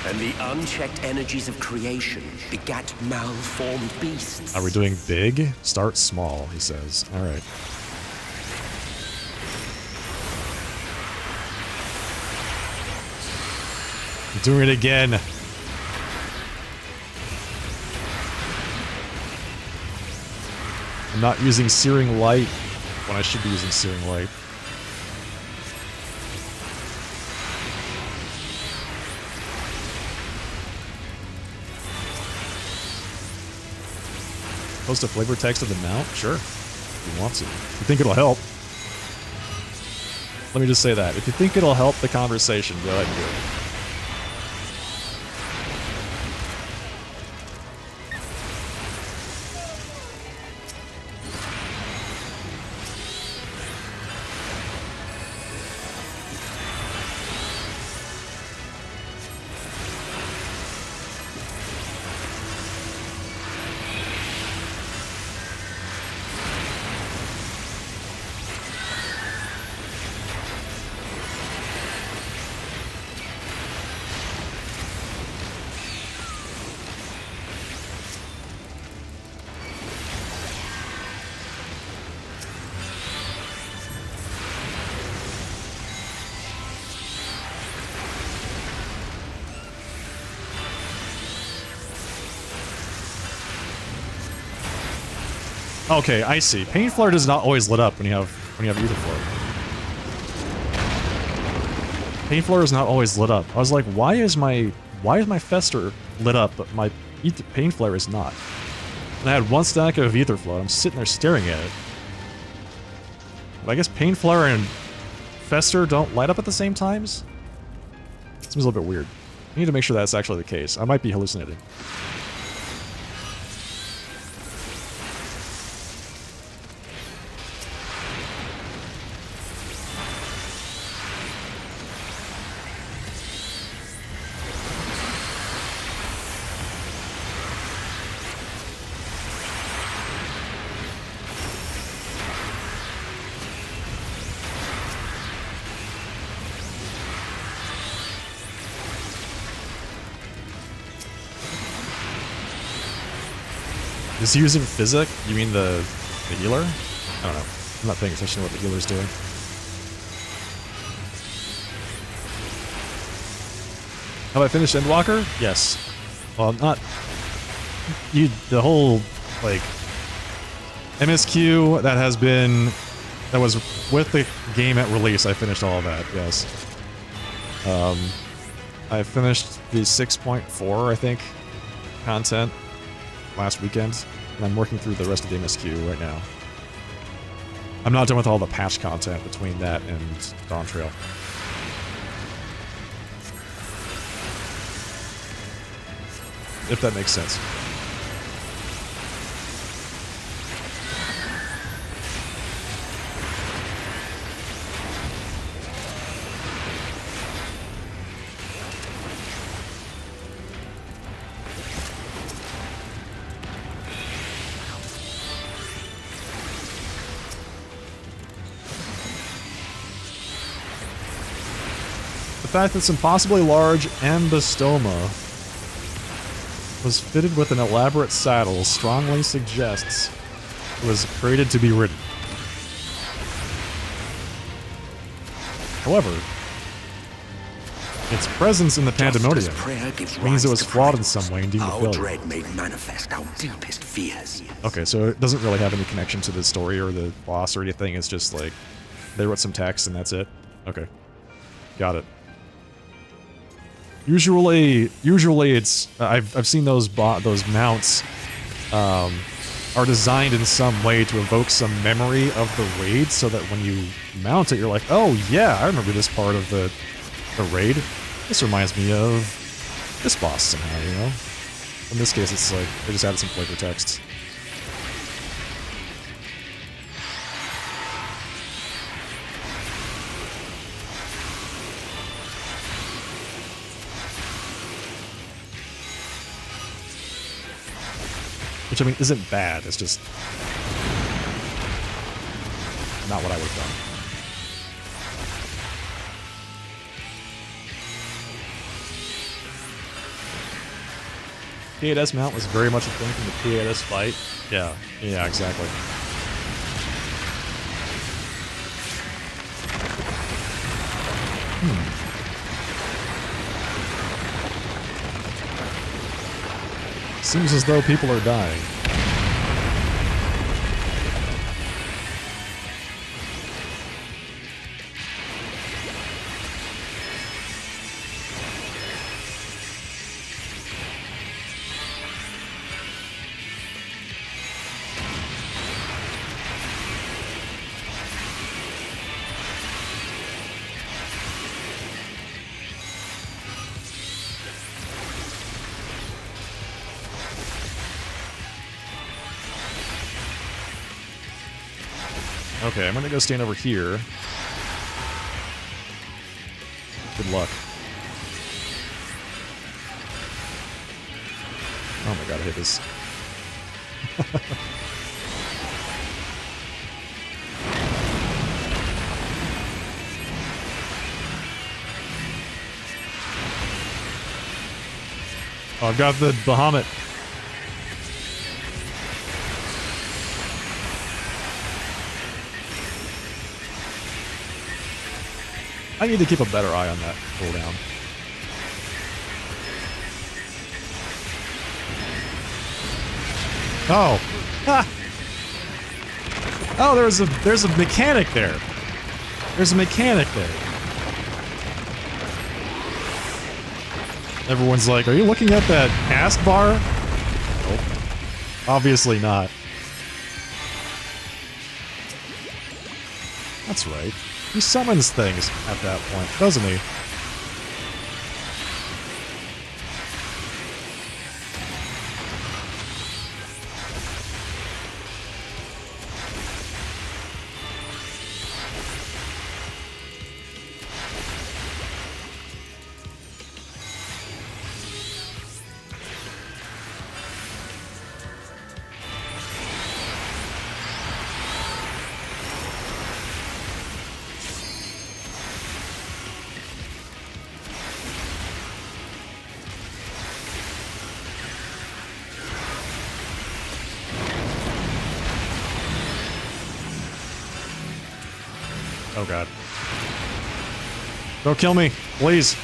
and the unchecked energies of creation begat malformed beasts. Are we doing big? Start small, he says. All right. I'm doing it again. I'm not using Searing Light when I should be using Searing Light. Post a flavor text of the mount? Sure. If you want to. If you think it'll help. Let me just say that. If you think it'll help the conversation, go ahead and do it. Okay, I see. Pain Flare does not always lit up when you have Ether Flow. Pain Flare is not always lit up. I was like, why is my Fester lit up, but my Pain Flare is not? And I had one stack of Ether Flow, and I'm sitting there staring at it. But I guess Pain Flare and Fester don't light up at the same times? Seems a little bit weird. I need to make sure that's actually the case. I might be hallucinating. Is he using Physic? You mean the healer? I don't know. I'm not paying attention to what the healer's doing. Have I finished Endwalker? Yes. Well, not... the whole, like... MSQ that has been... that was with the game at release, I finished all of that, yes. I finished the 6.4, I think, content last weekend, and I'm working through the rest of the MSQ right now. I'm not done with all the patch content between that and Dawn Trail. If that makes sense. The fact that this impossibly large ambystoma was fitted with an elaborate saddle strongly suggests it was created to be ridden. However, its presence in the Pandemonium means it was flawed in some way and deemed a failure. Dread made manifest our deepest fears. Okay, so it doesn't really have any connection to the story or the boss or anything. It's just like they wrote some text and that's it. Okay, got it. Usually it's I've seen those mounts are designed in some way to evoke some memory of the raid, so that when you mount it, you're like, oh yeah, I remember this part of the raid. This reminds me of this boss somehow, you know? In this case, it's like they just added some flavor text. Which, I mean, isn't bad, it's just not what I would have done. P8S mount was very much a thing from the P8S fight. Yeah, exactly. Seems as though people are dying. Okay, I'm gonna go stand over here. Good luck. Oh my god, I hate this. Oh, I've got the Bahamut. I need to keep a better eye on that cooldown. Oh! Ha! Oh, there's a mechanic there. There's a mechanic there. Everyone's like, are you looking at that task bar? Nope. Obviously not. That's right. He summons things at that point, doesn't he? Oh god. Don't kill me, please.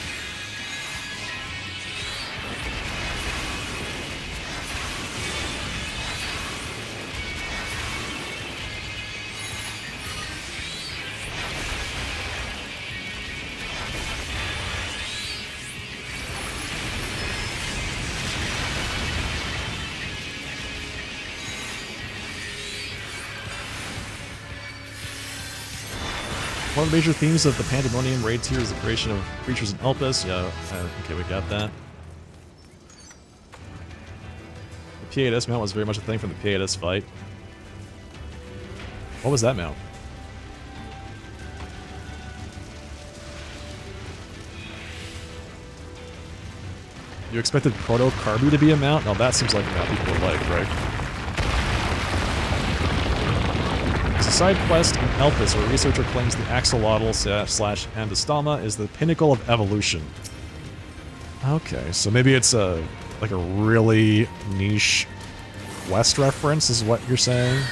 One of the major themes of the Pandemonium raids here is the creation of creatures in Elpis. Yeah, okay, we got that. The P8S mount was very much a thing from the P8S fight. What was that mount? You expected Proto Carby to be a mount? No, that seems like a mount people would like, right? It's a side quest in Elpis where a researcher claims the axolotl slash Andostoma is the pinnacle of evolution. Okay, so maybe it's like a really niche West reference is what you're saying?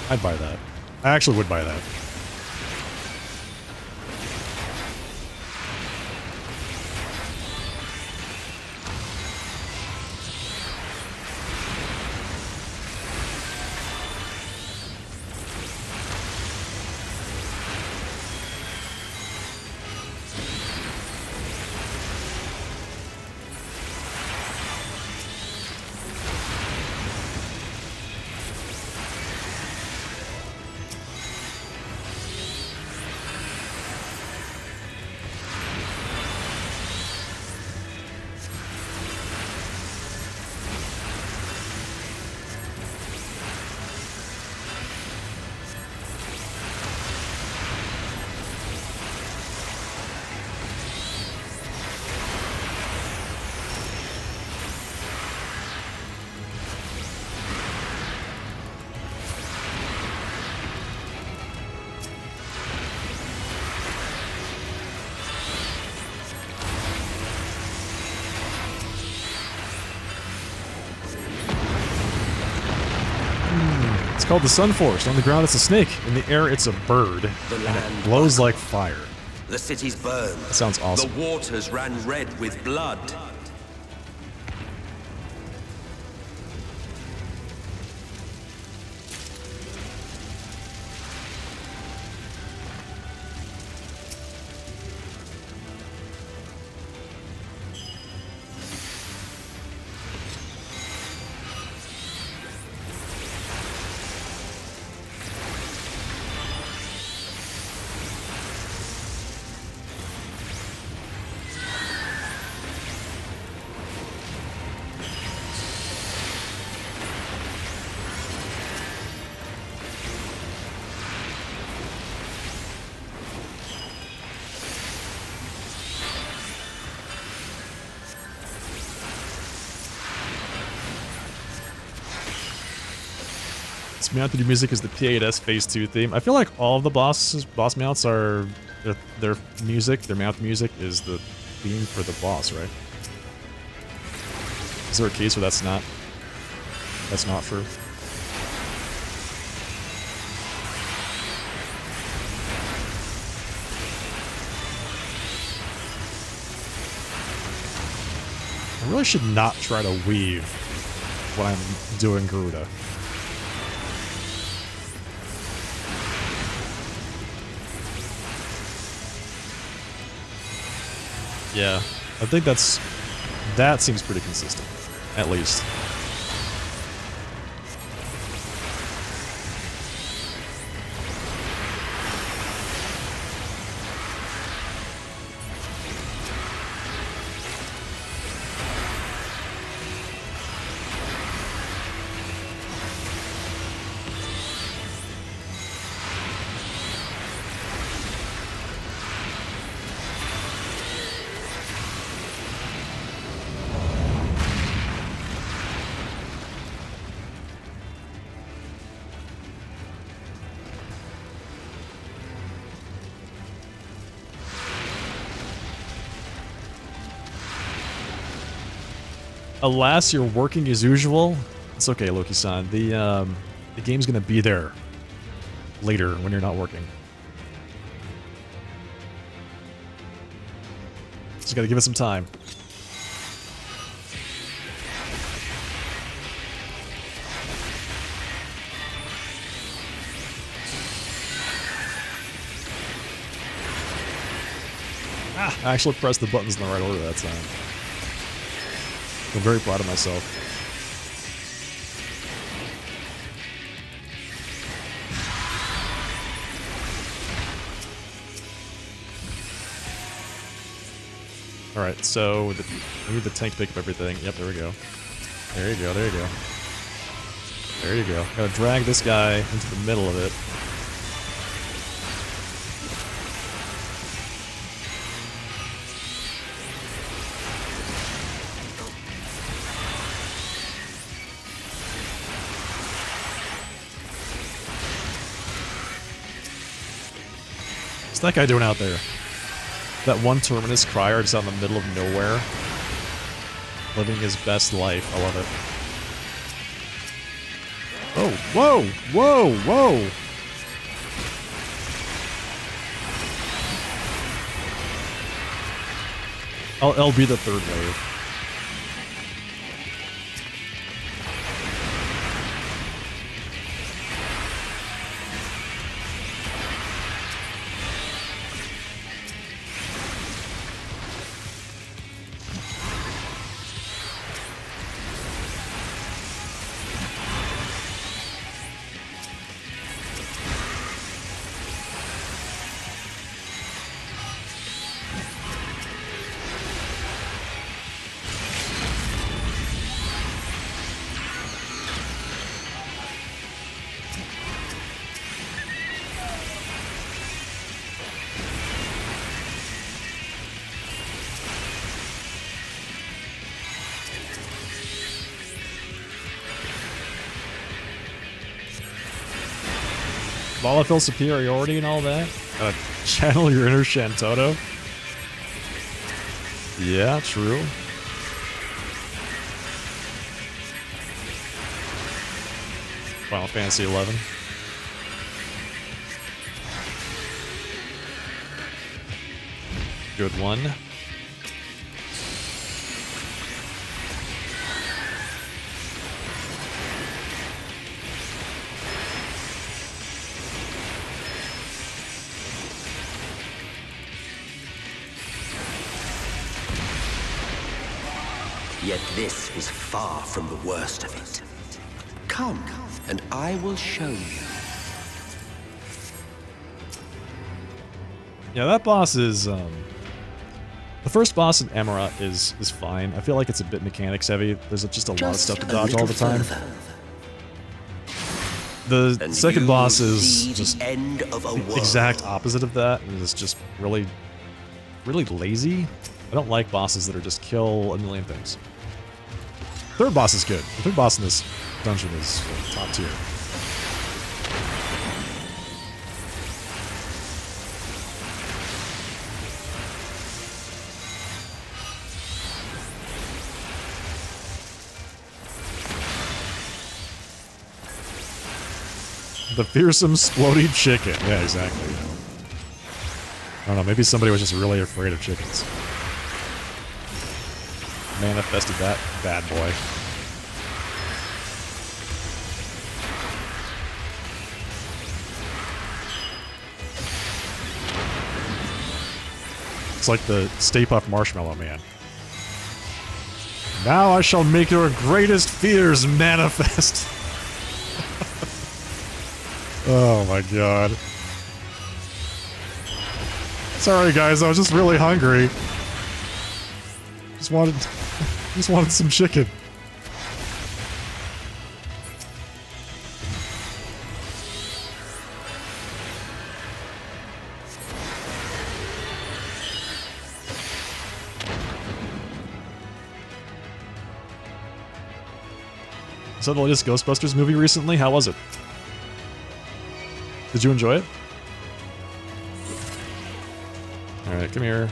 I'd buy that. I actually would buy that. It's called the Sun Forest. On the ground, it's a snake. In the air, it's a bird. And it blows like fire. The cities burned. That sounds awesome. The waters ran red with blood. Mounted music is the P8S Phase 2 theme. I feel like all of the boss mounts are their music, their mount music is the theme for the boss, right? Is there a case where that's not true? I really should not try to weave when I'm doing Garuda. Yeah, I think that seems pretty consistent, at least. Alas, you're working as usual. It's okay, Loki-san. The game's gonna be there later when you're not working. Just gotta give it some time. Ah, I actually pressed the buttons in the right order that time. I'm very proud of myself. Alright, so we need the tank to pick up everything. Yep, there we go. There you go, there you go. There you go. Gotta drag this guy into the middle of it. What's that guy doing out there? That one Terminus Crier just out in the middle of nowhere. Living his best life. I love it. Oh, whoa! Whoa! Whoa! I'll be the third wave. Volatile superiority and all that? Channel your inner Shantoto? Yeah, true. Final Fantasy XI. Good one. Yet this is far from the worst of it. Come, and I will show you. Yeah, that boss is, the first boss in Emera is fine. I feel like it's a bit mechanics heavy. There's just a lot of stuff to dodge all the time. The second boss is just the exact opposite of that. It's just really, really lazy. I don't like bosses that are just kill a million things. Third boss is good. The third boss in this dungeon is top tier. The fearsome splody chicken. Yeah, exactly. I don't know, maybe somebody was just really afraid of chickens. manifested that bad boy. It's like the Stay Puft Marshmallow Man. Now I shall make your greatest fears manifest. Oh my god. Sorry guys, I was just really hungry. Just wanted some chicken. I saw the latest Ghostbusters movie recently. How was it? Did you enjoy it? Alright, come here.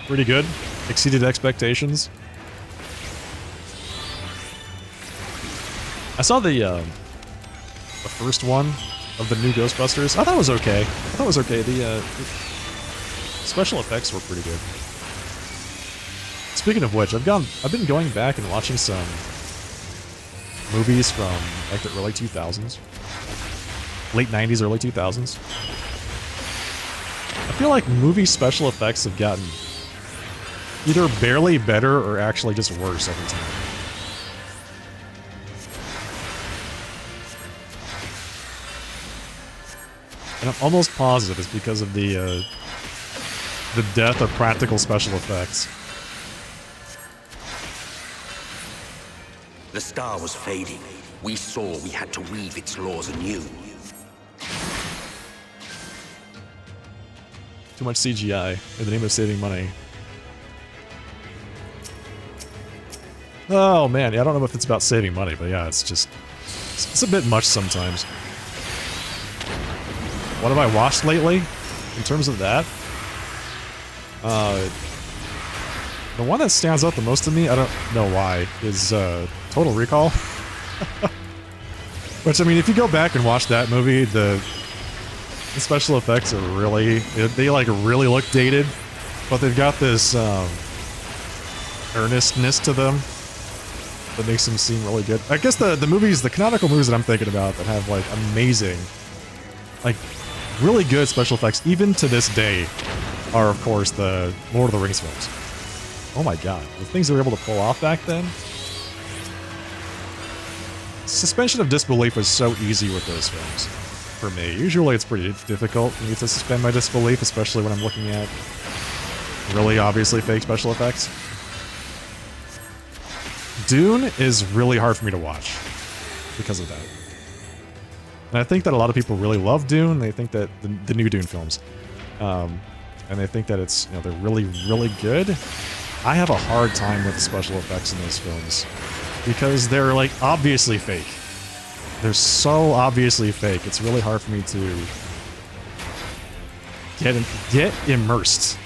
Pretty good. Exceeded expectations. I saw the first one of the new Ghostbusters. I thought it was okay. The special effects were pretty good. Speaking of which, I've been going back and watching some movies from like the early 2000s, late 90s, early 2000s. I feel like movie special effects have gotten either barely better or actually just worse every time. And I'm almost positive it's because of the death of practical special effects. The star was fading. We saw we had to weave its laws anew. Too much CGI in the name of saving money. Oh man, yeah, I don't know if it's about saving money, but yeah, it's a bit much sometimes. What have I watched lately in terms of that? The one that stands out the most to me, I don't know why, is Total Recall. Which, I mean, if you go back and watch that movie, the special effects are really, they like really look dated, but they've got this earnestness to them that makes them seem really good. I guess the canonical movies that I'm thinking about that have like amazing, like really good special effects, even to this day, are of course the Lord of the Rings films. Oh my god, the things they were able to pull off back then. Suspension of disbelief was so easy with those films, for me. Usually it's pretty difficult for me to suspend my disbelief, especially when I'm looking at really obviously fake special effects. Dune is really hard for me to watch because of that. And I think that a lot of people really love Dune. They think that the new Dune films, and they think that it's, you know, they're really, really good. I have a hard time with the special effects in those films because they're like obviously fake. They're so obviously fake. It's really hard for me to get immersed.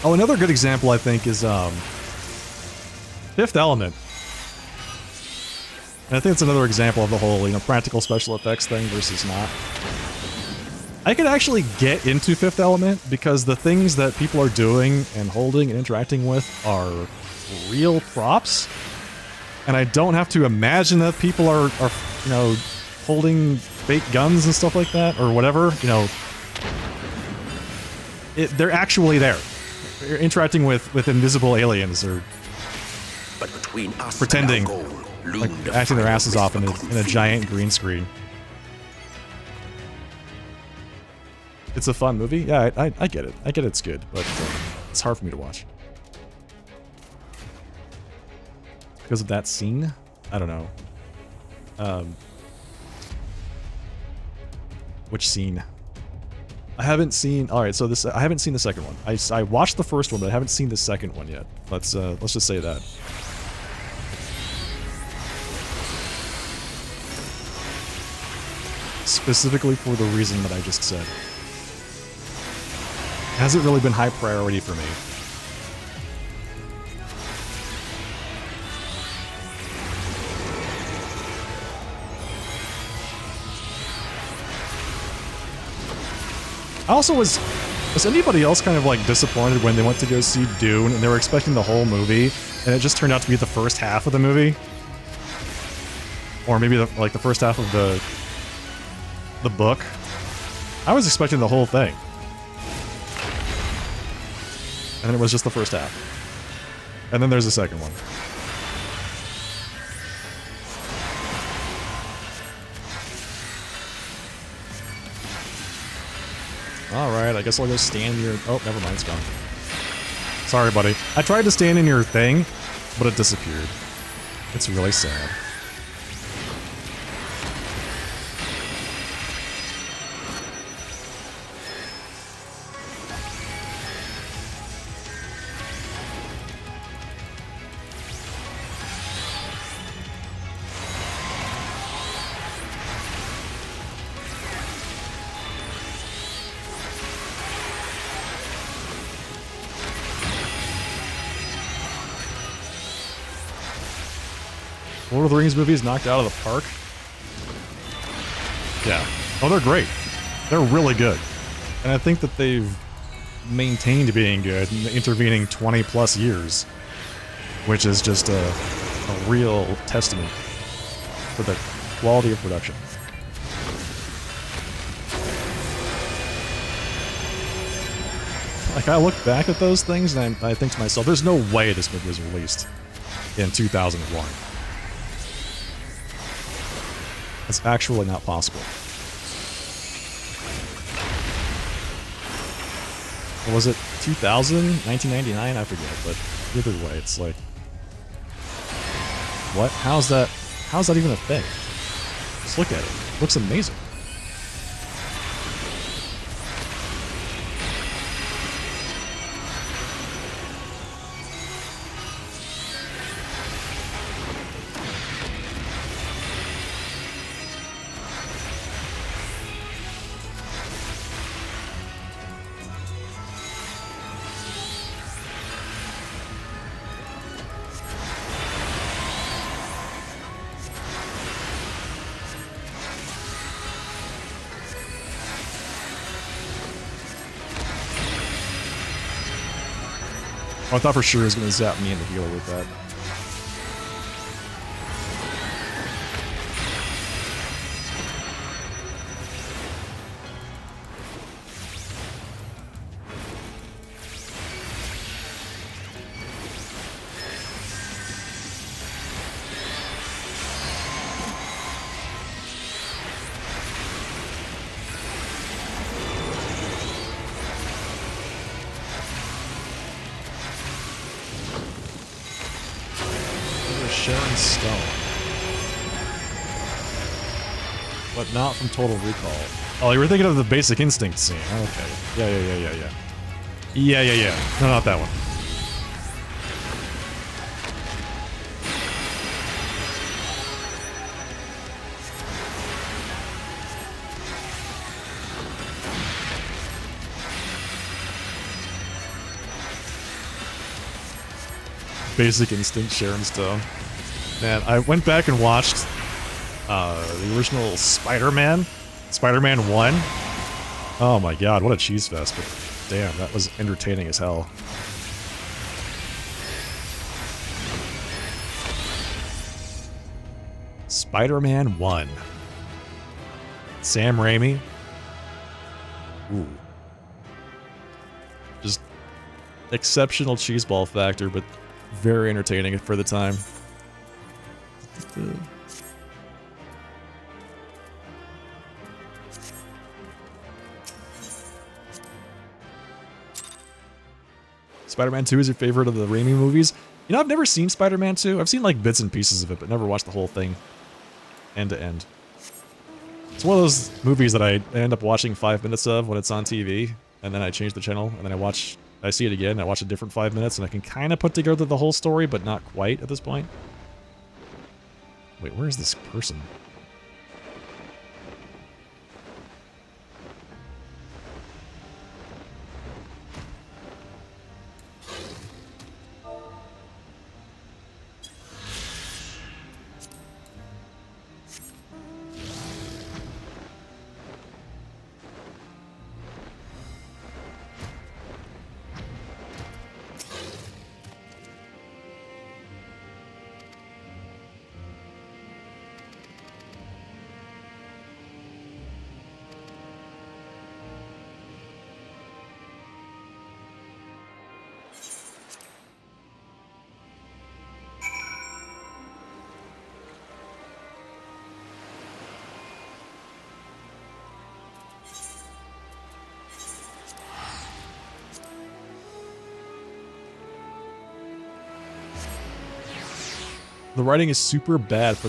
Oh, another good example, I think, is Fifth Element. And I think it's another example of the whole, you know, practical special effects thing versus not. I could actually get into Fifth Element because the things that people are doing and holding and interacting with are real props. And I don't have to imagine that people are you know, holding fake guns and stuff like that, or whatever, you know. They're actually there. You're interacting with invisible aliens, or but between us pretending, and our goal, like acting their asses off in a giant green screen. It's a fun movie. Yeah, I get it. I get it's good, but it's hard for me to watch. Because of that scene? I don't know. Which scene? I haven't seen. All right, so I haven't seen the second one. I watched the first one, but I haven't seen the second one yet. Let's just say that. specifically for the reason that I just said. Hasn't really been high priority for me. I also was anybody else kind of like disappointed when they went to go see Dune and they were expecting the whole movie and it just turned out to be the first half of the movie? Or maybe the first half of the book? I was expecting the whole thing. And then it was just the first half. And then there's the second one. Alright, I guess I'll go stand in your... Oh, never mind, it's gone. Sorry, buddy. I tried to stand in your thing, but it disappeared. It's really sad. Lord of the Rings movies knocked out of the park? Yeah. Oh, they're great. They're really good. And I think that they've maintained being good in the intervening 20 plus years, which is just a real testament for the quality of production. Like, I look back at those things and I think to myself, there's no way this movie was released in 2001. It's actually not possible. Or was it 2000? 1999? I forget, but either way, it's like... What? How's that even a thing? Just look at it. It looks amazing. Oh, I thought for sure he was going to zap me in the healer with that. Sharon Stone. But not from Total Recall. Oh, you were thinking of the Basic Instinct scene. Okay. Yeah. Yeah. No, not that one. Basic Instinct Sharon Stone. Man, I went back and watched the original Spider-Man 1. Oh my god, what a cheese fest, but damn, that was entertaining as hell. Spider-Man 1. Sam Raimi. Ooh. Just exceptional cheeseball factor, but very entertaining for the time. Spider-Man 2 is your favorite of the Raimi movies? You know, I've never seen Spider-Man 2. I've seen like bits and pieces of it, but never watched the whole thing end to end. It's one of those movies that I end up watching 5 minutes of when it's on TV, and then I change the channel, and then I see it again, I watch a different 5 minutes, and I can kind of put together the whole story, but not quite at this point. Wait, where is this person? The writing is super bad for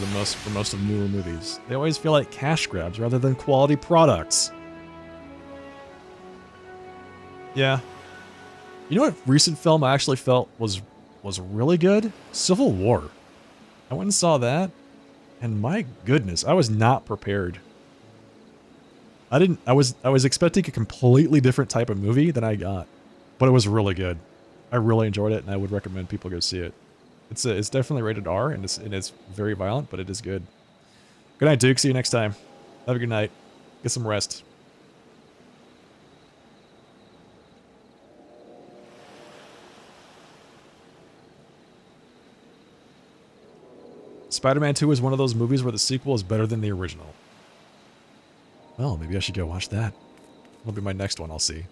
most of newer movies. They always feel like cash grabs rather than quality products. Yeah. You know what recent film I actually felt was really good? Civil War. I went and saw that, and my goodness, I was not prepared. I was expecting a completely different type of movie than I got, but it was really good. I really enjoyed it, and I would recommend people go see it. It's definitely rated R, and it's very violent, but it is good. Good night, Duke. See you next time. Have a good night. Get some rest. Spider-Man 2 is one of those movies where the sequel is better than the original. Well, maybe I should go watch that. That'll be my next one I'll see.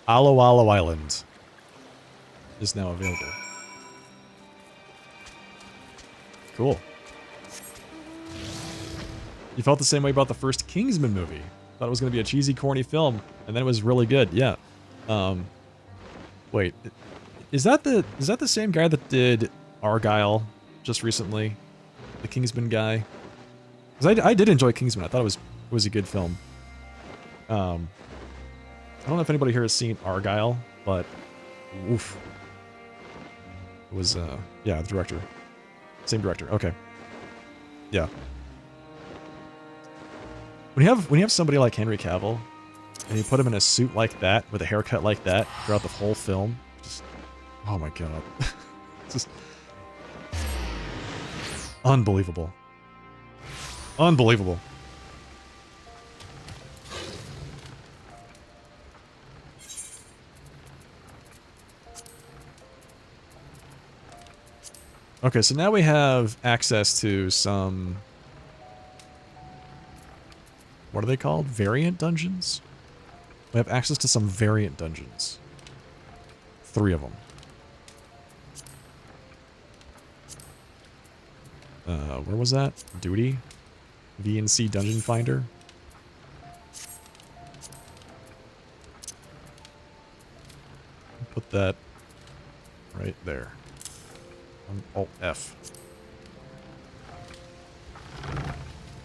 Alo Alo Island is now available. Cool. You felt the same way about the first Kingsman movie. Thought it was going to be a cheesy, corny film, and then it was really good. Yeah. Wait, is that the same guy that did Argyle just recently? The Kingsman guy? Because I did enjoy Kingsman. I thought it was a good film. I don't know if anybody here has seen Argyle, but oof. It was yeah, the director. Same director. Okay. Yeah. When you have somebody like Henry Cavill, and you put him in a suit like that, with a haircut like that, throughout the whole film, just, oh my god. Just unbelievable. Unbelievable. Okay, so now we have access to some... What are they called? Variant dungeons? We have access to some variant dungeons. 3 of them. Where was that? Duty? VNC Dungeon Finder? Put that right there. Alt F.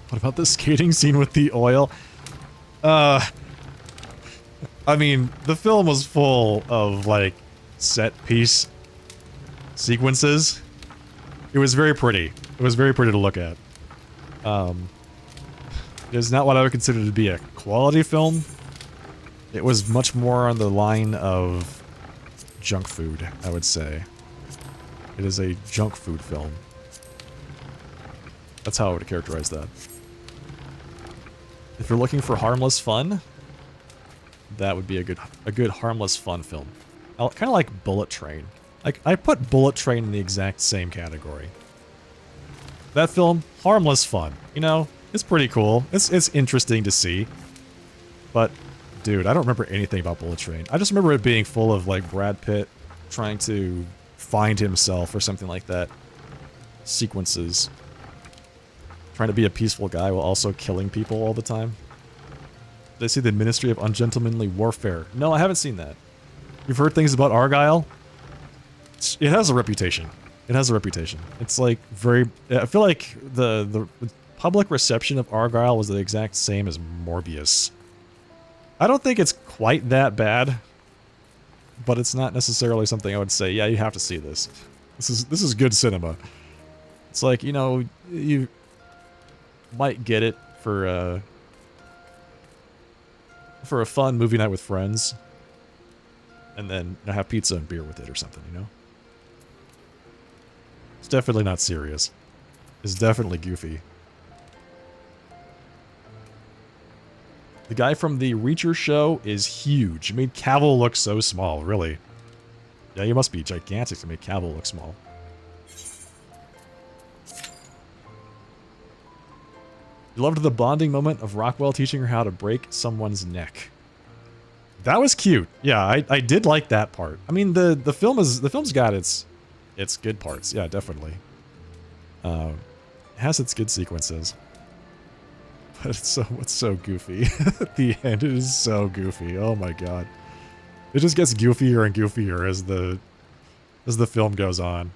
What about the skating scene with the oil? I mean, the film was full of, like, set piece sequences. It was very pretty. It was very pretty to look at. It is not what I would consider to be a quality film. It was much more on the line of junk food, I would say. It is a junk food film. That's how I would characterize that. If you're looking for harmless fun, that would be a good harmless fun film. Kind of like Bullet Train. Like, I put Bullet Train in the exact same category. That film, harmless fun. You know, it's pretty cool. It's interesting to see. But, dude, I don't remember anything about Bullet Train. I just remember it being full of, like, Brad Pitt trying to find himself or something like that. Sequences. Trying to be a peaceful guy while also killing people all the time. Did I see the Ministry of Ungentlemanly Warfare? No, I haven't seen that. You've heard things about Argyle? It has a reputation. It has a reputation. It's like very... I feel like the public reception of Argyle was the exact same as Morbius. I don't think it's quite that bad, but it's not necessarily something I would say, yeah, you have to see this. This is good cinema. It's like, you know, you might get it for a fun movie night with friends, and then have pizza and beer with it or something, you know? It's definitely not serious. It's definitely goofy. The guy from the Reacher show is huge. It made Cavill look so small, really. Yeah, you must be gigantic to make Cavill look small. You loved the bonding moment of Rockwell teaching her how to break someone's neck. That was cute. Yeah, I did like that part. I mean, the film's got its good parts. Yeah, definitely. It has its good sequences. But it's so goofy. The end is so goofy. Oh my god. It just gets goofier and goofier as the film goes on.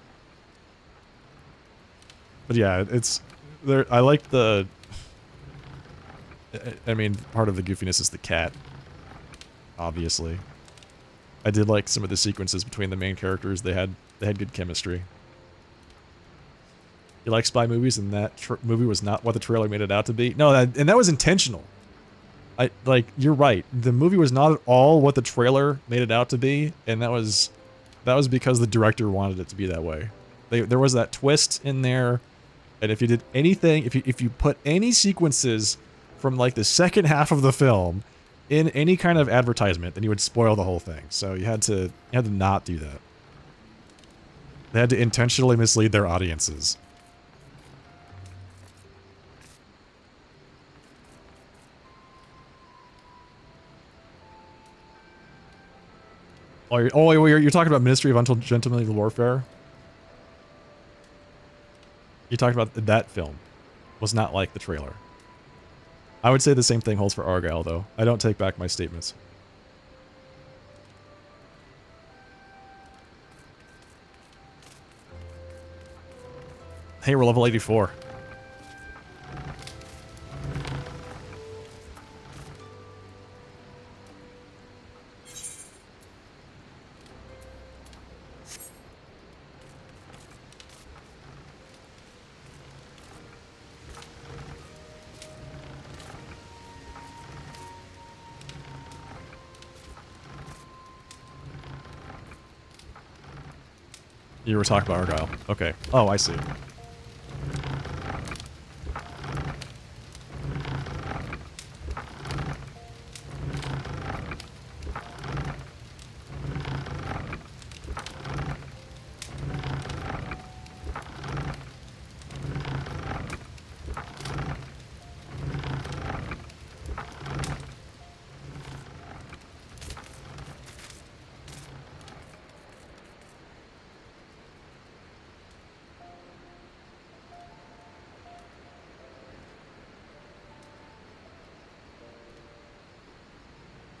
But yeah, it's there. I like the. I mean, part of the goofiness is the cat. Obviously, I did like some of the sequences between the main characters. They had good chemistry. You like spy movies, and that movie was not what the trailer made it out to be. No, that was intentional. You're right. The movie was not at all what the trailer made it out to be, and that was because the director wanted it to be that way. There was that twist in there, and if you did anything, if you put any sequences from like the second half of the film in any kind of advertisement, then you would spoil the whole thing. So you had to not do that. They had to intentionally mislead their audiences. You're talking about Ministry of Ungentlemanly Warfare? You talked about that film. Was not like the trailer. I would say the same thing holds for Argyle, though. I don't take back my statements. Hey, we're level 84. You were talking about Argyle. Okay. Oh, I see.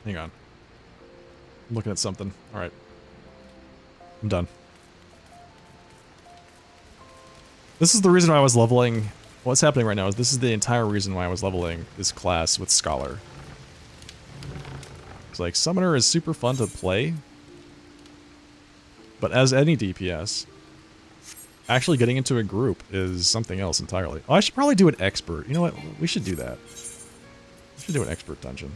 Hang on. I'm looking at something. Alright. I'm done. This is the reason why I was leveling... What's happening right now is this is the entire reason why I was leveling this class with Scholar. It's like, Summoner is super fun to play. But as any DPS, actually getting into a group is something else entirely. Oh, I should probably do an expert. You know what? We should do that. We should do an expert dungeon.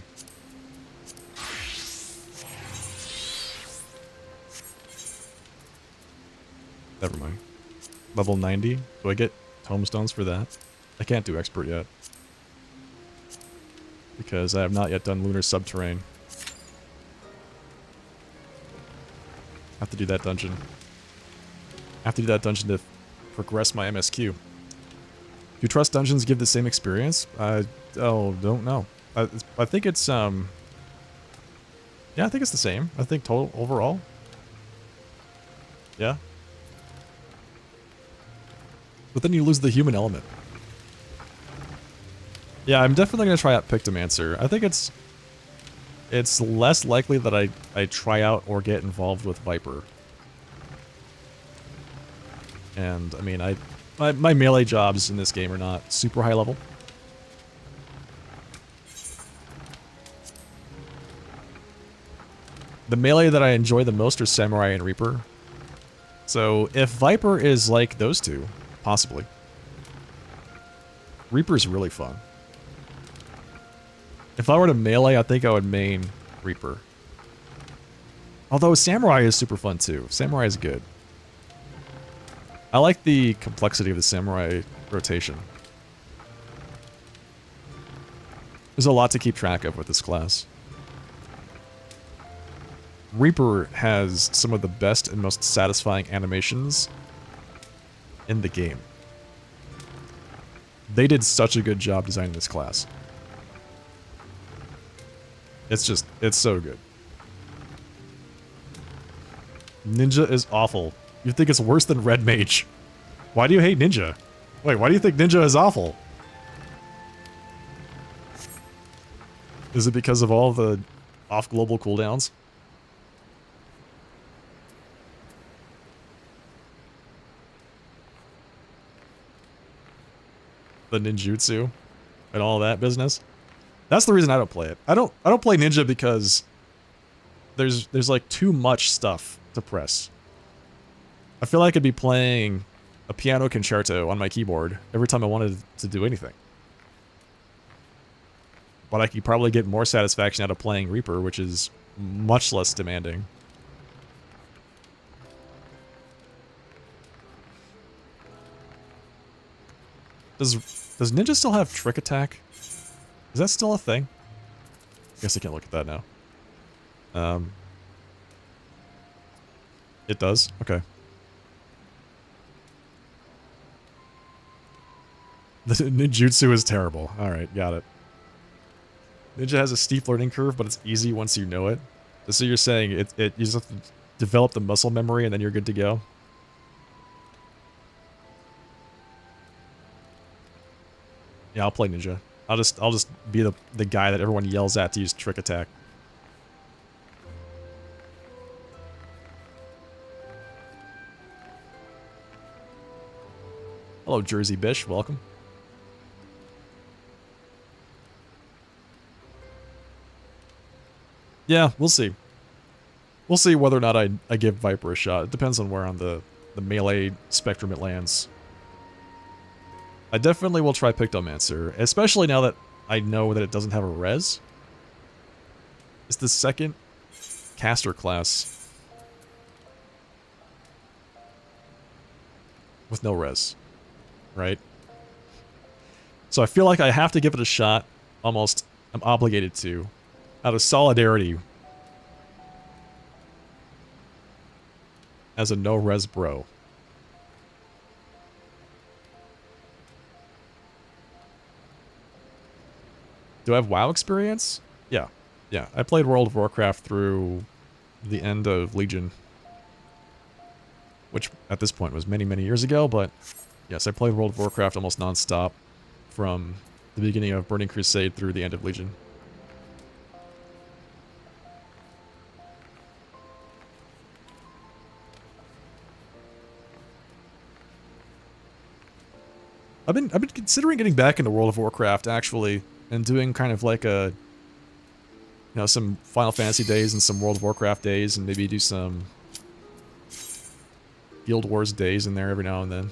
Never mind. Level 90? Do I get tomestones for that? I can't do expert yet. Because I have not yet done Lunar Subterrane. I have to do that dungeon. I have to do that dungeon to progress my MSQ. Do trust dungeons give the same experience? Don't know. I think it's, yeah, I think it's the same. I think total, overall. Yeah. But then you lose the human element. Yeah, I'm definitely going to try out Pictomancer. I think it's less likely that I try out or get involved with Viper. And, I mean, my melee jobs in this game are not super high level. The melee that I enjoy the most are Samurai and Reaper. So, if Viper is like those two... Possibly. Reaper's really fun. If I were to melee, I think I would main Reaper. Although Samurai is super fun too. Samurai is good. I like the complexity of the Samurai rotation. There's a lot to keep track of with this class. Reaper has some of the best and most satisfying animations in the game. They did such a good job designing this class. It's so good. Ninja is awful. You think it's worse than Red Mage. Why do you hate Ninja? Wait, why do you think Ninja is awful? Is it because of all the off-global cooldowns? The ninjutsu and all that business? That's the reason I don't play it. I don't play Ninja because there's like too much stuff to press. I feel like I'd be playing a piano concerto on my keyboard every time I wanted to do anything. But I could probably get more satisfaction out of playing Reaper, which is much less demanding. Does Ninja still have Trick Attack? Is that still a thing? I guess I can't look at that now. It does? Okay. The ninjutsu is terrible. Alright, got it. Ninja has a steep learning curve, but it's easy once you know it. So you're saying you just have to develop the muscle memory and then you're good to go? Yeah, I'll play Ninja. I'll just be the guy that everyone yells at to use Trick Attack. Hello, Jersey Bish. Welcome. Yeah, we'll see. We'll see whether or not I give Viper a shot. It depends on where on the melee spectrum it lands. I definitely will try Pictomancer, especially now that I know that it doesn't have a res. It's the second caster class with no res, right? So I feel like I have to give it a shot. Almost, I'm obligated to, out of solidarity as a no-res bro. Do I have WoW experience? Yeah. Yeah, I played World of Warcraft through the end of Legion. Which, at this point, was many, many years ago, but yes, I played World of Warcraft almost non-stop from the beginning of Burning Crusade through the end of Legion. I've been considering getting back into World of Warcraft, actually, and doing kind of like a, you know, some Final Fantasy days and some World of Warcraft days, and maybe do some Guild Wars days in there every now and then.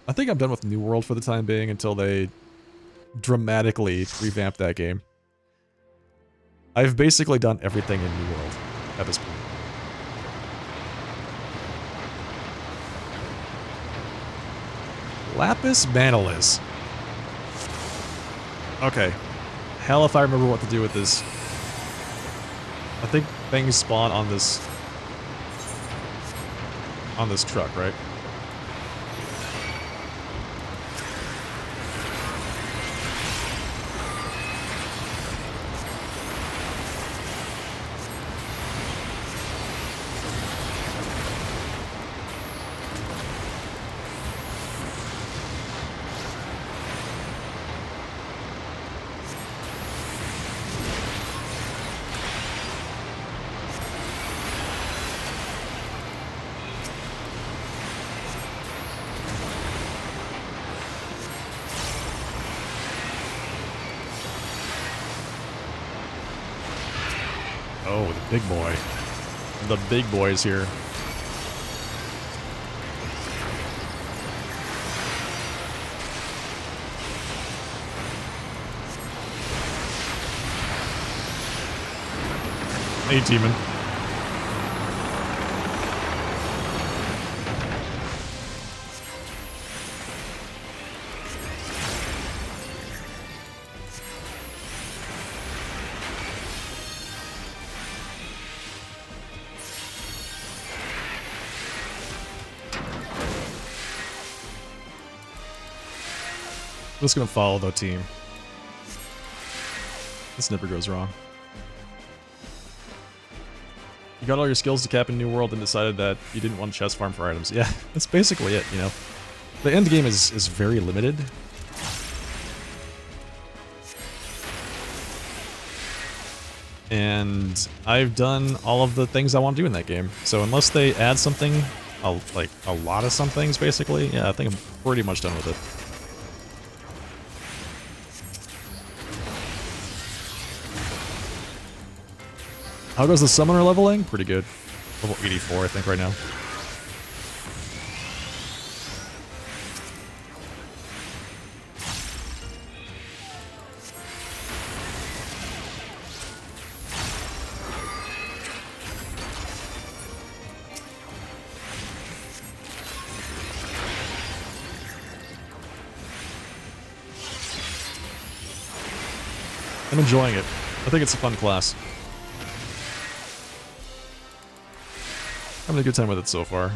I think I'm done with New World for the time being until they dramatically revamp that game. I've basically done everything in New World at this point. Lapis Manalis. Okay. Hell if I remember what to do with this. I think things spawn on this truck, right? Oh, the big boy. The big boy's here. Hey, Demon. I'm just gonna follow the team. This never goes wrong. You got all your skills to cap in New World and decided that you didn't want chest farm for items. Yeah, that's basically it, you know. The end game is very limited. And I've done all of the things I want to do in that game. So unless they add something, like a lot of some things basically, yeah, I think I'm pretty much done with it. How goes the summoner leveling? Pretty good. Level 84, I think, right now. I'm enjoying it. I think it's a fun class. Having a good time with it so far.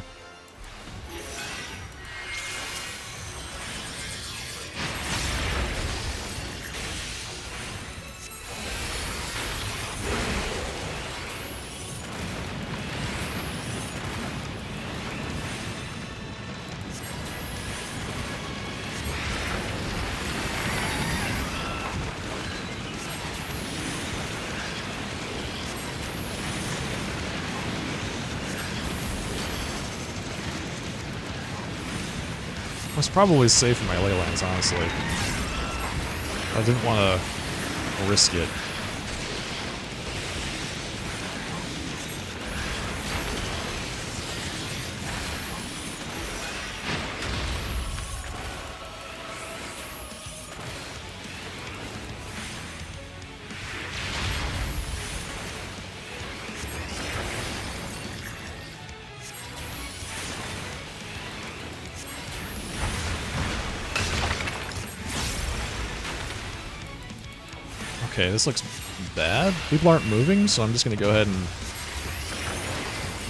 I was probably safe in my ley lines, honestly. I didn't want to risk it. Okay, this looks bad. People aren't moving, so I'm just gonna go ahead and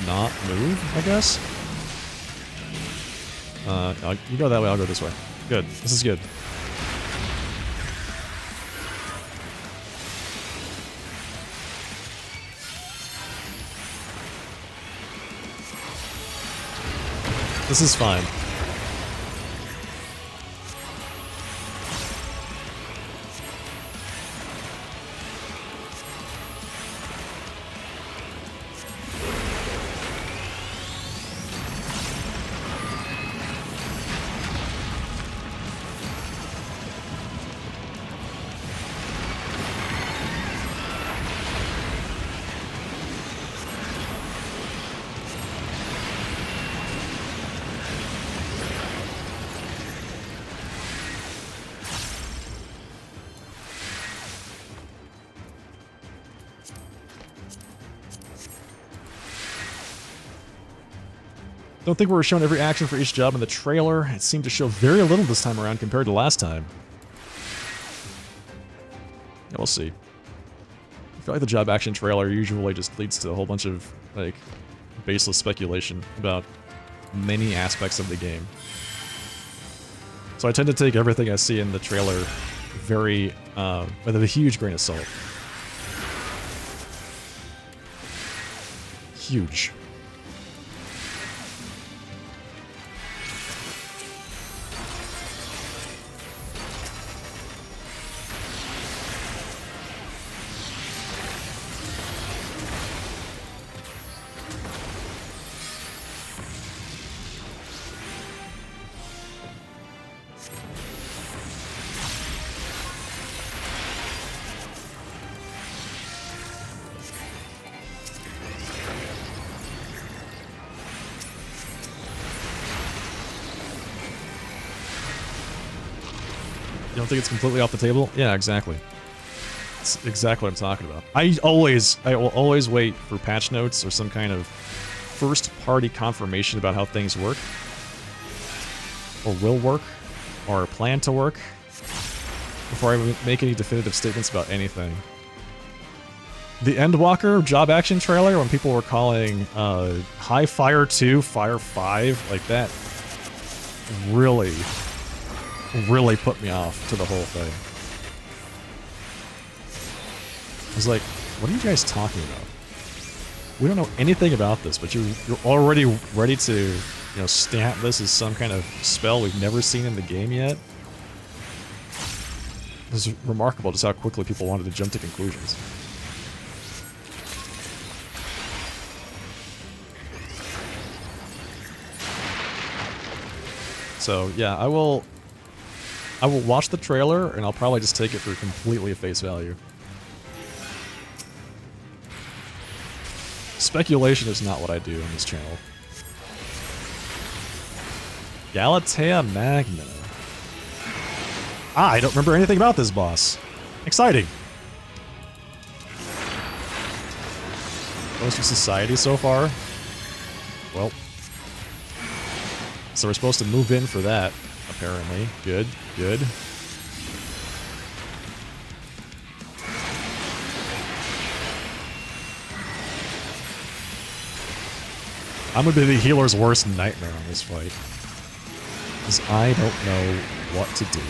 not move, I guess. You go that way, I'll go this way. Good. This is good. This is fine. Don't think we were shown every action for each job in the trailer. It seemed to show very little this time around compared to last time. Yeah, we'll see. I feel like the job action trailer usually just leads to a whole bunch of, like, baseless speculation about many aspects of the game. So I tend to take everything I see in the trailer very, with a huge grain of salt. Huge. You don't think it's completely off the table? Yeah, exactly. That's exactly what I'm talking about. I will always wait for patch notes or some kind of first-party confirmation about how things work, or will work, or plan to work, before I make any definitive statements about anything. The Endwalker job action trailer, when people were calling High Fire 2 Fire 5, like that really put me off to the whole thing. I was like, what are you guys talking about? We don't know anything about this, but you're already ready to, you know, stamp this as some kind of spell we've never seen in the game yet. It's remarkable just how quickly people wanted to jump to conclusions. So yeah, I will watch the trailer and I'll probably just take it for completely face value. Speculation is not what I do on this channel. Galatea Magna. Ah, I don't remember anything about this boss. Exciting. Most of society so far. Well. So we're supposed to move in for that, apparently. Good, good. I'm gonna be the healer's worst nightmare on this fight. Because I don't know what to do.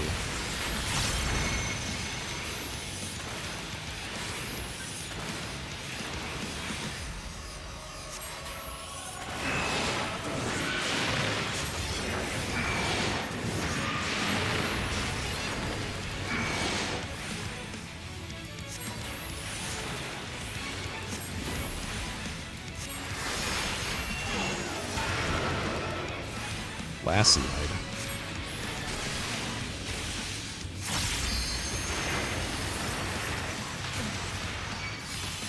Lassie item.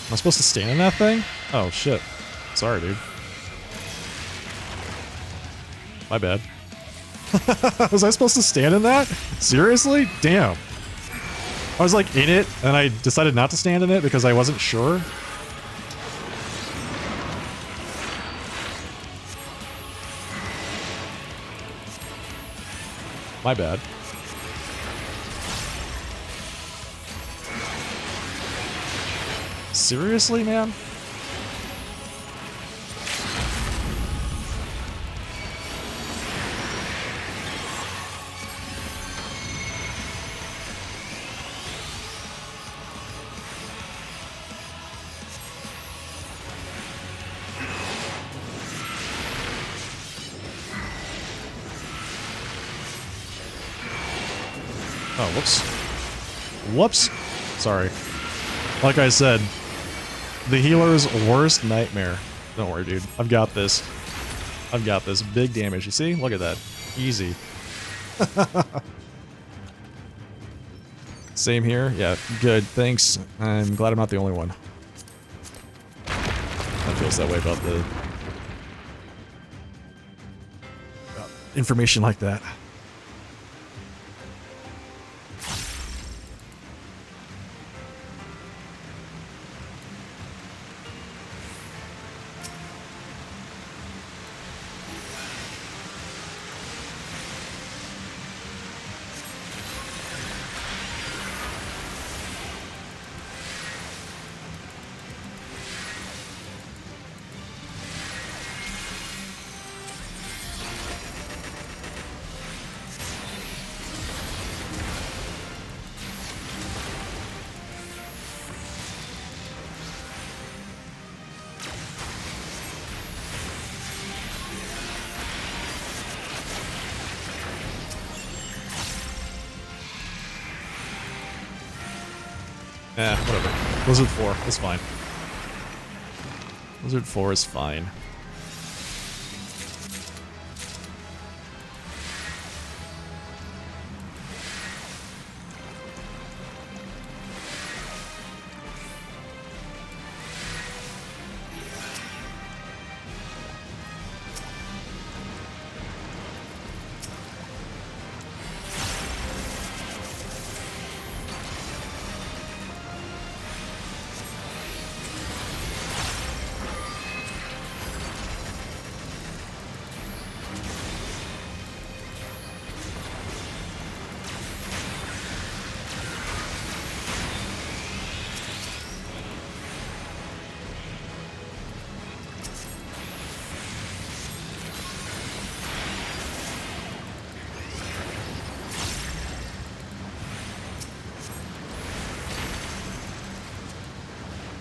Am I supposed to stand in that thing? Oh shit. Sorry, dude. My bad. Was I supposed to stand in that? Seriously? Damn. I was like in it, and I decided not to stand in it because I wasn't sure. My bad. Seriously, man? Oh, whoops. Whoops. Sorry. Like I said, the healer's worst nightmare. Don't worry, dude. I've got this. I've got this. Big damage. You see? Look at that. Easy. Same here. Yeah, good. Thanks. I'm glad I'm not the only one that feels that way about the information like that. Eh, whatever. Blizzard 4, it's fine. Blizzard 4 is fine.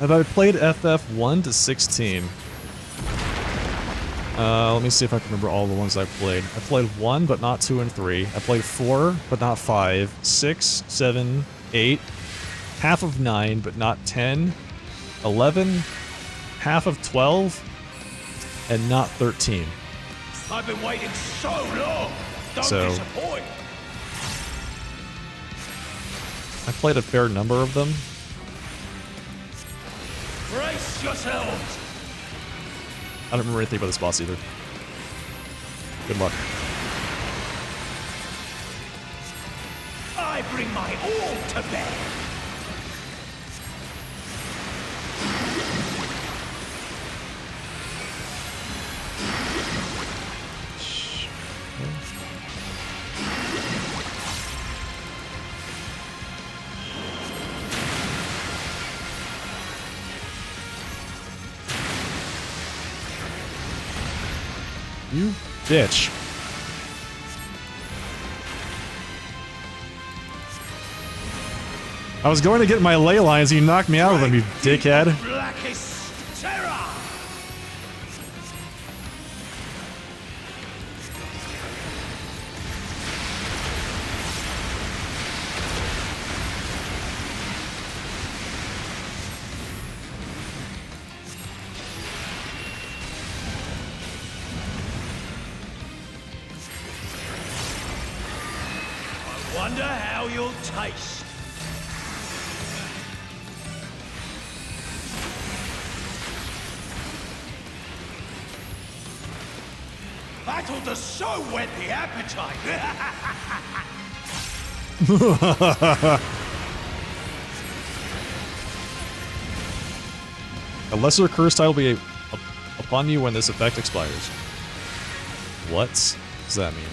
Have I played FF 1 to 16? Let me see if I can remember all the ones I've played. I played 1, but not 2 and 3. I played 4, but not 5. 6, 7, 8. Half of 9, but not 10. 11. Half of 12. And not 13. I've been waiting so long. Don't disappoint. I played a fair number of them. Brace yourselves. I don't remember anything about this boss either. Good luck. I bring my all to bear. You bitch. I was going to get my ley lines, you knocked me out of them, you dickhead. Blackest terror. Wonder how you'll taste. That'll just so whet the appetite. A lesser curse tile will be upon you when this effect expires. What does that mean?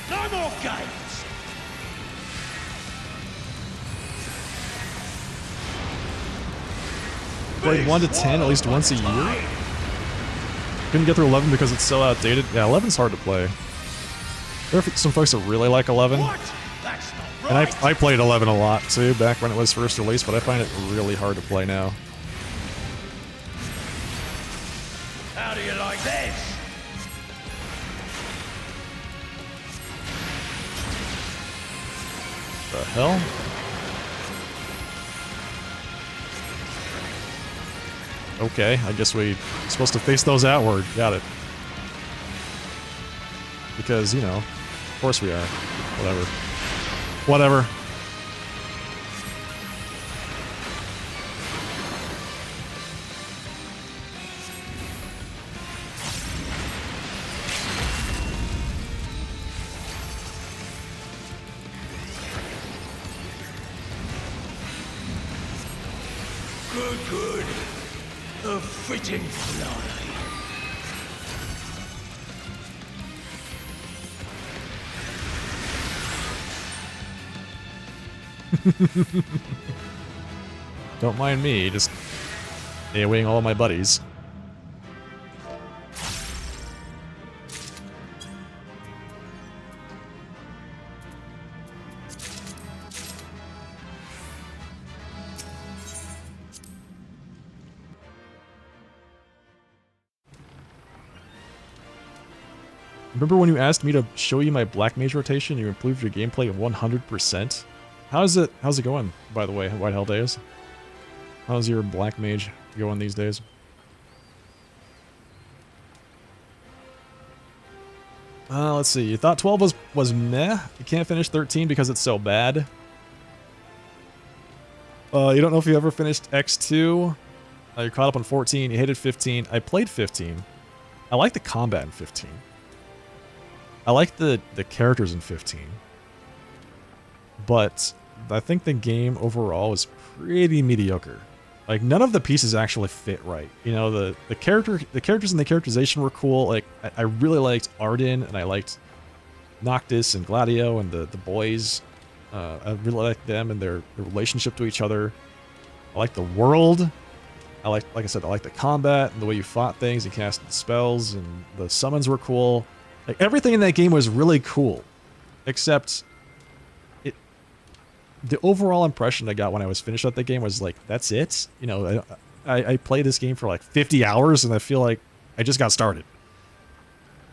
No more games. Played 1 to 10 at least once a year? Couldn't get through 11 because it's so outdated. Yeah, 11's hard to play. There are some folks that really like 11. What? That's not And right. I played 11 a lot too, back when it was first released, but I find it really hard to play now. How do you like this? The hell? Okay, I guess we're supposed to face those outward. Got it. Because, you know, of course we are. Whatever. Whatever. Good, good. A fitting fly. Don't mind me, just AoEing all of my buddies. Remember when you asked me to show you my Black Mage rotation? You improved your gameplay 100%. How's it going, by the way, White Hell Days? How's your Black Mage going these days? Let's see. You thought 12 was meh? You can't finish 13 because it's so bad? You don't know if you ever finished X2? You caught up on 14. You hated 15. I played 15. I like the combat in 15. I like the characters in 15. But I think the game overall is pretty mediocre. Like, none of the pieces actually fit right. You know, the characters and the characterization were cool. Like, I really liked Arden, and I liked Noctis and Gladio and the boys. I really like them and their relationship to each other. I like the world. Like I said, I like the combat and the way you fought things and cast spells, and the summons were cool. Like, everything in that game was really cool, except the overall impression I got when I was finished with the game was like, that's it? You know, I played this game for like 50 hours and I feel like I just got started.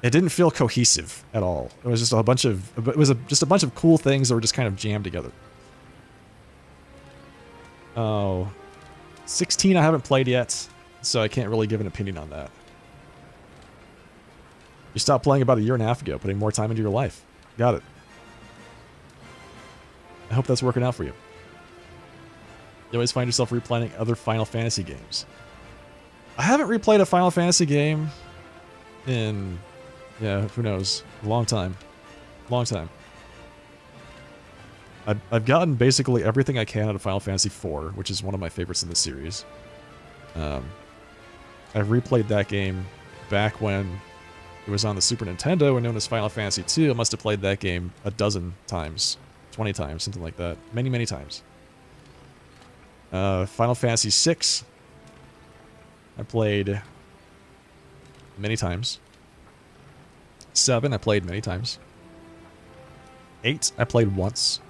It didn't feel cohesive at all. It was just a bunch of, just a bunch of cool things that were just kind of jammed together. Oh, 16 I haven't played yet, so I can't really give an opinion on that. You stopped playing about a year and a half ago, putting more time into your life. Got it. I hope that's working out for you. You always find yourself replaying other Final Fantasy games. I haven't replayed a Final Fantasy game in, yeah, who knows, a long time. Long time. I've gotten basically everything I can out of Final Fantasy IV, which is one of my favorites in the series. I've replayed that game back when it was on the Super Nintendo and known as Final Fantasy II. I must have played that game a dozen times, 20 times, something like that. Many, many times. Final Fantasy VI, I played many times. 7, I played many times. 8, I played once.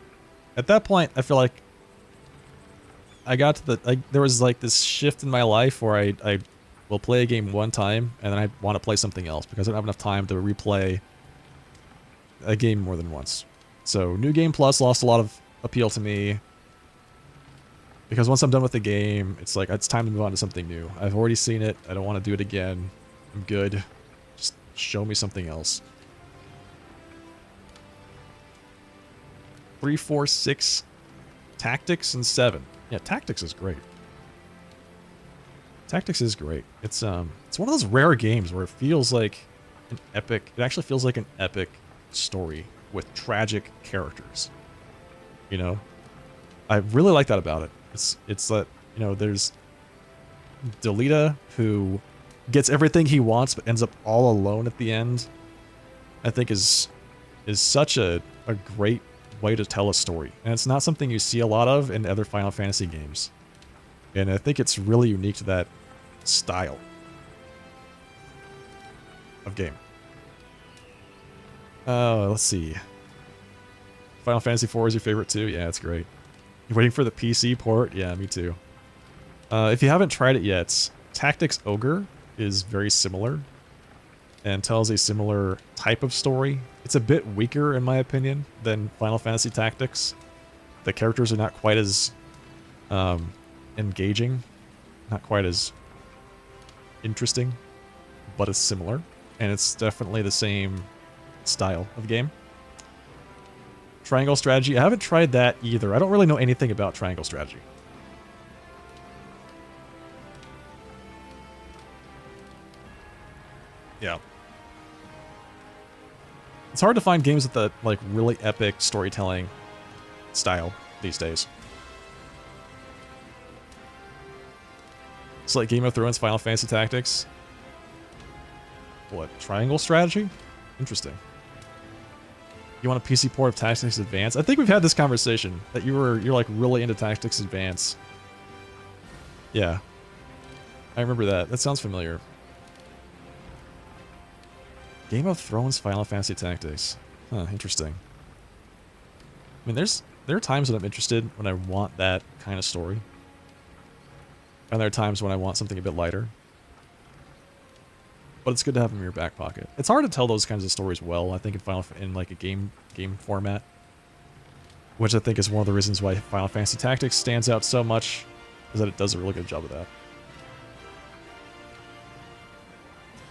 At that point, I feel like I got to there was like this shift in my life where I will play a game one time and then I want to play something else because I don't have enough time to replay a game more than once. So New Game Plus lost a lot of appeal to me because once I'm done with the game, it's like it's time to move on to something new. I've already seen it. I don't want to do it again. I'm good. Just show me something else. 3, 4, 6, Tactics, and 7. Yeah, Tactics is great. Tactics is great. It's one of those rare games where it feels like an epic. It actually feels like an epic story with tragic characters. You know, I really like that about it. It's that, you know, there's Delita, who gets everything he wants but ends up all alone at the end. I think is such a great way to tell a story, and it's not something you see a lot of in other Final Fantasy games, and I think it's really unique to that style of game. Let's see. Final Fantasy IV is your favorite too? Yeah, it's great. You're waiting for the PC port? Yeah, me too. If you haven't tried it yet, Tactics Ogre is very similar and tells a similar type of story. It's a bit weaker, in my opinion, than Final Fantasy Tactics. The characters are not quite as engaging, not quite as interesting, but it's similar, and it's definitely the same style of game. Triangle Strategy, I haven't tried that either. I don't really know anything about Triangle Strategy. Yeah. It's hard to find games with the, like, really epic storytelling style these days. It's like Game of Thrones, Final Fantasy Tactics. What? Triangle Strategy? Interesting. You want a PC port of Tactics Advance? I think we've had this conversation that you're like really into Tactics Advance. Yeah. I remember that. That sounds familiar. Game of Thrones, Final Fantasy Tactics. Huh, interesting. I mean, there are times when I'm interested when I want that kind of story. And there are times when I want something a bit lighter. But it's good to have them in your back pocket. It's hard to tell those kinds of stories well, I think, in like a game format. Which I think is one of the reasons why Final Fantasy Tactics stands out so much, is that it does a really good job of that.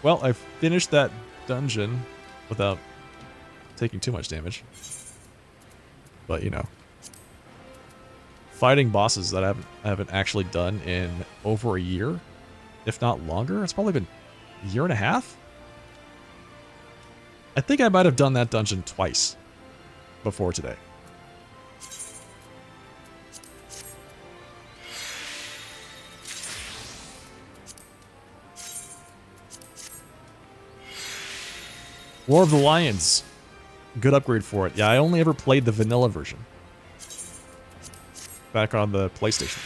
Well, I finished that dungeon without taking too much damage. But, you know, fighting bosses that I haven't actually done in over a year, if not longer. It's probably been a year and a half. I think I might have done that dungeon twice before today. War of the Lions. good upgrade for it. Yeah, I only ever played the vanilla version. Back on the PlayStation.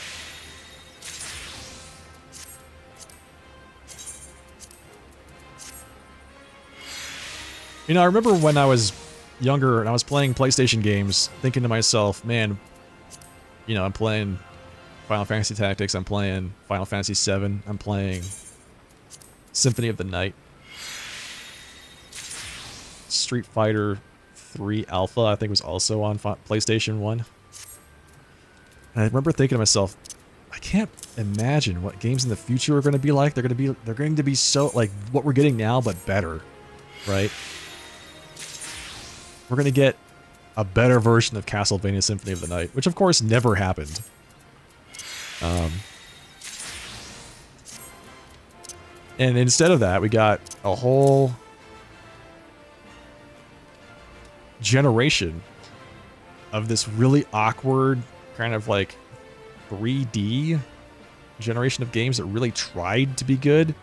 You know, I remember when I was younger and I was playing PlayStation games, thinking to myself, man, you know, I'm playing Final Fantasy Tactics, I'm playing Final Fantasy VII, I'm playing Symphony of the Night, Street Fighter 3 Alpha, I think was also on PlayStation 1. And I remember thinking to myself, I can't imagine what games in the future are going to be like. They're going to be so like what we're getting now, but better, right? We're going to get a better version of Castlevania Symphony of the Night, which of course never happened. And instead of that, we got a whole generation of this really awkward kind of like 3D generation of games that really tried to be good.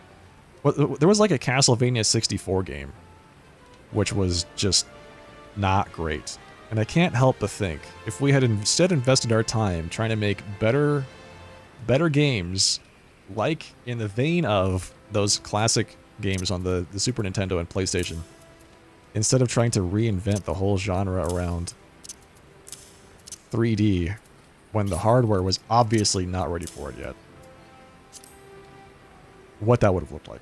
Well, there was like a Castlevania 64 game, which was just not great. And I can't help but think, if we had instead invested our time trying to make better games, like in the vein of those classic games on the Super Nintendo and PlayStation, instead of trying to reinvent the whole genre around 3D, when the hardware was obviously not ready for it yet, what that would have looked like.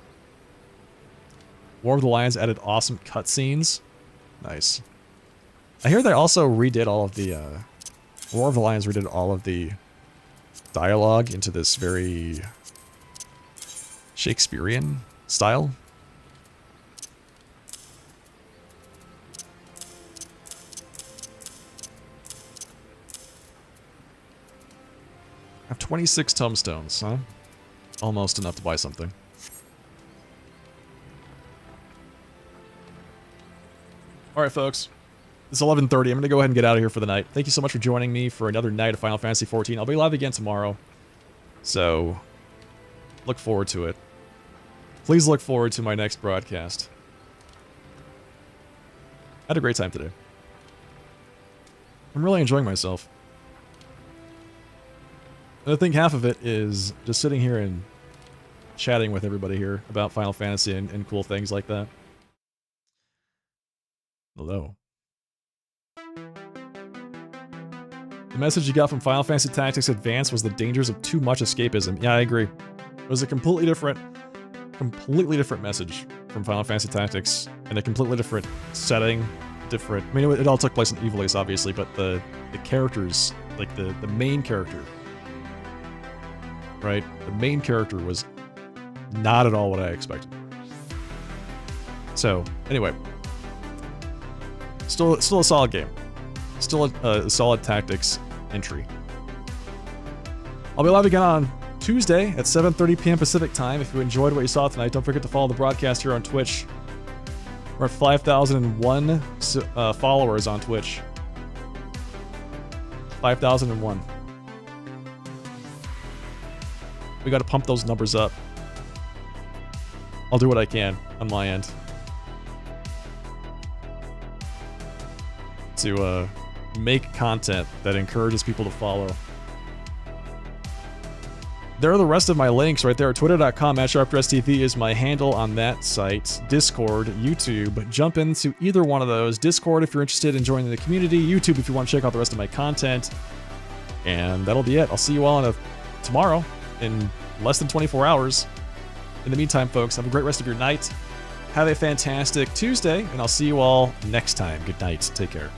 War of the Lions added awesome cutscenes. Nice. I hear they also redid all of the, War of the Lions redid all of the dialogue into this very Shakespearean style. I have 26 tombstones, huh? Almost enough to buy something. Alright, folks. It's 11:30. I'm going to go ahead and get out of here for the night. Thank you so much for joining me for another night of Final Fantasy XIV. I'll be live again tomorrow. So, look forward to it. Please look forward to my next broadcast. I had a great time today. I'm really enjoying myself. And I think half of it is just sitting here and chatting with everybody here about Final Fantasy and cool things like that. Hello. The message you got from Final Fantasy Tactics Advance was the dangers of too much escapism. Yeah, I agree. It was a completely different message from Final Fantasy Tactics, and a completely different setting, I mean, it all took place in Ivalice, obviously, but the characters, like the main character, right? The main character was not at all what I expected. So, anyway. Still a solid game. Still a solid tactics entry. I'll be live again on Tuesday at 7:30 p.m. Pacific time. If you enjoyed what you saw tonight, don't forget to follow the broadcast here on Twitch. We're at 5,001 followers on Twitch. 5,001. We gotta pump those numbers up. I'll do what I can on my end to make content that encourages people to follow. There are the rest of my links right there. Twitter.com/SharpDressTV is my handle on that site. Discord, YouTube. Jump into either one of those. Discord if you're interested in joining the community. YouTube if you want to check out the rest of my content. And that'll be it. I'll see you all tomorrow in less than 24 hours. In the meantime, folks, have a great rest of your night. Have a fantastic Tuesday, and I'll see you all next time. Good night. Take care.